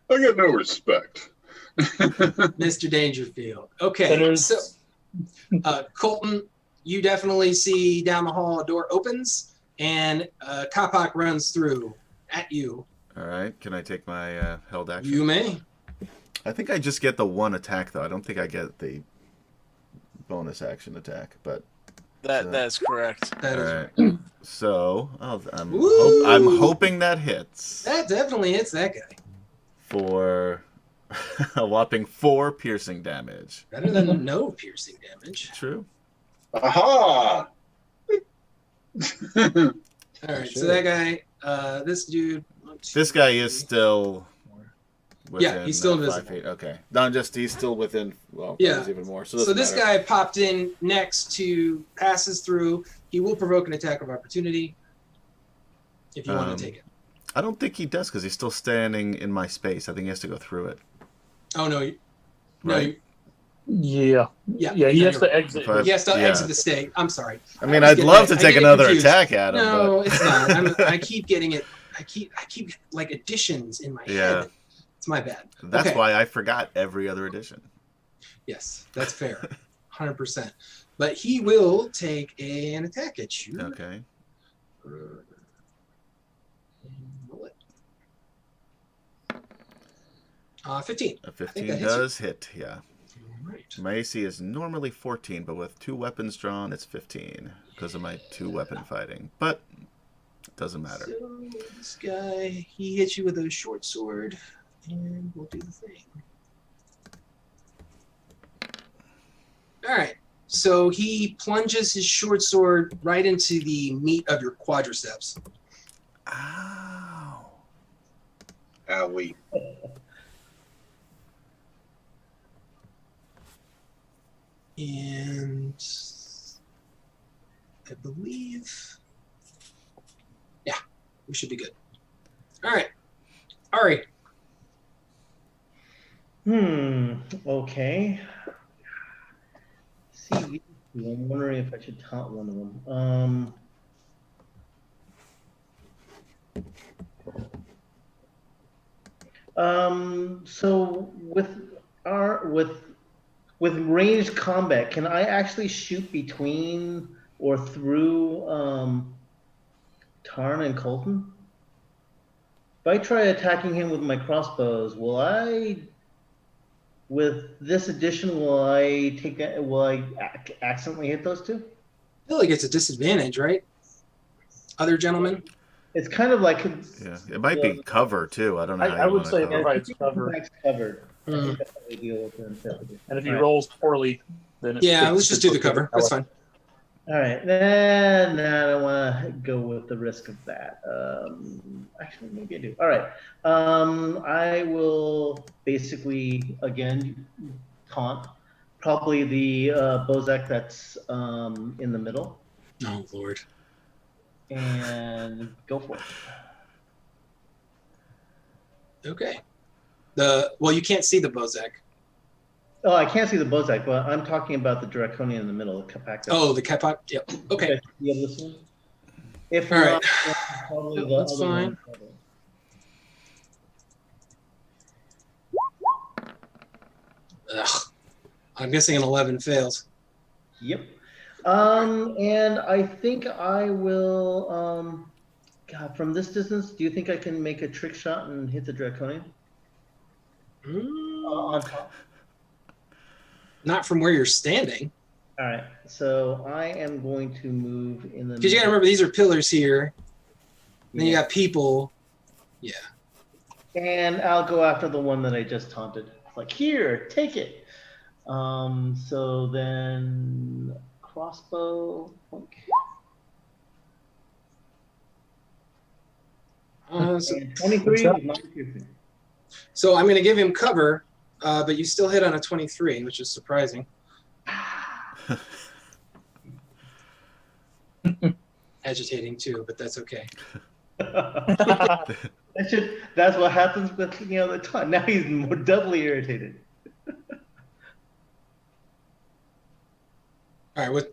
I got no respect. Mr. Dangerfield. Okay, Sinners. so Colton, you definitely see down the hall a door opens and Kapak runs through at you. All right. Can I take my held action? You may. I think I just get the one attack, though. I don't think I get the bonus action attack. But That is correct. That all is right. So I'm Woo! hoping that hits that definitely hits that guy. for a whopping 4 piercing damage. Better than no piercing damage. True. Aha! All right, so Sure. that guy, this dude. This guy is still. Yeah, he's still 5 invisible. feet. Okay. No, he's still within. Well, Yeah. there's even more. So, So doesn't this matter. guy popped in next to, passes through. He will provoke an attack of opportunity if you want Um, to take it. I don't think he does because he's still standing in my space. I think he has to go through it. Oh no, no, Right. Yeah. yeah, Yeah, he no, has you're to exit. If I- He has to Yeah. exit the state. I'm sorry. I mean, I I'd get love that. to I take get another confused. attack at him, No, but it's not. I keep getting it. I keep like additions in my Yeah. head. It's my bad. that's Okay. why I forgot every other edition. Yes, that's fair. 100%. But he will take an attack at you. Okay. Roll it. 15. A think 15 that hits you. does hit, yeah. All right. My AC is normally 14, but with 2 weapons drawn, it's 15 because of my 2-weapon fighting. But it doesn't matter. So this guy, he hits you with a short sword, and we'll do the thing. All right. So he plunges his short sword right into the meat of your quadriceps. Ow. Owie. And I believe, yeah, we should be good. All right. Ari. Okay. See, I'm wondering if I should taunt one of them. So with ranged combat, can I actually shoot between or through Tarn and Colton? If I try attacking him with my crossbows, will I With this addition, will I accidentally hit those two? I feel like it's a disadvantage, right? Other gentlemen? It's kind of like Yeah, it might be cover too. I don't know. How I you would wanna say cover. it provides cover. That's covered. I Hmm. think that's how we deal with it. And if he Right. rolls poorly, then Yeah, let's just do the cover. That's fine. All right, then I don't want to go with the risk of that. Actually, maybe I do. All right, I will basically again taunt probably the Bozak that's in the middle Oh, Lord. and go for it. Okay. Well, you can't see the Bozak. Oh, I can't see the Bozak, but I'm talking about the Draconian in the middle, the Capac. Oh, the Kapok. Yep. Okay. You have this one? If All not, right. then probably the That's other fine. one. Ugh. I'm guessing an 11 fails. Yep. And I think I will. God, from this distance, do you think I can make a trick shot and hit the Draconian on top? Not from where you're standing. All right. So I am going to move in the. Because you got to remember, these are pillars here. Then you got people. Yeah. And I'll go after the one that I just taunted. Like, here, take it. So then crossbow. Boink. So, And 23 with 9 so I'm going to give him cover, but you still hit on a 23, which is surprising. Agitating too, but that's okay. That's what happens with the taunt. Now he's more doubly irritated. All right,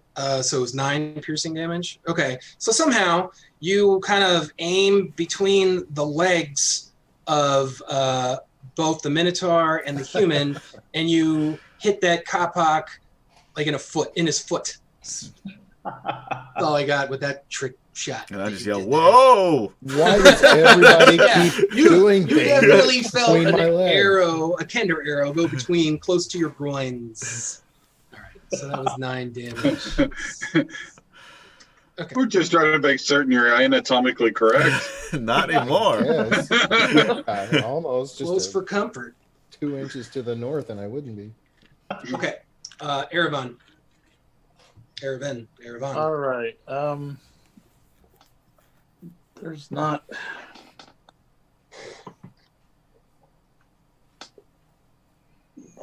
so it was 9 piercing damage. Okay, so somehow you kind of aim between the legs of both the Minotaur and the human, and you hit that Kapok like in his foot. That's all I got with that trick shot. And I that just you yell, did there. "Whoa!" Why does everybody Yeah, keep you doing You things definitely felt between an my legs? arrow, a Kender arrow, go between close to your groins. All right, so that was 9 damage. Okay. We're just trying to make certain you're anatomically correct. Not anymore. Yes. Almost Close just for comfort. 2 inches to the north, and I wouldn't be. Okay, Erevan. All right. There's not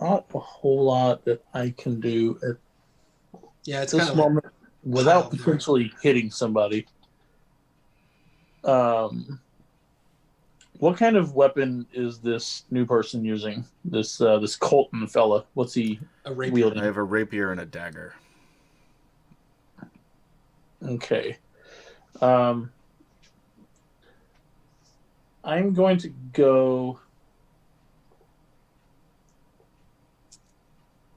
a whole lot that I can do at Yeah, it's this kind of moment without Wow. potentially hitting somebody. What kind of weapon is this new person using? This Colton fella. What's he a rapier. wielding? I have a rapier and a dagger. Okay. I'm going to go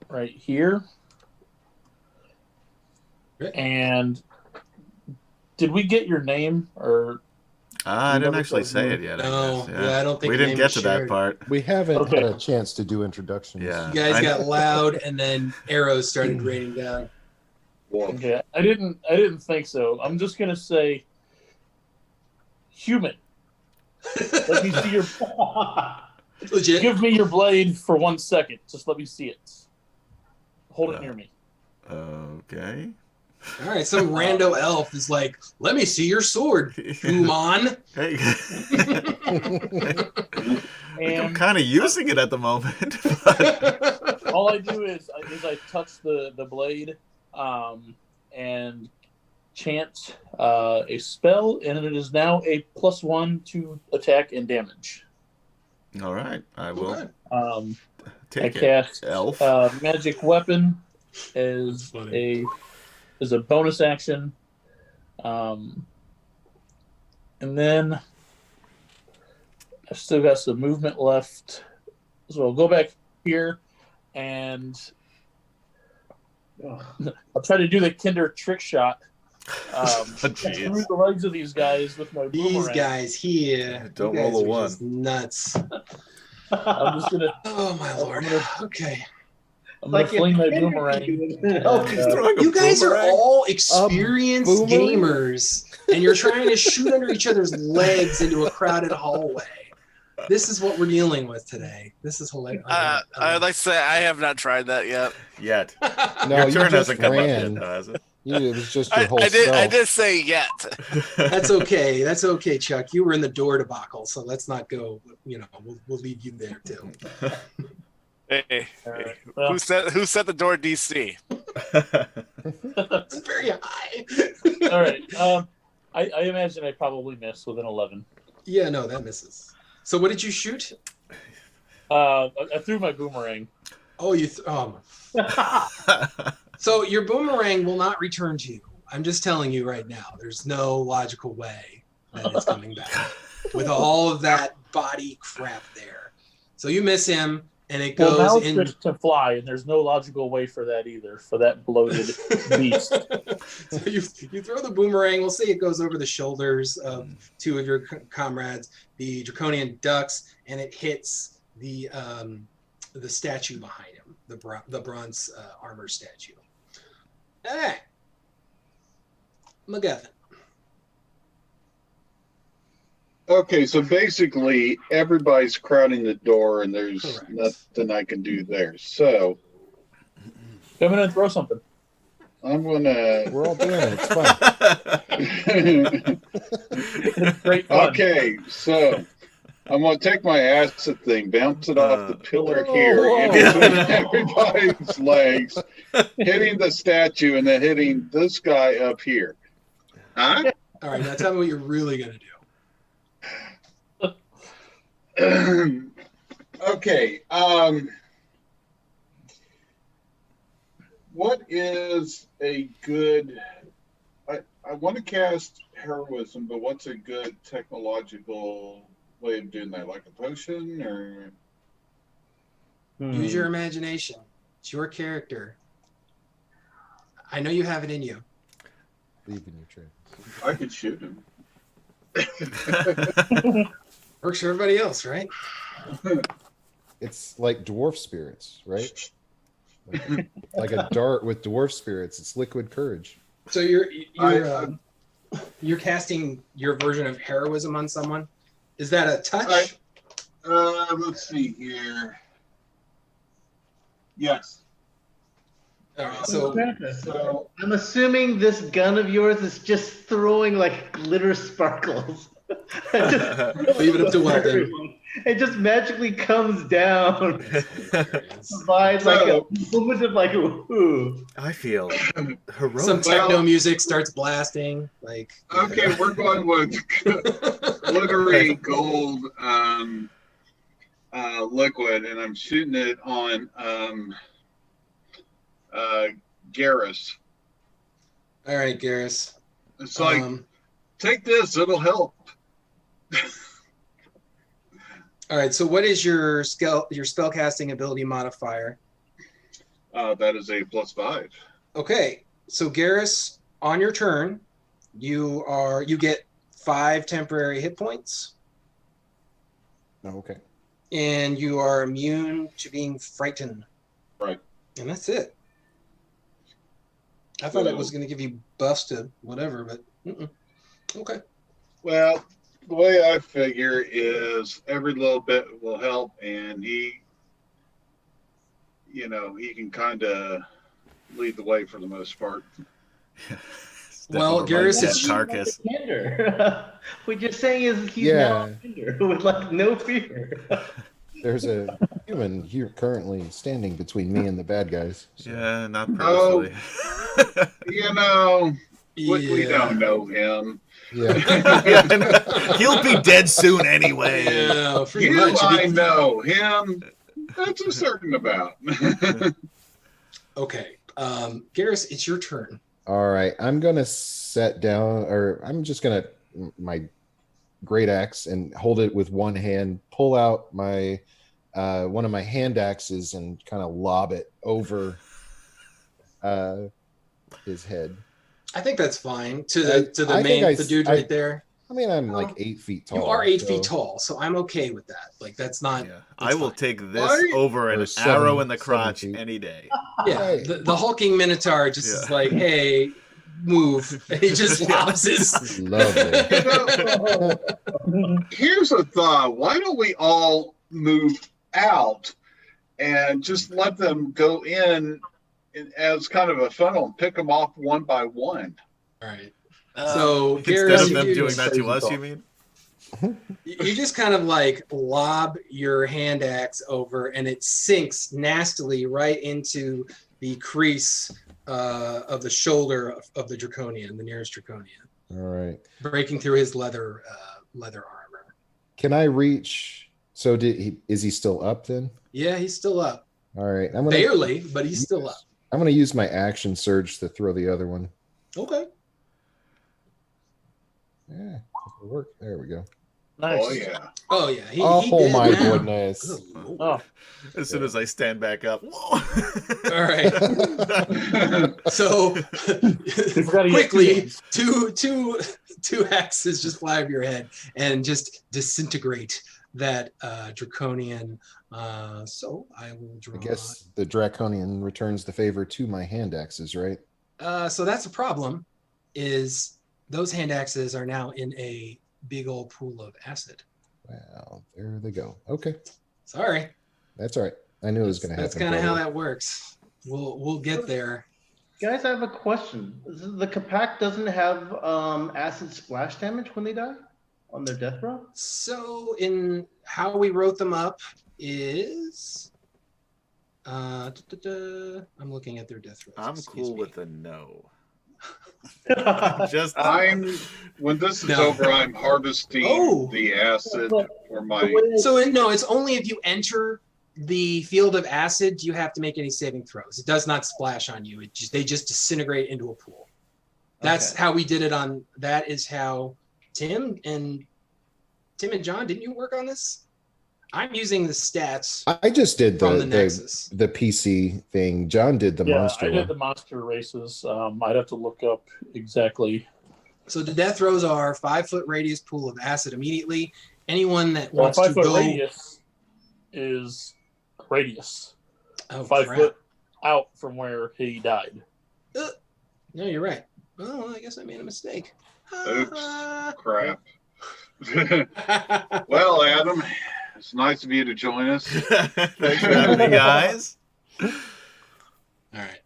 right here. Okay. And did we get your name or I didn't actually say it yet. I No, guess. yeah, I don't think we the didn't name get was to that shared. part. We haven't Okay. had a chance to do introductions. Yeah. You guys I- got loud, and then arrows started raining down. okay. I didn't think so. I'm just gonna say human. Let me see your Legit. give me your blade for 1 second. Just let me see it. Hold it near me. Okay. All right, some rando elf is like, "Let me see your sword, human." Hey. I'm And kind of using it at the moment. but- all I do is I touch the blade and chant a spell, and it is now a +1 to attack and damage. All right, I will Okay. I take it. cast Elf. magic weapon as funny. a bonus action, and then I've still got some movement left, so I'll go back here and I'll try to do the Kinder trick shot. Jeez. Through the legs of these guys with my These boomerang. guys here. Don't you guys roll a are one. just nuts. I'm just gonna Oh my lord. Okay. I'm gonna fling my you're boomerang. Oh, and, he's throwing a You guys are boomerang. all experienced boomerang? gamers, and you're trying to shoot under each other's legs into a crowded hallway. This is what we're dealing with today. This is hilarious. I'd like to say I have not tried that yet. Yet. No, Your you turn just hasn't come up ran. yet, though, has it? It was just your whole I self. did say yet. That's okay. That's okay, Chuck. You were in the door debacle, so let's not go. You know, we'll leave you there too. Hey, All right. hey, Well, who set the door, DC? It's very high. all right. I imagine I probably missed with an 11. Yeah, no, that misses. So what did you shoot? I threw my boomerang. Oh, So your boomerang will not return to you. I'm just telling you right now. There's no logical way that it's coming back with all of that body crap there. So you miss him, and it Well, now goes it's in. just to fly, and there's no logical way for that either, for that bloated beast. So you throw the boomerang. We'll say it goes over the shoulders of two of your comrades, the draconian ducks, and it hits the statue behind him, the bronze armor statue. All right, MacGuffin. Okay, so basically everybody's crowding the door, and there's Correct. nothing I can do there. So Come in and throw something. I'm gonna. We're all doing it. It's fun. It's great fun. Okay, so I'm gonna take my acid thing, bounce it off the pillar here, Whoa. in between everybody's legs, hitting the statue, and then hitting this guy up here. Huh? All right, now tell me what you're really gonna do. Okay. What is a good? I want to cast heroism, but what's a good technological way of doing that? Like a potion, or Use your imagination. It's your character. I know you have it in you. Leave in your trip. I could shoot him. Works for everybody else, right? It's like dwarf spirits, right? Like a dart with dwarf spirits. It's liquid courage. So you're casting your version of heroism on someone. Is that a touch? Let's see here. Yes. All right. So I'm assuming this gun of yours is just throwing like glitter sparkles. Leave it up to Weldon. It just magically comes down. Hilarious. Provides like a moment of like ooh. I feel heroic. Some techno music starts blasting. Like Okay, we're going with glittery gold liquid, and I'm shooting it on Garrus. All right, Garrus. It's like, take this, it'll help. All right. So what is your spellcasting ability modifier? That is a +5. Okay. So Garrus, on your turn, you get 5 temporary hit points, Oh, okay. and you are immune to being frightened. Right. And that's it. I thought it was going to give you buffs to whatever, but okay. Well, the way I figure is every little bit will help, and he can kind of lead the way for the most part. Well, Garrus is carcass. Tender. What you're saying is he's Yeah. now tender with like no fear. There's a human here currently standing between me and the bad guys. So. Yeah, not Oh. purposely. We don't know him. Yeah. Yeah, he'll be dead soon anyway. Yeah, pretty You, much. I know him. That's a certain about. Okay. Garrus, it's your turn. All right. I'm gonna set down, or I'm just gonna my great axe and hold it with one hand. Pull out my one of my hand axes and kind of lob it over his head. I think that's fine. To the I think the dude right there. I mean, I'm like 8 feet tall. You are 8 so- feet tall, so I'm okay with that. Like that's not. Yeah, that's I will fine. take this Why? over an Or arrow in the 7 crotch feet. any day. Yeah, Hey. the hulking minotaur just is Yeah. like, hey, move. And he just Yeah. lobs his. Lovely. You know, here's a thought. Why don't we all move out and just let them go in as kind of a funnel and pick them off one by one? All right. Uh, So Instead Garrus, of them you, doing that to us, Crazy you mean? you just kind of like lob your hand axe over, and it sinks nastily right into the crease of the shoulder of the Draconian, the nearest Draconian, All right. breaking through his leather armor. Can I reach? So is he still up then? Yeah, he's still up. All right. I'm Barely, but he's still up. I'm gonna use my action surge to throw the other one. Okay. Yeah, it'll work. There we go. Nice. Oh yeah. Oh yeah. He Oh did my now. goodness. Good Lord. Oh, As soon as I stand back up. All right. So forgot he had quickly, two two axes just fly over your head and just disintegrate that draconian. So I will draw. I guess the draconian returns the favor to my hand axes, right? So that's a problem. Is those hand axes are now in a big old pool of acid. Well, there they go. Okay, Sorry. that's all right. I knew it was going to happen. That's kind of how probably. that works. We'll get there. Guys, I have a question. The Capac doesn't have acid splash damage when they die on their death row? So in how we wrote them up is I'm looking at their death rolls. I'm excuse cool me. with a no. Just When this is No. over, I'm harvesting Oh. the acid for my. So no, it's only if you enter the field of acid do you have to make any saving throws. It does not splash on you. They just disintegrate into a pool. That's Okay. how we did it on. That is how Tim and John, didn't you work on this? I'm using the stats I just did from the the Nexus. the PC thing. John did the yeah, monster I did one. the monster races. I'd have to look up exactly. So the death throws are 5-foot radius pool of acid immediately. Anyone that Well, wants to 5 foot go radius is radius. oh, 5 crap. foot out from where he died. No, you're right. Oh, I guess I made a mistake. Oops. Crap. Well, Adam, it's nice of you to join us. Thanks for having me, guys. All right.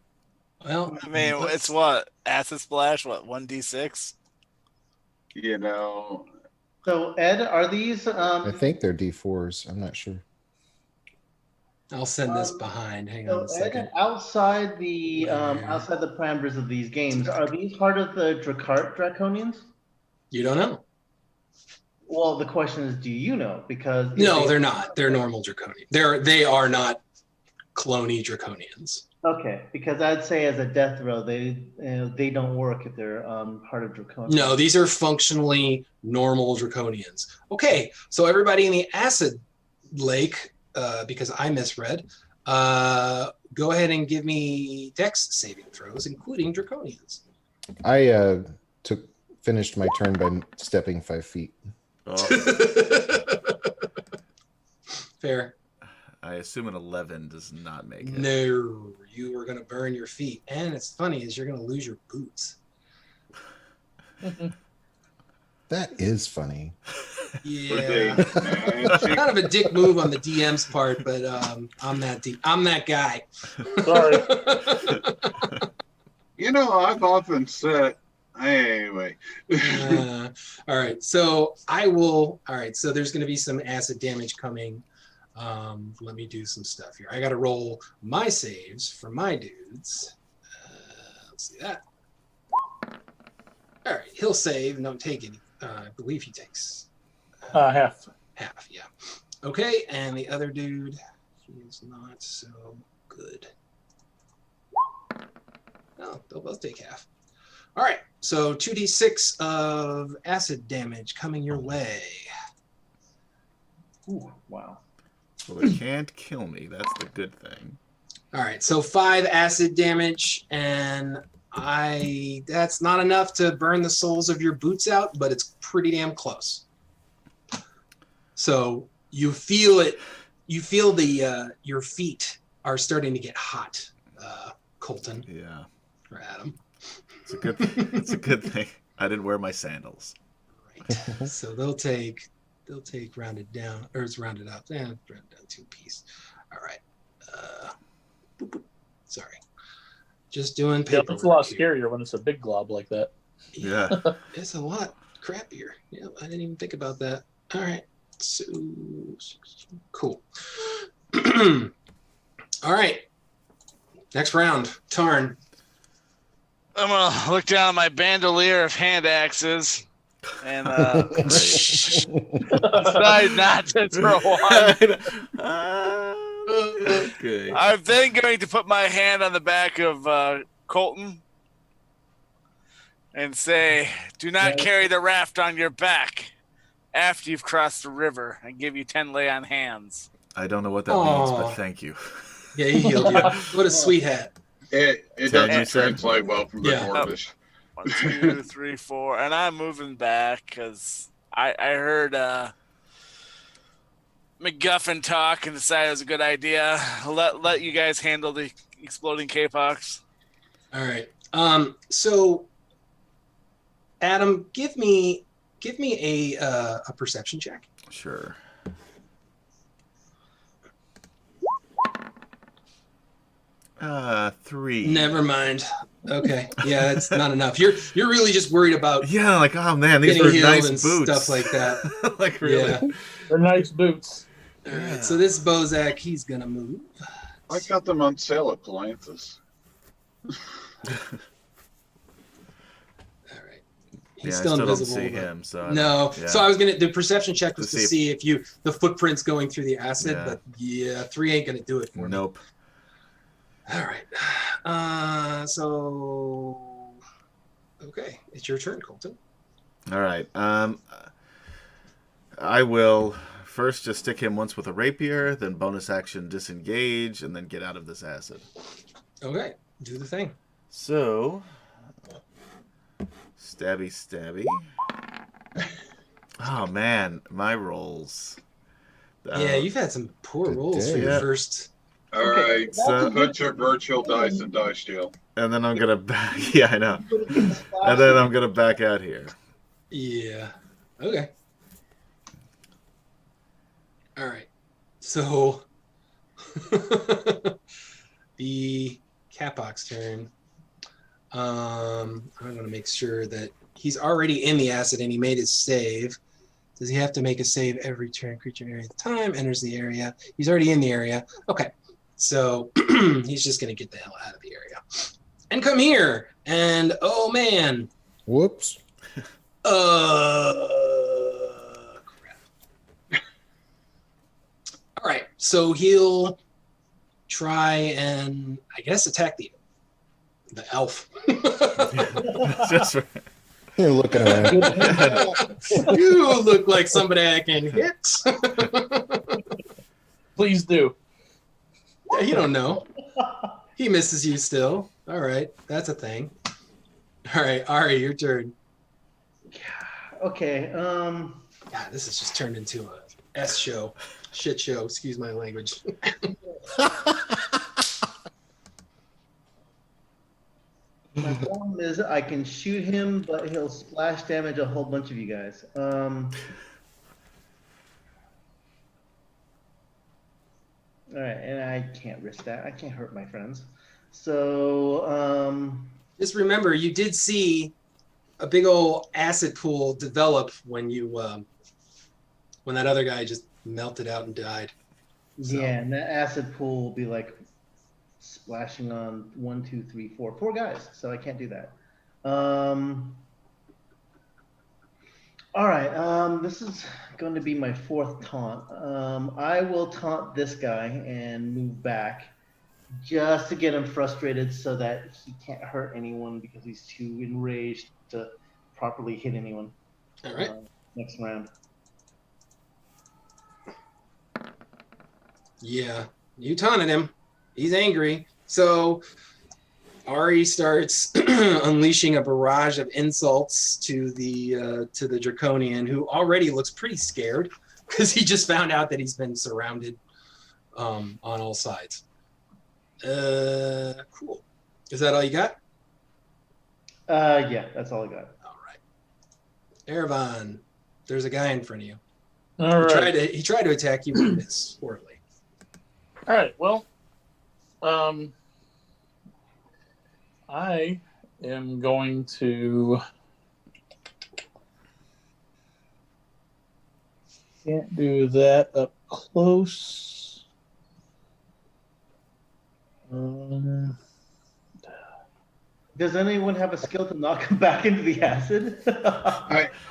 Well, I mean, it's what? Acid splash, what, 1d6? You know, So Ed, are these I think they're D4s. I'm not sure. I'll send this behind. Hang on a so second. Ed, outside the parameters of these games, are these part of the Draconians? You don't know. Well, the question is, do you know? Because if No, they- they're not. They're normal draconian. They are not clone draconians. Okay, because I'd say as a death row, they don't work if they're part of Draconian. No, these are functionally normal draconians. Okay, so everybody in the acid lake, because I misread, go ahead and give me dex saving throws, including draconians. I finished my turn by stepping 5 feet. Oh, Fair. I assume an 11 does not make it. No, you are going to burn your feet. And it's funny is you're going to lose your boots. That is funny. Yeah. Magic. Kind of a dick move on the DM's part, but I'm that guy. Sorry. You know, I've often said, anyway. All right, so all right, so there's going to be some acid damage coming. Let me do some stuff here. I got to roll my saves for my dudes. Let's see that. All right, he'll save and don't take any. I believe he takes Half. half, yeah. Okay, and the other dude, he is not so good. No, they'll both take half. All right, so 2d6 of acid damage coming your way. Ooh, wow. Well, it can't kill me. That's the good thing. All right, so 5 acid damage, and That's not enough to burn the soles of your boots out, but it's pretty damn close. So you feel it. You feel your feet are starting to get hot, Colton. Yeah. Or Adam. It's a good thing I didn't wear my sandals. Right. So they'll take rounded down, or it's rounded up. Rounded down 2 piece. All right. Boop, boop. Sorry. Just doing Yeah, paper. it's a lot scarier when it's a big glob like that. Yeah. It's a lot crappier. Yeah, I didn't even think about that. All right. So cool. All right. Next round. Tarn. I'm gonna look down at my bandolier of hand axes and decide not to throw one. Okay. I'm then going to put my hand on the back of Colton and say, "Do not carry the raft on your back after you've crossed the river," and give you 10 lay on hands. I don't know what that means, but Aw. thank you. Yeah, he healed you. What a sweet hat. It Ten, you doesn't said? translate well from the Yeah. Dwarvish. 1, 2, 3, 4, and I'm moving back because I heard MacGuffin talk and decided it was a good idea. Let you guys handle the exploding K-Pox. All right. So Adam, give me a perception check. Sure. Three. Never mind. Okay. Yeah, that's not enough. You're really just worried about Yeah, like, oh man, these getting are healed nice and boots. stuff like that. Like, really? Yeah. They're nice boots. All right. Yeah. So this Bozak, he's gonna move. I got them on sale at Galanthus. All right. He's Yeah, still I still don't invisible. see but- him, so I don't- No. yeah. So I was the perception check was To to see if- see if the footprints going through the acid, Yeah. but yeah, 3 ain't gonna do it for me. Nope. All right. So okay, it's your turn, Colton. All right. I will first just stick him once with a rapier, then bonus action disengage, and then get out of this acid. Okay, do the thing. So, stabby, stabby. Oh man, my rolls. Yeah, you've had some poor good rolls for day. your Yeah. first. All Okay, right. So- Put your virtual dice in dice jail. And then I'm gonna back. Yeah, I know. And then I'm gonna back out here. Yeah. Okay. All right. So the Capox turn. I'm going to make sure that he's already in the acid and he made his save. Does he have to make a save every turn? Creature area at the time enters the area. He's already in the area. Okay. So he's just going to get the hell out of the area and come here. And oh man. Whoops. Crap. All right, so he'll try and I guess attack the elf. Just for- You're looking around. You look like somebody I can hit. Please do. Yeah, you don't know. He misses you still. All right, that's a thing. All right, Ari, your turn. Okay. God, this has just turned into a S show, shit show. Excuse my language. My problem is I can shoot him, but he'll splash damage a whole bunch of you guys. All right, and I can't risk that. I can't hurt my friends. So, Just remember, you did see a big old acid pool develop when you when that other guy just melted out and died. So- yeah, and that acid pool will be like splashing on 1, 2, 3, 4 guys. So I can't do that. All right, this is going to be my 4th taunt. I will taunt this guy and move back just to get him frustrated so that he can't hurt anyone because he's too enraged to properly hit anyone. All right. Next round. Yeah, you taunted him. He's angry. So Ari starts unleashing a barrage of insults to the draconian, who already looks pretty scared because he just found out that he's been surrounded on all sides. Cool. Is that all you got? Yeah, that's all I got. All right. Erevan, there's a guy in front of you. All right. He tried to attack you, but missed poorly. All right. Well, I am going to. Can't do that up close. Does anyone have a skill to knock him back into the acid?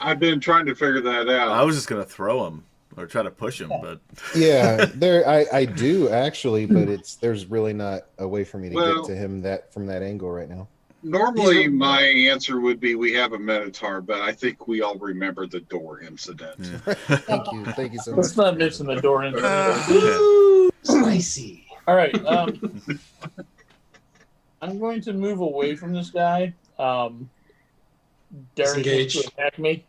I've been trying to figure that out. I was just gonna throw him or try to push him, but Yeah, I do actually, but there's really not a way for me to get to him from that angle right now. Normally, my answer would be we have a Minotaur, but I think we all remember the door incident. yeah. Thank you so much. Let's not mention the door in. Ooh, spicy. All right. I'm going to move away from this guy. Daring Disengage. to attack me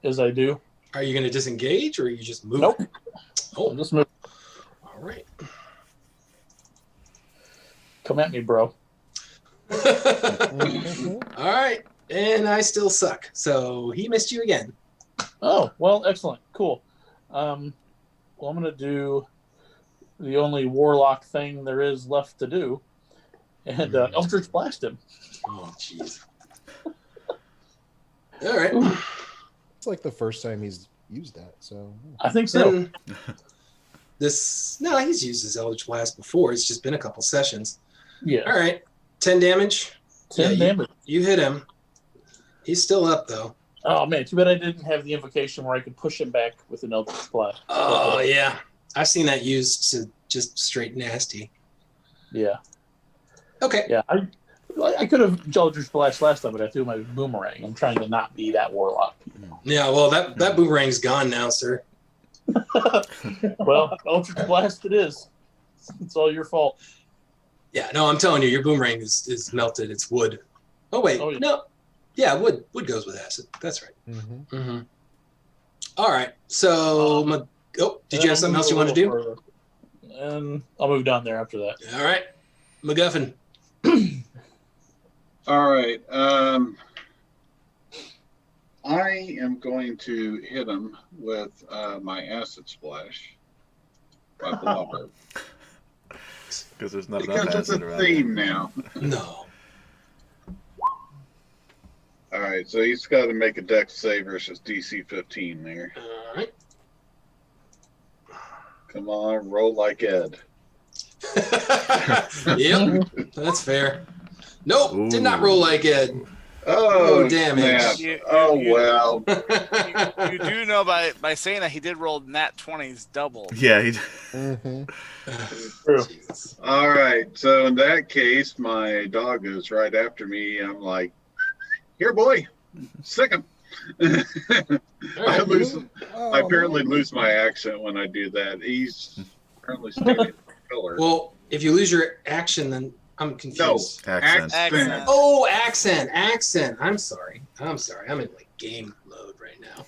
as I do. Are you going to disengage, or are you just move? Nope. Oh, I'll just move. all right. Come at me, bro. All right, and I still suck, so he missed you again. Oh, well, excellent. Cool. Well, I'm going to do the only warlock thing there is left to do, and Eldritch Blast him. Oh, jeez. All right. It's like the first time he's used that, so I think so. Then he's used his Eldritch Blast before. It's just been a couple sessions. Yeah. All right, 10 damage. 10 damage. You hit him. He's still up though. Oh, man. Too bad I didn't have the invocation where I could push him back with an Eldritch Blast. Oh yeah, I've seen that used to just straight nasty. Yeah. Okay. Yeah. I could have Eldritch Blast last time, but I threw my boomerang. I'm trying to not be that warlock. Yeah. Well, that boomerang's gone now, sir. Well, Eldritch Blast it is. It's all your fault. Yeah. No, I'm telling you, your boomerang is melted. It's wood. Oh wait, Oh, yeah. no. Yeah, wood goes with acid. That's right. mm-hmm. Mm-hmm. All right. So, did you have something else you want to do? Further. And I'll move down there after that. All right, MacGuffin. All right. I am going to hit him with my acid splash. My blubber. Because there's not Because enough it's a acid around. theme now. No. All right, so he's got to make a dex save versus DC 15 there. All right. Come on, roll like Ed. Yep, that's fair. Nope, did not roll like Ed. Oh, damage. snap. You- Oh, you- well. You do know by saying that he did roll nat 20s double. Yeah, he, Mm-hmm. True. Jesus. All right, so in that case, my dog is right after me. I'm like, here, boy, sick him. All I right. lose. Oh, I apparently lose my accent when I do that. He's apparently standing in the pillar. Well, if you lose your action, then I'm confused. No, accent. Accent. Oh, accent. I'm sorry. I'm in like game mode right now.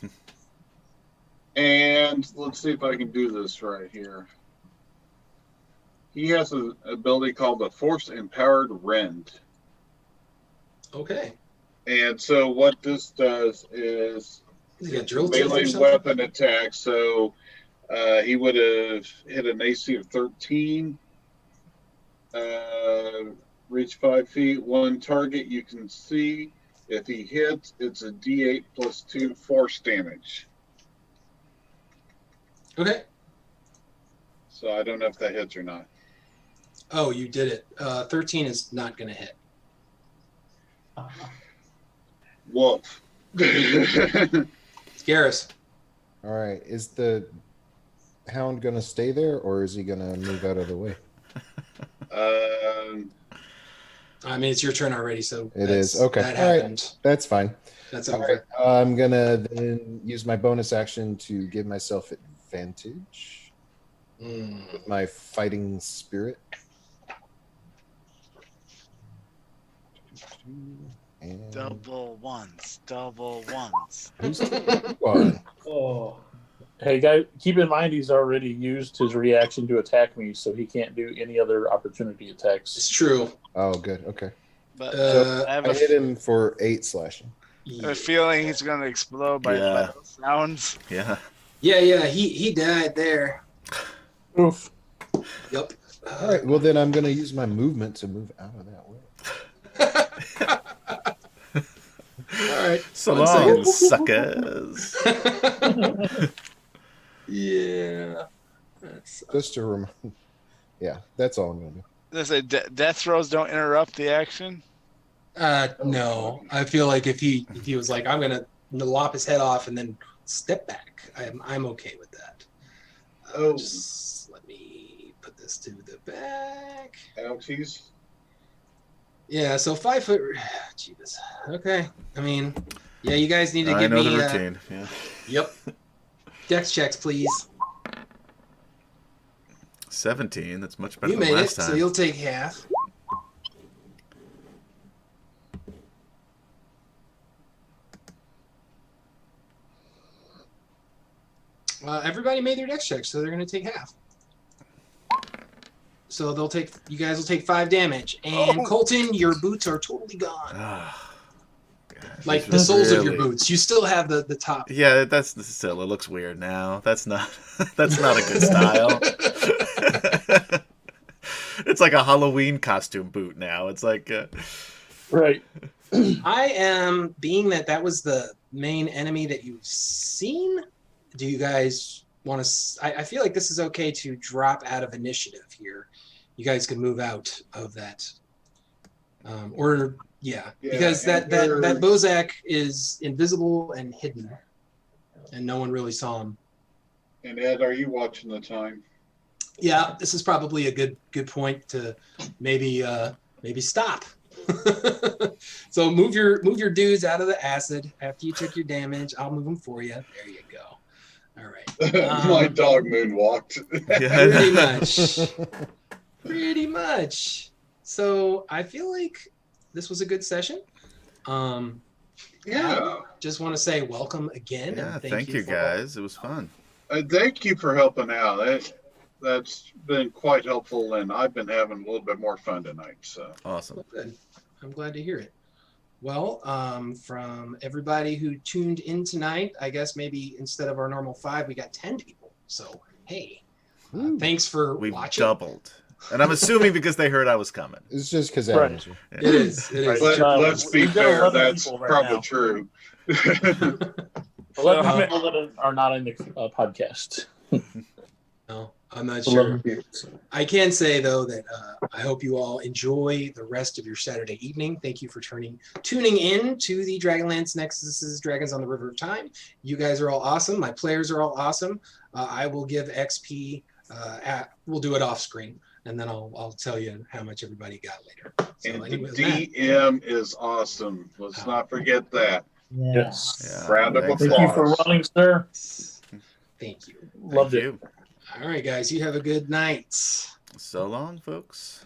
And let's see if I can do this right here. He has an ability called the Force Empowered Rend. Okay. And so what this does is Is he a drill tip or melee something? weapon attack. So he would have hit an AC of 13. Reach 5 feet. One target you can see. If he hits, it's a D8 plus 2 force damage. Okay. So I don't know if that hits or not. Oh, you did it. 13 is not going to hit. Wolf. Garrus. All right. Is the hound going to stay there, or is he going to move out of the way? I mean, it's your turn already, so It is. Okay. That All right. happened. That's fine. That's All over. right. I'm going to then use my bonus action to give myself advantage Mm. with my fighting spirit. And Double ones. Double ones. who's the one? Oh. Hey, guys, keep in mind he's already used his reaction to attack me, so he can't do any other opportunity It's attacks. true. Oh, good. Okay. But Uh, I have I hit him for 8 slashing. a feeling he's going to explode by Yeah. those sounds. Yeah. Yeah, he died there. Oof. Yep. All right. Well, then I'm going to use my movement to move out of that way. All right. So One long, second. suckers. Yeah. That's, Just to remind. Yeah, that's all I'm going to do. Does it death throws don't interrupt the action? no. I feel like if he was like, I'm gonna lop his head off and then step back, I'm okay with that. Just let me put this to the back. Ouchies. Yeah, so 5 foot. Jesus. Okay. I mean, yeah, you guys need to I give know me. the routine. Yeah. Yep. Dex checks, please. 17. That's much better You than made it, last time. so you'll take half. Everybody made their dex checks, so they're going to take half. So you guys will take 5 damage. And Oh. Colton, your boots are totally gone. Ah, gosh, Like this the was soles of your really- boots. You still have the top. Yeah, that's still. It looks weird now. That's not. That's not a good style. It's like a Halloween costume boot now. It's like. Right. I am, being that was the main enemy that you've seen, do you guys want to, I feel like this is okay to drop out of initiative here. You guys can move out of that. Yeah, Because and that we're- Bozak is invisible and hidden. And no one really saw him. And Ed, are you watching the time? Yeah, this is probably a good point to maybe stop. So move your dudes out of the acid after you took your damage. I'll move them for you. There you go. All right. My dog moonwalked. Pretty much. Pretty much. So I feel like this was a good session. Yeah. Just want to say welcome again. Yeah, and thank you for- guys. It was fun. Thank you for helping out. That's been quite helpful, and I've been having a little bit more fun tonight. So Awesome. Well, good. I'm glad to hear it. Well, from everybody who tuned in tonight, I guess maybe instead of our normal 5, we got 10 people. So, hey, Ooh. thanks for We watching. doubled. And I'm assuming because they heard I was coming. It's just because Right. was here. It is. It is. Right. let's be we've got fair. 11 That's people right probably now. true. 11 how people that are not in the podcast. No, I'm not 11 sure. viewers. I can say though that I hope you all enjoy the rest of your Saturday evening. Thank you for tuning in to the Dragonlance Nexus's Dragons on the River of Time. You guys are all awesome. My players are all awesome. I will give XP. We'll do it off screen, and then I'll tell you how much everybody got later. So And the anyway, DM is awesome. Let's not forget that. Yes. Yeah. Round of Thanks. Thank you for applause. running, sir. thank you. Loved Thank it. you. All right, guys, you have a good night. So long, folks.